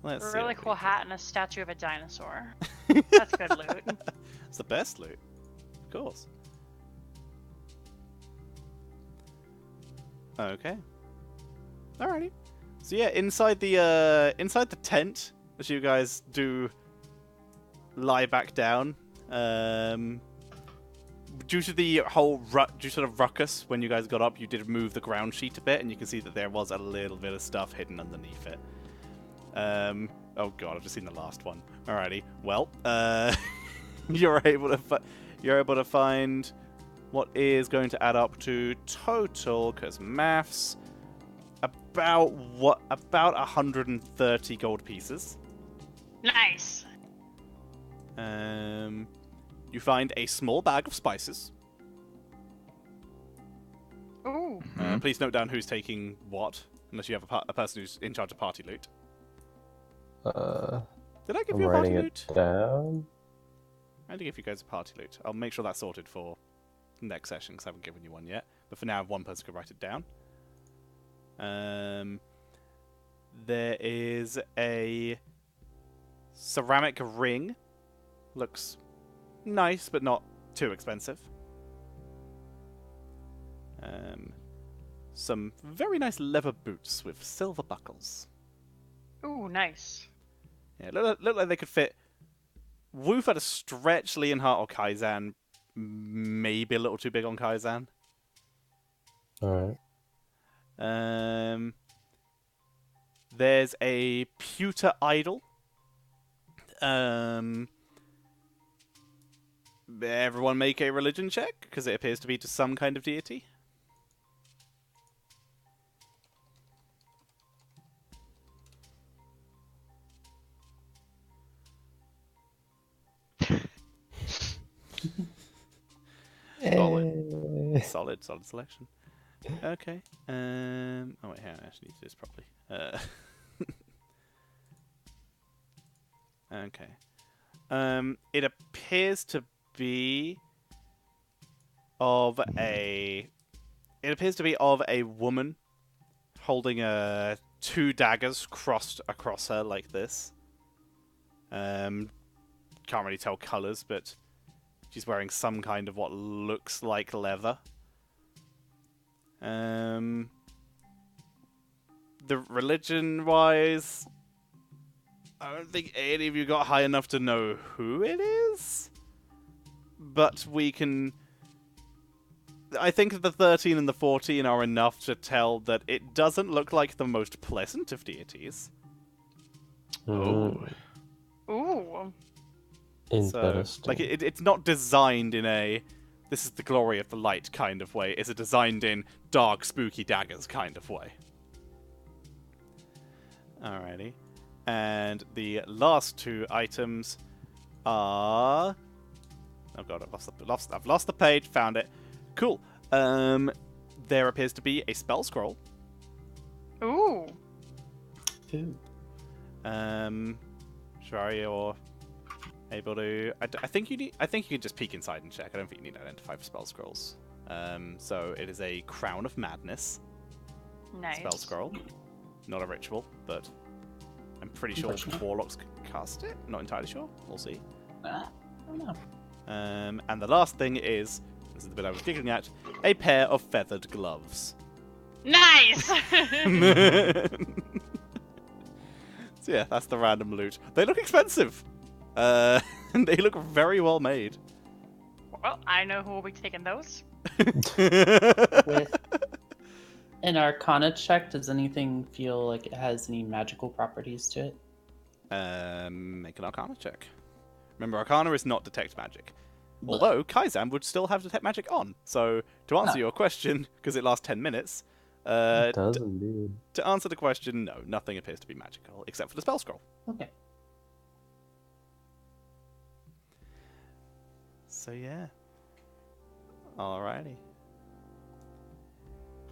Let's A see really what we cool get. hat and a statue of a dinosaur. That's good loot. It's the best loot. Of course. Okay. Alrighty. So yeah, inside the tent, as you guys do lie back down, due to the whole ruckus when you guys got up, you did move the ground sheet a bit, and you can see that there was a little bit of stuff hidden underneath it. Oh god, I've just seen the last one. Alrighty. Well, you're able to find what is going to add up to total, because maths, about 130 gold pieces. Nice. You find a small bag of spices. Ooh. Please note down who's taking what, unless you have a person who's in charge of party loot. Did I give I'm you a party writing loot? it down. I did give you guys a party loot. I'll make sure that's sorted for next session, because I haven't given you one yet. But for now, one person could write it down. There is a ceramic ring. Looks nice, but not too expensive. Some very nice leather boots with silver buckles. Ooh, nice. Yeah, look like they could fit. Woof at a stretch, Leonhardt or Kaizan. Maybe a little too big on Kaizan. Alright. There's a pewter idol. Everyone make a religion check, because it appears to be to some kind of deity. Solid selection. Okay. Oh wait, hang on, I actually need to do this properly. Okay. It appears to be of a. It appears to be of a woman holding two daggers crossed across her like this. Can't really tell colors, but she's wearing some kind of what looks like leather. The religion-wise, I don't think any of you got high enough to know who it is. But we can... I think the 13 and the 14 are enough to tell that it doesn't look like the most pleasant of deities. Oh. Ooh. So, Interesting. like, it's not designed in a... This is the glory of the light kind of way. It's designed in dark, spooky daggers kind of way. Alrighty. And the last two items are... Oh god, I've lost the page. Found it. Cool. There appears to be a spell scroll. Ooh. Ooh. Shari, you're able to... I think you can just peek inside and check. I don't think you need to identify for spell scrolls. So it is a Crown of Madness Nice. spell scroll. Not a ritual, but I'm pretty sure warlocks can cast it. Not entirely sure. We'll see. I don't know. And the last thing is, this is the bit I was giggling at, a pair of feathered gloves. Nice. So yeah, that's the random loot. They look expensive. They look very well made. Well, I know who will be taking those. With an Arcana check, does anything feel like it has any magical properties to it? Make an Arcana check. Remember, Arcana is not detect magic. Blech. Although Kaizan would still have detect magic on. So to answer Ah. your question, because it lasts 10 minutes, It does indeed. to answer the question, no, nothing appears to be magical except for the spell scroll. Okay. So yeah. Alrighty.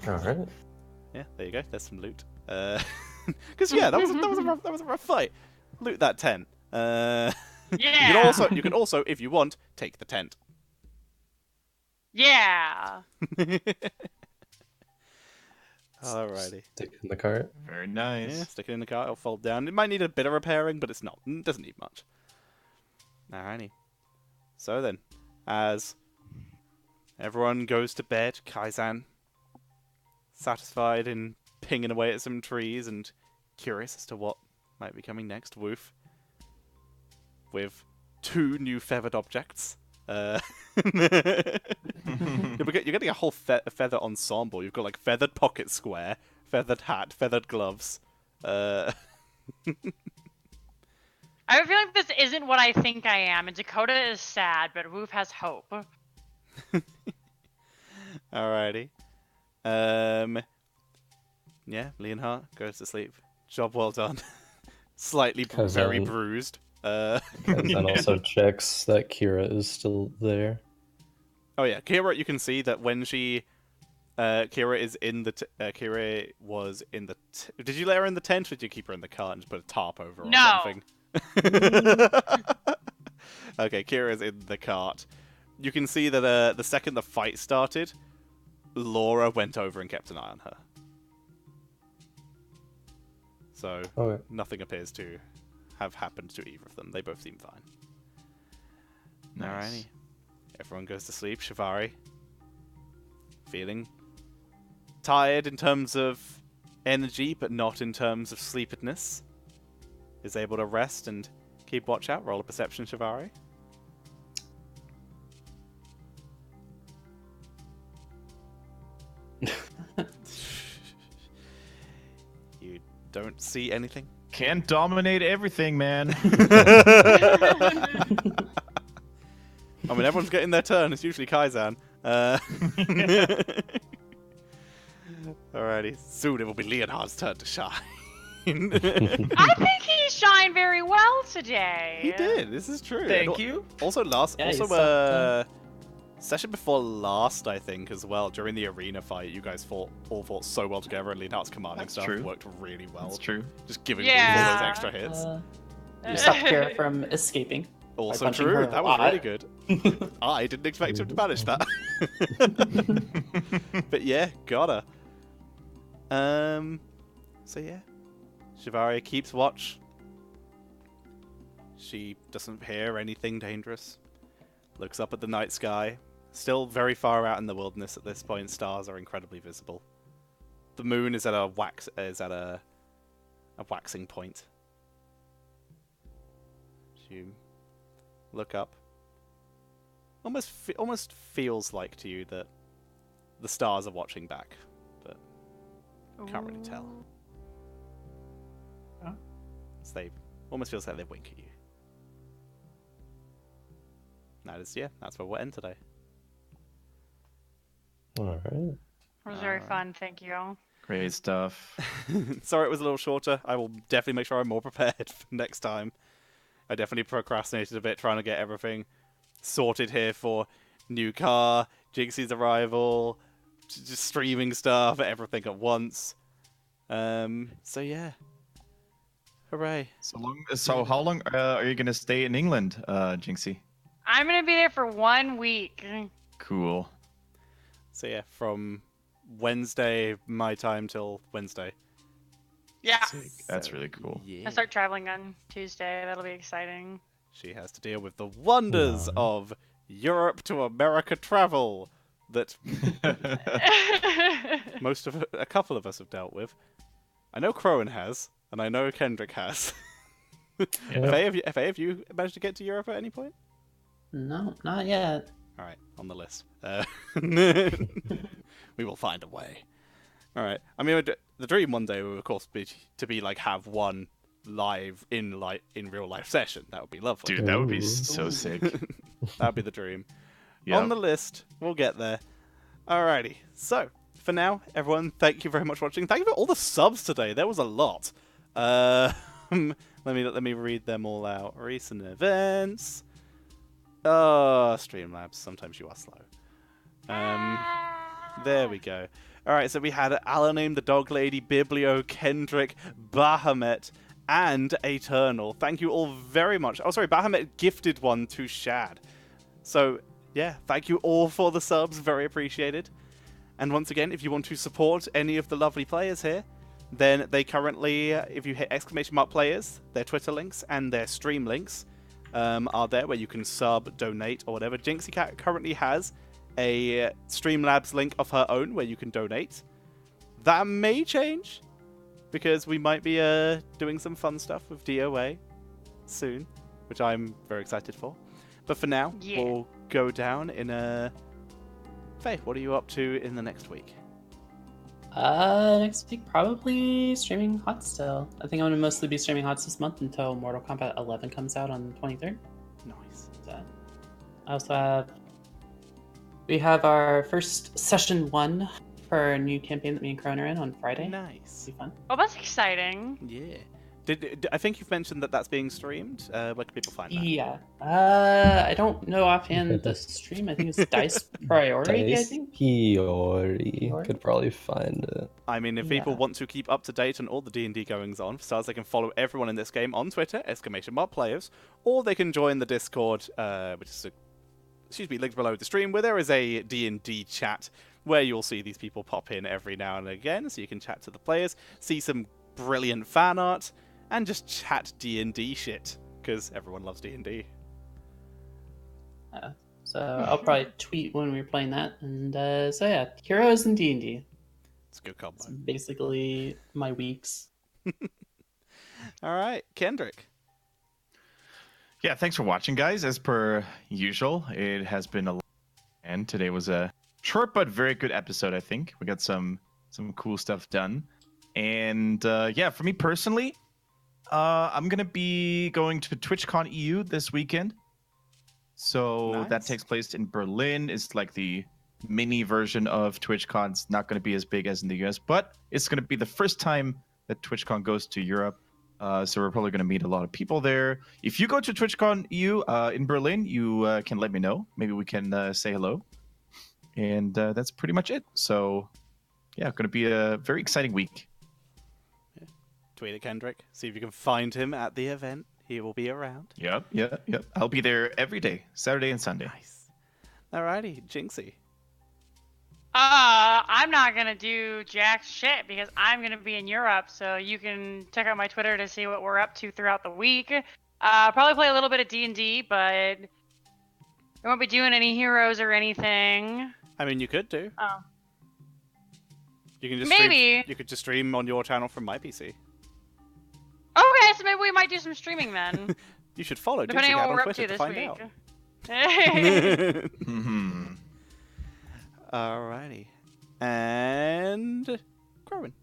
All right. Yeah, there you go. There's some loot. Because yeah, that was a rough fight. Loot that tent. Yeah. You can also, if you want, take the tent. Yeah. Alrighty. Stick in the cart. Very nice. Yeah, stick it in the cart. It'll fold down. It might need a bit of repairing, but it's not. It doesn't need much. Alrighty. So then, as everyone goes to bed, Kaizan, satisfied in pinging away at some trees and curious as to what might be coming next, Woof, with 2 new feathered objects. You're getting a whole feather ensemble. You've got like feathered pocket square, feathered hat, feathered gloves. I feel like this isn't what I think I am, and Dakota is sad, but Woof has hope. Alrighty. Yeah, Leonhardt goes to sleep. Job well done. Slightly very Kazan. bruised. And also checks that Kira is still there. Oh yeah, Kira. You can see that when she, Kira is in the. Kira was in the. Did you let her in the tent, or did you keep her in the cart and just put a tarp over her or No. something? Okay, Kira's in the cart. You can see that the second the fight started, Laura went over and kept an eye on her. So Okay. nothing appears to have happened to either of them. They both seem fine. Nice. Alrighty. Everyone goes to sleep. Shivari, feeling tired in terms of energy, but not in terms of sleepiness, is able to rest and keep watch out. Roll a perception, Shivari. You don't see anything. Can't dominate everything, man. I mean, everyone's getting their turn. It's usually Kaizan. Alrighty. Soon it will be Leonhard's turn to shine. I think he shined very well today. He did. This is true. Thank And you. Also, Yeah, he also, sucked, session before last, I think, as well. During the arena fight, you guys all fought so well together, and Leonhard's commanding That's stuff true. worked really well. That's true. Just giving Yeah. all those extra hits. You stopped Kira from escaping. Also punching true. her a That was lot. really good. I didn't expect him to manage that. But yeah, got her. So yeah, Shivari keeps watch. She doesn't hear anything dangerous. Looks up at the night sky. Still very far out in the wilderness at this point. Stars are incredibly visible. The moon is at a waxing point. You look up. Almost feels like to you that the stars are watching back, but can't really tell. Huh? So they almost feels like they wink at you. That's where we'll end today. All right. It was very Alright. fun, thank you. Great stuff. Sorry it was a little shorter. I will definitely make sure I'm more prepared for next time. I definitely procrastinated a bit trying to get everything sorted here for new car, Jinxie's arrival, just streaming stuff, everything at once. So yeah. Hooray. So how long are you gonna stay in England, Jinxie? I'm gonna be there for 1 week. Cool. So yeah, from Wednesday my time till Wednesday. Yeah. That's So, really cool. Yeah. I start traveling on Tuesday. That'll be exciting. She has to deal with the wonders of Europe to America travel that a couple of us have dealt with. I know Crowan has, and I know Kendrick has. Have any of you managed to get to Europe at any point? No, not yet. All right, on the list. We will find a way. All right. I mean, the dream one day would, of course, be to be like have one live in real life session. That would be lovely. Dude, that would be Ooh. so sick. That'd be the dream. Yeah. On the list, we'll get there. Alrighty. So for now, everyone, thank you very much for watching. Thank you for all the subs today. There was a lot. Let me read them all out. Recent events. Oh, Streamlabs. Sometimes you are slow. There we go. Alright, so we had Alanim, the Dog Lady, Biblio, Kendrick, Bahamut, and Eternal. Thank you all very much. Oh, sorry, Bahamut gifted one to Shad. So, yeah, thank you all for the subs. Very appreciated. And once again, if you want to support any of the lovely players here, then they currently, if you hit !players, their Twitter links and their stream links are there where you can sub, donate, or whatever. Jinxie Cat currently has a Streamlabs link of her own where you can donate. That may change because we might be doing some fun stuff with DOA soon, which I'm very excited for. But for now, Yeah. we'll go down in a... Faye, what are you up to in the next week? Next week probably streaming HOTS still. I think I'm gonna mostly be streaming HOTS this month until Mortal Kombat 11 comes out on the 23rd. Nice. So, I also we have our first session 1 for our new campaign that me and Crone are in on Friday. Nice. It'll be fun. Oh, that's exciting. Yeah. Did I think you've mentioned that that's being streamed? Where can people find that? Yeah. I don't know offhand the stream. I think it's Dice Priority. I Dice think. Priority. Could probably find it. I mean, if people Yeah. want to keep up to date on all the D&D goings on, for starters, they can follow everyone in this game on Twitter, !players, or they can join the Discord, which is, linked below the stream, where there is a D&D chat where you'll see these people pop in every now and again, so you can chat to the players, see some brilliant fan art, and just chat D&D shit, because everyone loves D&D. So I'll probably tweet when we're playing that, and so yeah, Heroes and D&D. It's a good combo. It's basically my weeks. All right, Kendrick. Yeah, thanks for watching, guys. As per usual, it has been a long and today was a short but very good episode, I think. We got some cool stuff done. And yeah, for me personally, I'm going to be going to TwitchCon EU this weekend. So that Nice. takes place in Berlin. It's like the mini version of TwitchCon. It's not going to be as big as in the US, but it's going to be the first time that TwitchCon goes to Europe. So we're probably going to meet a lot of people there. If you go to TwitchCon EU in Berlin, you can let me know. Maybe we can say hello. And that's pretty much it. So yeah, going to be a very exciting week. Tweet at Kendrick. See if you can find him at the event. He will be around. Yep. I'll be there every day, Saturday and Sunday. Nice. Alrighty, Jinxie. I'm not gonna do jack shit because I'm gonna be in Europe, so you can check out my Twitter to see what we're up to throughout the week. Probably play a little bit of D&D, but I won't be doing any heroes or anything. I mean, you could do. Oh. You can just Maybe. Stream, you could just stream on your channel from my PC. Okay, so maybe we might do some streaming then, You should follow depending Jinxie on Cat what on we're up Twitter to to this find week. out. Hmm. Alrighty. And Corwin.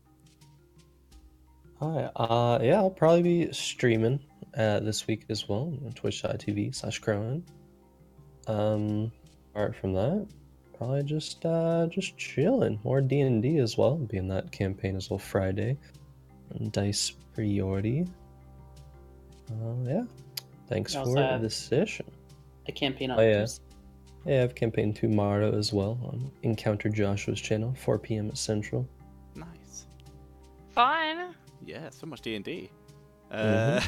Hi. Yeah, I'll probably be streaming this week as well on twitch.tv/Crowan. Apart from that, probably just chilling. More D&D as well, being that campaign as well Friday. And Dice Priority. Yeah. Thanks You for also have- this session. A campaign on Oh, yeah. Tuesday. Yeah, I have campaign tomorrow as well on Encounter Joshua's channel, 4 p.m. Central. Nice. Fun. Yeah, so much D&D. Mhm.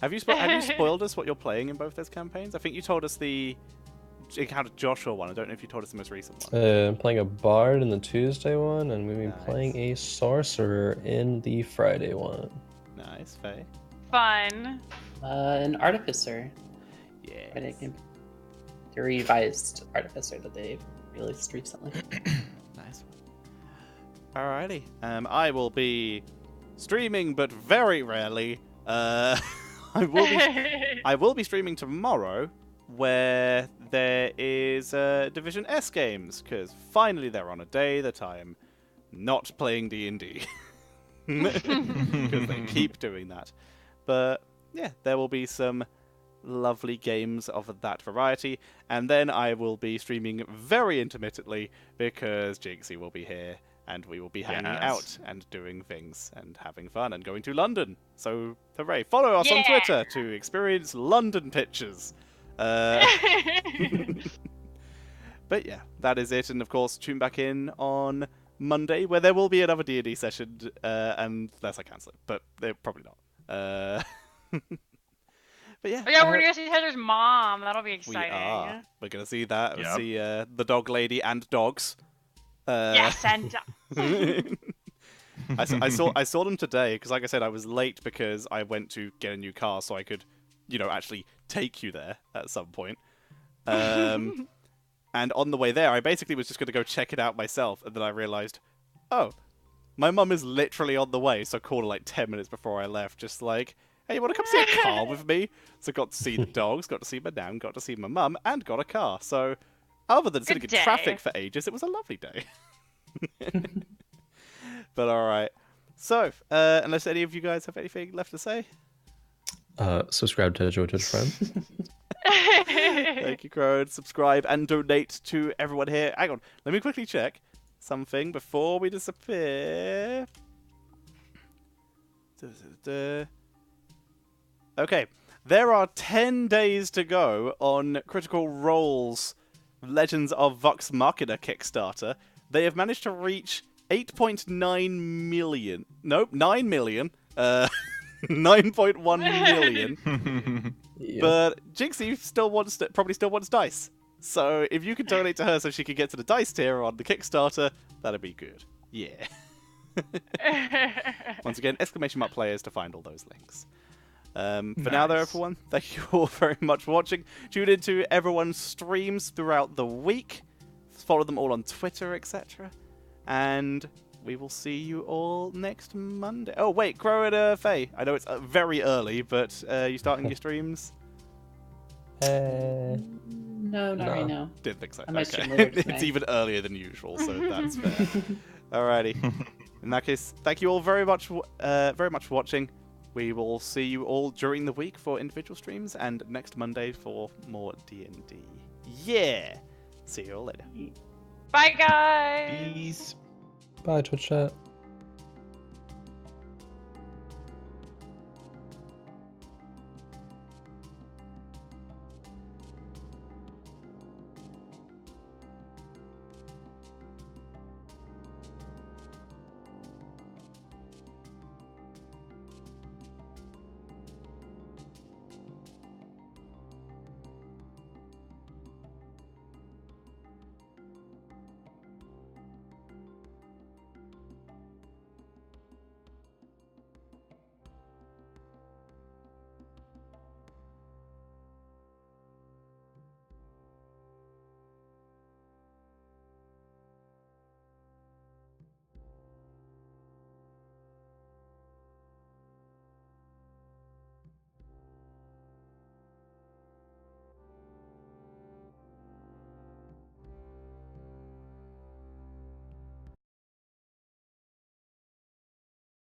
Have you spoiled us what you're playing in both those campaigns? I think you told us the Encounter Joshua one. I don't know if you told us the most recent one. I'm playing a bard in the Tuesday one, and we'll be Nice. playing a sorcerer in the Friday one. Nice, Faye. Fun. An artificer. Yeah. Friday campaign. The revised artificer that they released recently. Nice one. Alrighty. I will be streaming, but very rarely. I will be streaming tomorrow, where there is Division S games, because finally they're on a day that I am not playing D&D. Because they keep doing that. But yeah, there will be some lovely games of that variety, and then I will be streaming very intermittently because Jinxie will be here and we will be hanging Yes. out and doing things and having fun and going to London. So hooray. Follow us on Yeah. Twitter to experience London pictures. But yeah, that is it, and of course tune back in on Monday where there will be another D&D session, unless I cancel it, but they're probably not. But yeah, Oh, yeah, we're gonna see Heather's mom. That'll be we exciting. are. We're gonna see that. Yep. See the dog lady and dogs. Yes, and I saw them today because, like I said, I was late because I went to get a new car so I could, actually take you there at some point. And on the way there, I basically was just going to go check it out myself, and then I realized, oh, my mum is literally on the way, so I called her like 10 minutes before I left, just like, hey, you want to come see a car with me? So got to see the dogs, got to see my nan, got to see my mum, and got a car. So other than sitting in day. traffic for ages, it was a lovely day. But alright. So, unless any of you guys have anything left to say? Subscribe to George's Friend. Thank you, Crone. Subscribe and donate to everyone here. Hang on, let me quickly check something before we disappear. Okay, there are 10 days to go on Critical Role's Legends of Vox Machina Kickstarter. They have managed to reach 8.9 million. Nope, 9 million. 9.1 million. Yeah. But Jinxie probably still wants dice. So if you could donate to her so she can get to the dice tier on the Kickstarter, that'd be good. Yeah. Once again, ! players to find all those links. For now, though, Nice. everyone, thank you all very much for watching. Tune into everyone's streams throughout the week. Follow them all on Twitter, etc. And we will see you all next Monday. Oh, wait, Crow and Faye. I know it's very early, but you starting your streams? No, not right now. Didn't think so. I might Okay. stream later It's tonight. even earlier than usual, so that's fair. Alrighty. In that case, thank you all very much for watching. We will see you all during the week for individual streams, and next Monday for more D&D. Yeah! See you all later. Bye, guys. Peace. Bye, Twitch chat.